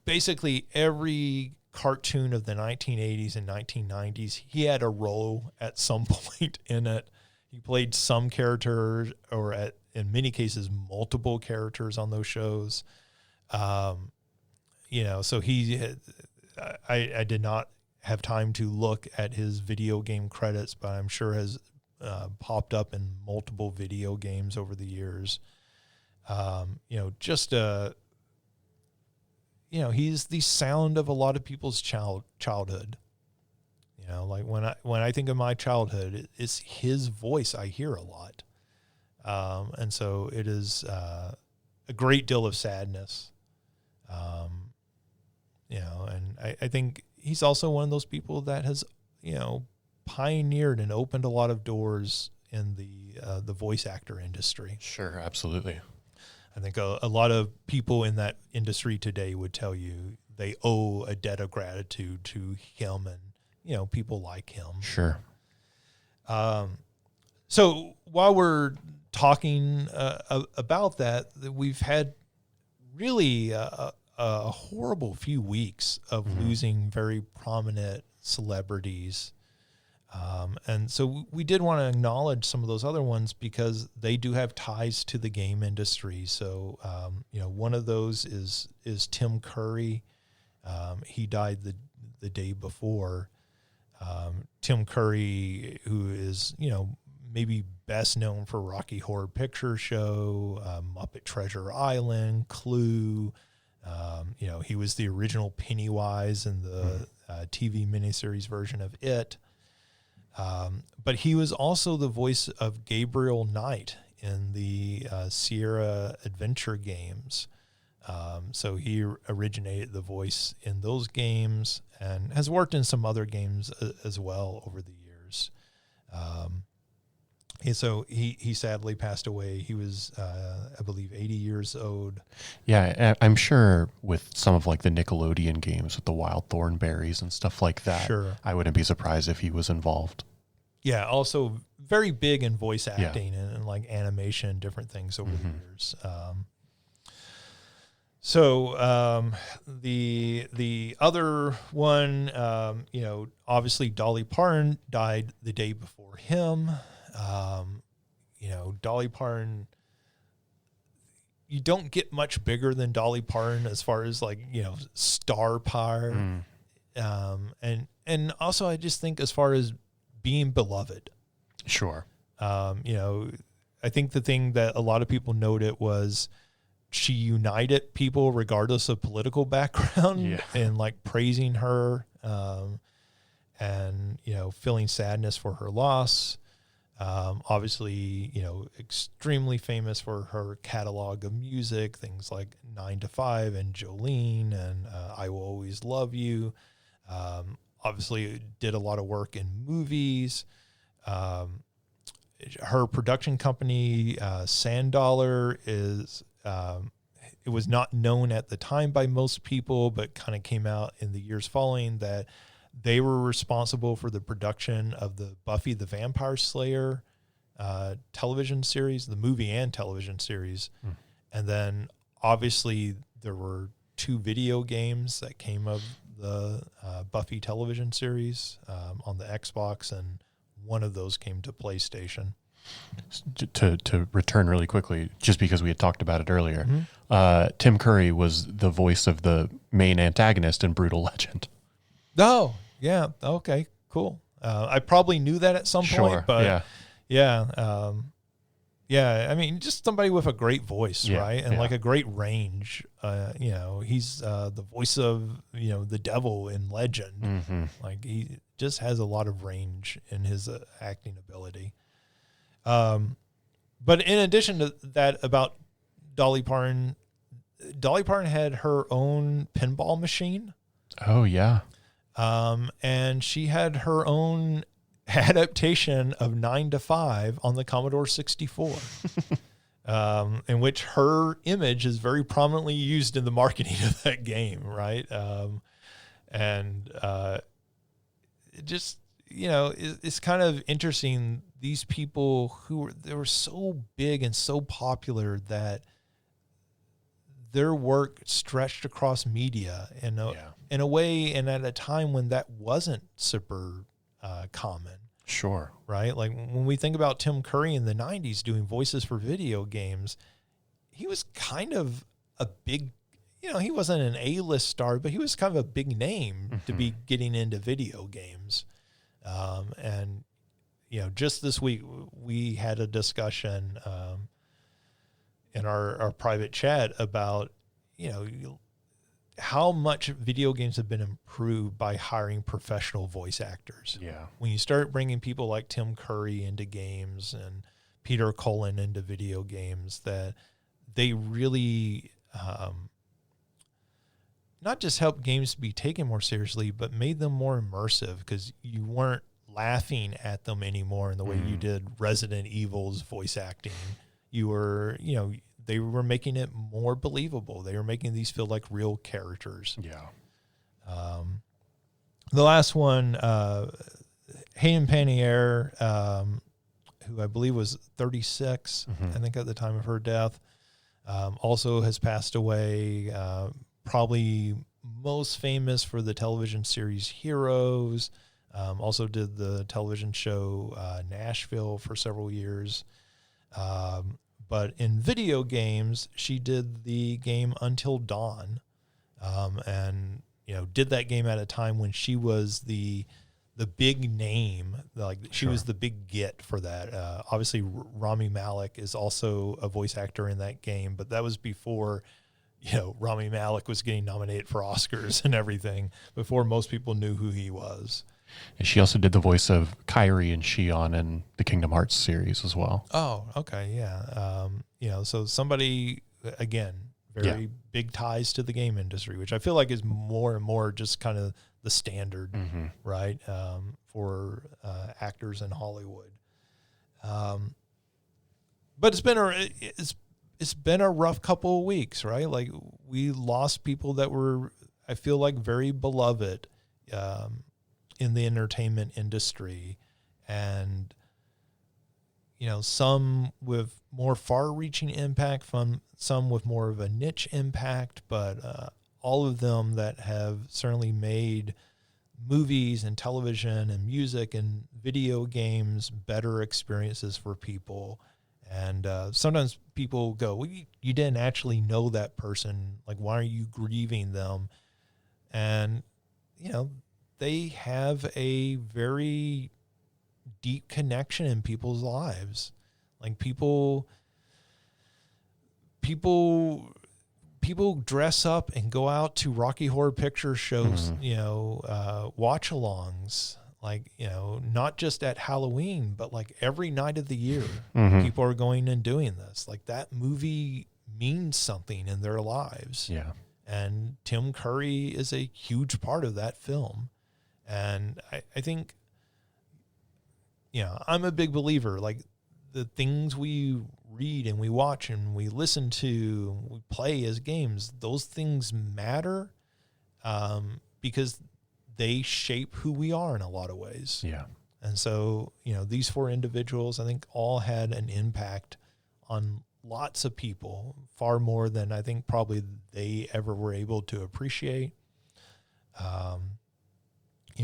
basically every cartoon of the 1980s and 1990s, he had a role at some point in it. He played some character, or in many cases multiple characters on those shows. You know, so I did not have time to look at his video game credits, but I'm sure has popped up in multiple video games over the years. You know, just you know, he's the sound of a lot of people's childhood. You know, like when I think of my childhood, it's his voice I hear a lot. And so it is a great deal of sadness. You know, and I think he's also one of those people that has, you know, pioneered and opened a lot of doors in the voice actor industry. Sure, absolutely. I think a lot of people in that industry today would tell you they owe a debt of gratitude to him and, you know, people like him. Sure. So while we're talking about that, we've had really a horrible few weeks of losing very prominent celebrities. And so we did want to acknowledge some of those other ones because they do have ties to the game industry. So, you know, one of those is Tim Curry. He died the day before. Tim Curry, who is, you know, maybe best known for Rocky Horror Picture Show, Muppet Treasure Island, Clue. You know, he was the original Pennywise in the TV miniseries version of It. But he was also the voice of Gabriel Knight in the Sierra Adventure games. So he originated the voice in those games and has worked in some other games as well over the years. And so he sadly passed away. He was, I believe, 80 years old. Yeah, I'm sure with some of like the Nickelodeon games with the Wild Thornberries and stuff like that, Sure. I wouldn't be surprised if he was involved. Yeah, also very big in voice acting and like animation, different things over the years. So the other one, you know, obviously Dolly Parton died the day before him. You know, Dolly Parton, you don't get much bigger than Dolly Parton as far as like, you know, star power. And also I just think as far as being beloved. Sure. You know, I think the thing that a lot of people noted was she united people regardless of political background and like praising her, and, you know, feeling sadness for her loss. Obviously, extremely famous for her catalog of music, things like 9 to 5 and Jolene and I Will Always Love You. Obviously did a lot of work in movies. Her production company, Sand-Dollar, is it was not known at the time by most people, but kind of came out in the years following that they were responsible for the production of the Buffy the Vampire Slayer television series, the movie and television series. And then obviously there were 2 video games that came of the Buffy television series on the Xbox, and one of those came to PlayStation. To return really quickly, just because we had talked about it earlier, Tim Curry was the voice of the main antagonist in Brutal Legend. Oh, yeah. Okay, cool. I probably knew that at some point, but yeah. I mean, just somebody with a great voice, right? And like a great range. He's the voice of, the devil in Legend. Like he just has a lot of range in his acting ability. But in addition to that, about Dolly Parton had her own pinball machine. Oh, yeah. And she had her own adaptation of 9 to 5 on the Commodore 64, in which her image is very prominently used in the marketing of that game, right? It just, it's kind of interesting. These people they were so big and so popular that their work stretched across media in a way, and at a time when that wasn't super common. Sure. Right? Like when we think about Tim Curry in the 90s doing voices for video games, he was kind of a big, he wasn't an A-list star, but he was kind of a big name to be getting into video games. And just this week we had a discussion in our private chat about, how much video games have been improved by hiring professional voice actors. Yeah. When you start bringing people like Tim Curry into games and Peter Cullen into video games, that they really not just help games be taken more seriously, but made them more immersive, because you weren't laughing at them anymore in the way you did Resident Evil's voice acting. You were, they were making it more believable. They were making these feel like real characters. Yeah. The last one, Hayden Panettiere, who I believe was 36, I think at the time of her death, also has passed away. Probably most famous for the television series Heroes. Also did the television show Nashville for several years. But in video games, she did the game Until Dawn, and did that game at a time when she was the big name, like she was the big get for that. Obviously, Rami Malek is also a voice actor in that game, but that was before Rami Malek was getting nominated for Oscars and everything, before most people knew who he was. And she also did the voice of Kairi and Shion in the Kingdom Hearts series as well. Oh, okay, yeah. So somebody, again, very big ties to the game industry, which I feel like is more and more just kind of the standard, right, for actors in Hollywood. But it's been a rough couple of weeks, right? Like we lost people that were, I feel like, very beloved in the entertainment industry, and some with more far-reaching impact, some with more of a niche impact, but all of them that have certainly made movies and television and music and video games better experiences for people. And sometimes people go, well, you didn't actually know that person. Like, why are you grieving them? And, they have a very deep connection in people's lives. Like people dress up and go out to Rocky Horror Picture shows, watch-alongs. like, not just at Halloween, but like every night of the year, people are going and doing this. Like that movie means something in their lives. Yeah. And Tim Curry is a huge part of that film. And I think, I'm a big believer, like the things we read and we watch and we listen to, we play as games, those things matter because they shape who we are in a lot of ways. Yeah. And so, these 4 individuals, I think all had an impact on lots of people, far more than I think probably they ever were able to appreciate.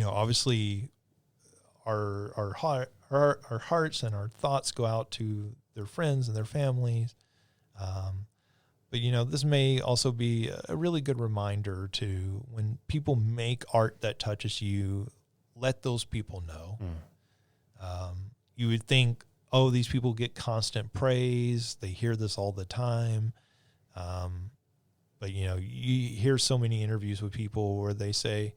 Obviously our hearts and our thoughts go out to their friends and their families. But this may also be a really good reminder to when people make art that touches you, let those people know. You would think, oh, these people get constant praise. They hear this all the time. But, you hear so many interviews with people where they say,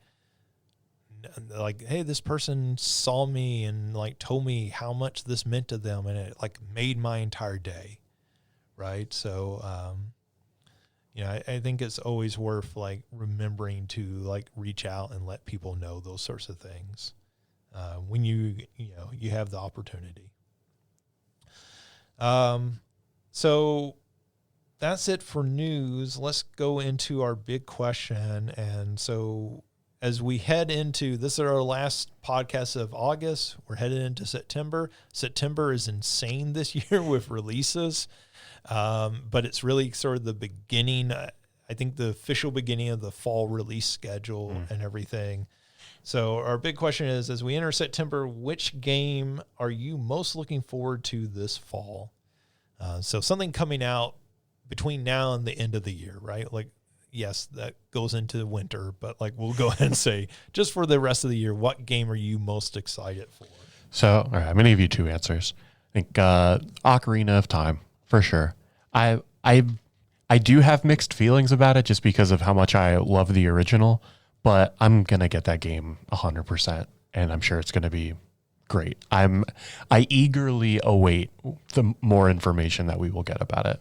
like, hey, this person saw me and, like, told me how much this meant to them, and it, like, made my entire day, right? So, I think it's always worth, like, remembering to, like, reach out and let people know those sorts of things when you have the opportunity. So that's it for news. Let's go into our big question. And so as we head into, this is our last podcast of August, we're headed into September. September is insane this year with releases. But it's really sort of the beginning, I think the official beginning of the fall release schedule and everything. So our big question is, as we enter September, which game are you most looking forward to this fall? So something coming out between now and the end of the year, right? Like, yes, that goes into winter, but like we'll go ahead and say, just for the rest of the year, what game are you most excited for? So, all right, I'm going to give you 2 answers. I think Ocarina of Time, for sure. I do have mixed feelings about it just because of how much I love the original, but I'm going to get that game 100%, and I'm sure it's going to be great. I eagerly await the more information that we will get about it.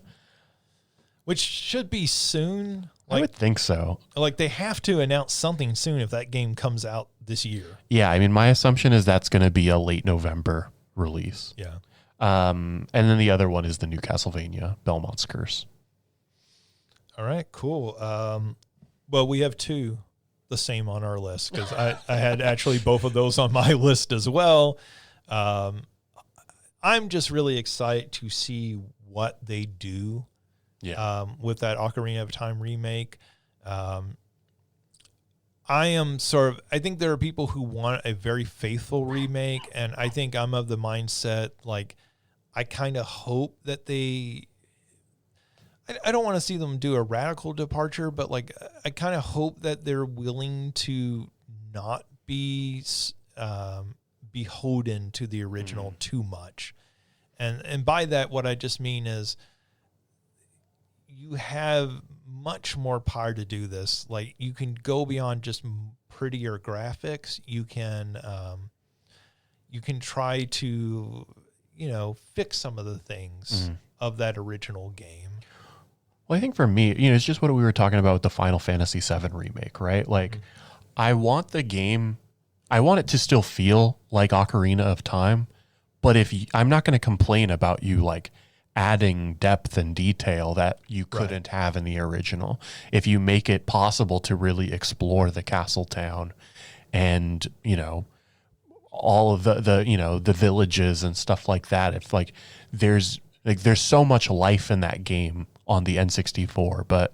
Which should be soon. I would think so. Like they have to announce something soon if that game comes out this year. Yeah, I mean, my assumption is that's going to be a late November release. Yeah. And then the other one is the new Castlevania, Belmont's Curse. All right, cool. Well, we have 2 the same on our list because I had actually both of those on my list as well. I'm just really excited to see what they do with that Ocarina of Time remake. I think there are people who want a very faithful remake, and I think I'm of the mindset, like, I kind of hope that I don't want to see them do a radical departure, but like, I kind of hope that they're willing to not be beholden to the original too much. And by that, what I just mean is you have much more power to do this. Like, you can go beyond just prettier graphics. You can try to, fix some of the things of that original game. Well, I think for me, it's just what we were talking about with the Final Fantasy VII remake, right? Like, I want the game, I want it to still feel like Ocarina of Time, but I'm not going to complain about you, like, adding depth and detail that you couldn't have in the original. If you make it possible to really explore the castle town and, all of the villages and stuff like that. If there's so much life in that game on the N64, but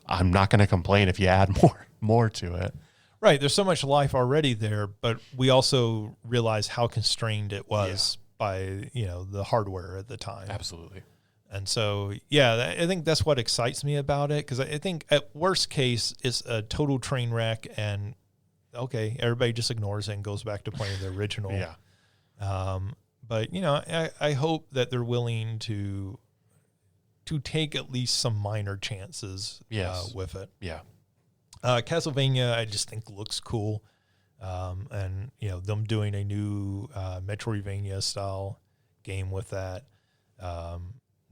I'm not going to complain if you add more to it. Right. There's so much life already there, but we also realize how constrained it was by, the hardware at the time. Absolutely. And so, I think that's what excites me about it. Cause I think at worst case, it's a total train wreck and okay, everybody just ignores it and goes back to playing the original. But I hope that they're willing to take at least some minor chances with it. Yeah. Castlevania, I just think looks cool. And them doing a new Metroidvania style game with that,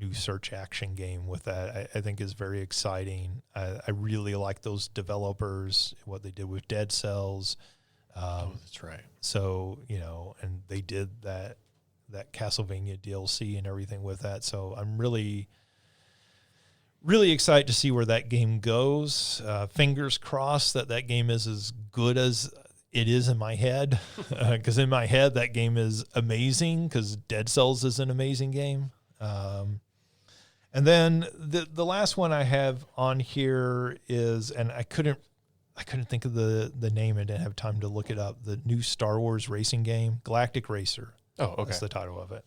new search action game with that, I think is very exciting. I really like those developers, what they did with Dead Cells. That's right. So, and they did that Castlevania DLC and everything with that. So I'm really, really excited to see where that game goes. Fingers crossed that game is as good as it is in my head, because in my head that game is amazing, because Dead Cells is an amazing game. And then the last one I have on here is, and I couldn't think of the name. I didn't have time to look it up. The new Star Wars racing game, Galactic Racer. Oh, okay. That's the title of it.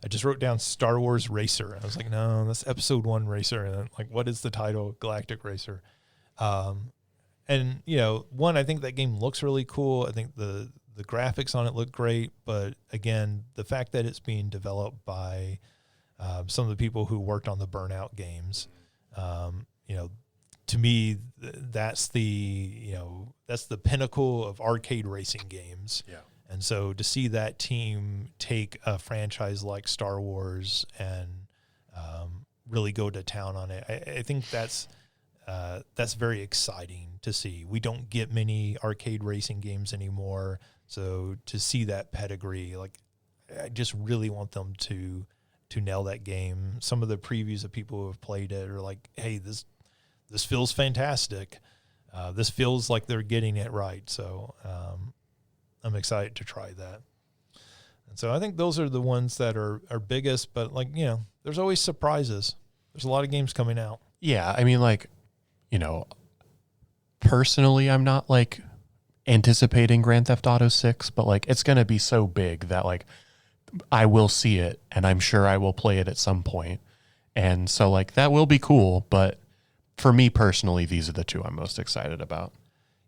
I just wrote down Star Wars Racer. I was like, no, that's Episode 1 Racer. And then, what is the title? Galactic Racer. And, one, I think that game looks really cool. I think the graphics on it look great. But, again, the fact that it's being developed by some of the people who worked on the Burnout games, to me, that's the pinnacle of arcade racing games. Yeah. And so to see that team take a franchise like Star Wars and really go to town on it, I think that's very exciting to see. We don't get many arcade racing games anymore, so to see that pedigree, I just really want them to nail that game. Some of the previews of people who have played it are like, hey, this feels fantastic. This feels like they're getting it right. So I'm excited to try that. And so I think those are the ones that are biggest, but there's always surprises. There's a lot of games coming out. Yeah. I mean, personally, I'm not anticipating Grand Theft Auto 6, but it's going to be so big that I will see it and I'm sure I will play it at some point. And so that will be cool. But for me personally, these are the two I'm most excited about.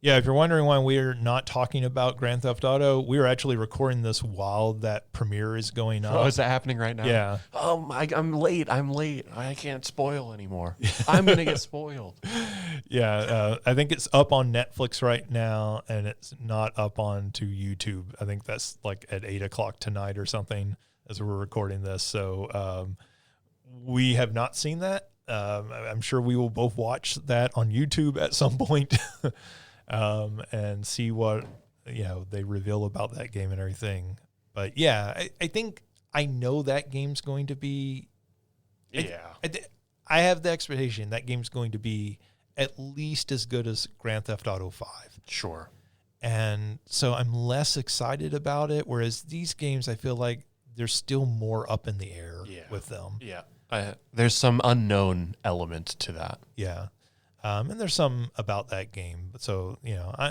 Yeah, if you're wondering why we're not talking about Grand Theft Auto, we're actually recording this while that premiere is going on. Oh, is that happening right now? Yeah. Oh, I'm late. I can't spoil anymore. I'm going to get spoiled. Yeah, I think it's up on Netflix right now, and it's not up onto YouTube. I think that's at 8:00 tonight or something as we're recording this. So we have not seen that. I'm sure we will both watch that on YouTube at some point. And see what they reveal about that game and everything. But yeah, I think I know that game's going to be. Yeah, I have the expectation that game's going to be at least as good as Grand Theft Auto 5. Sure. And so I'm less excited about it. Whereas these games, I feel like there's still more up in the air with them. Yeah, there's some unknown element to that. Yeah. And there's some about that game. So,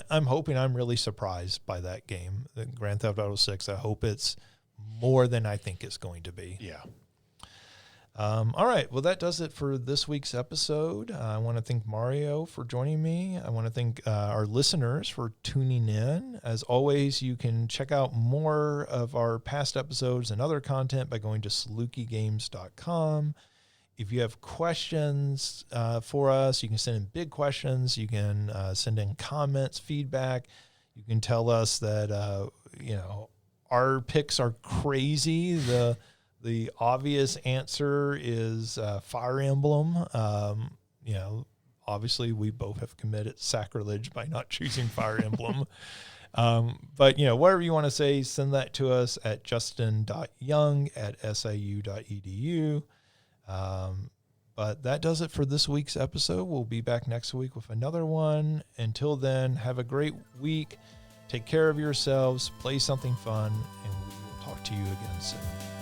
I'm hoping I'm really surprised by that game, the Grand Theft Auto 6. I hope it's more than I think it's going to be. Yeah. All right. Well, that does it for this week's episode. I want to thank Mario for joining me. I want to thank our listeners for tuning in. As always, you can check out more of our past episodes and other content by going to salukigames.com. If you have questions for us, you can send in big questions. You can send in comments, feedback. You can tell us that, our picks are crazy. The obvious answer is Fire Emblem. Obviously we both have committed sacrilege by not choosing Fire Emblem. But, whatever you want to say, send that to us at justin.young@siu.edu. But that does it for this week's episode. We'll be back next week with another one. Until then, have a great week. Take care of yourselves, play something fun, and we will talk to you again soon.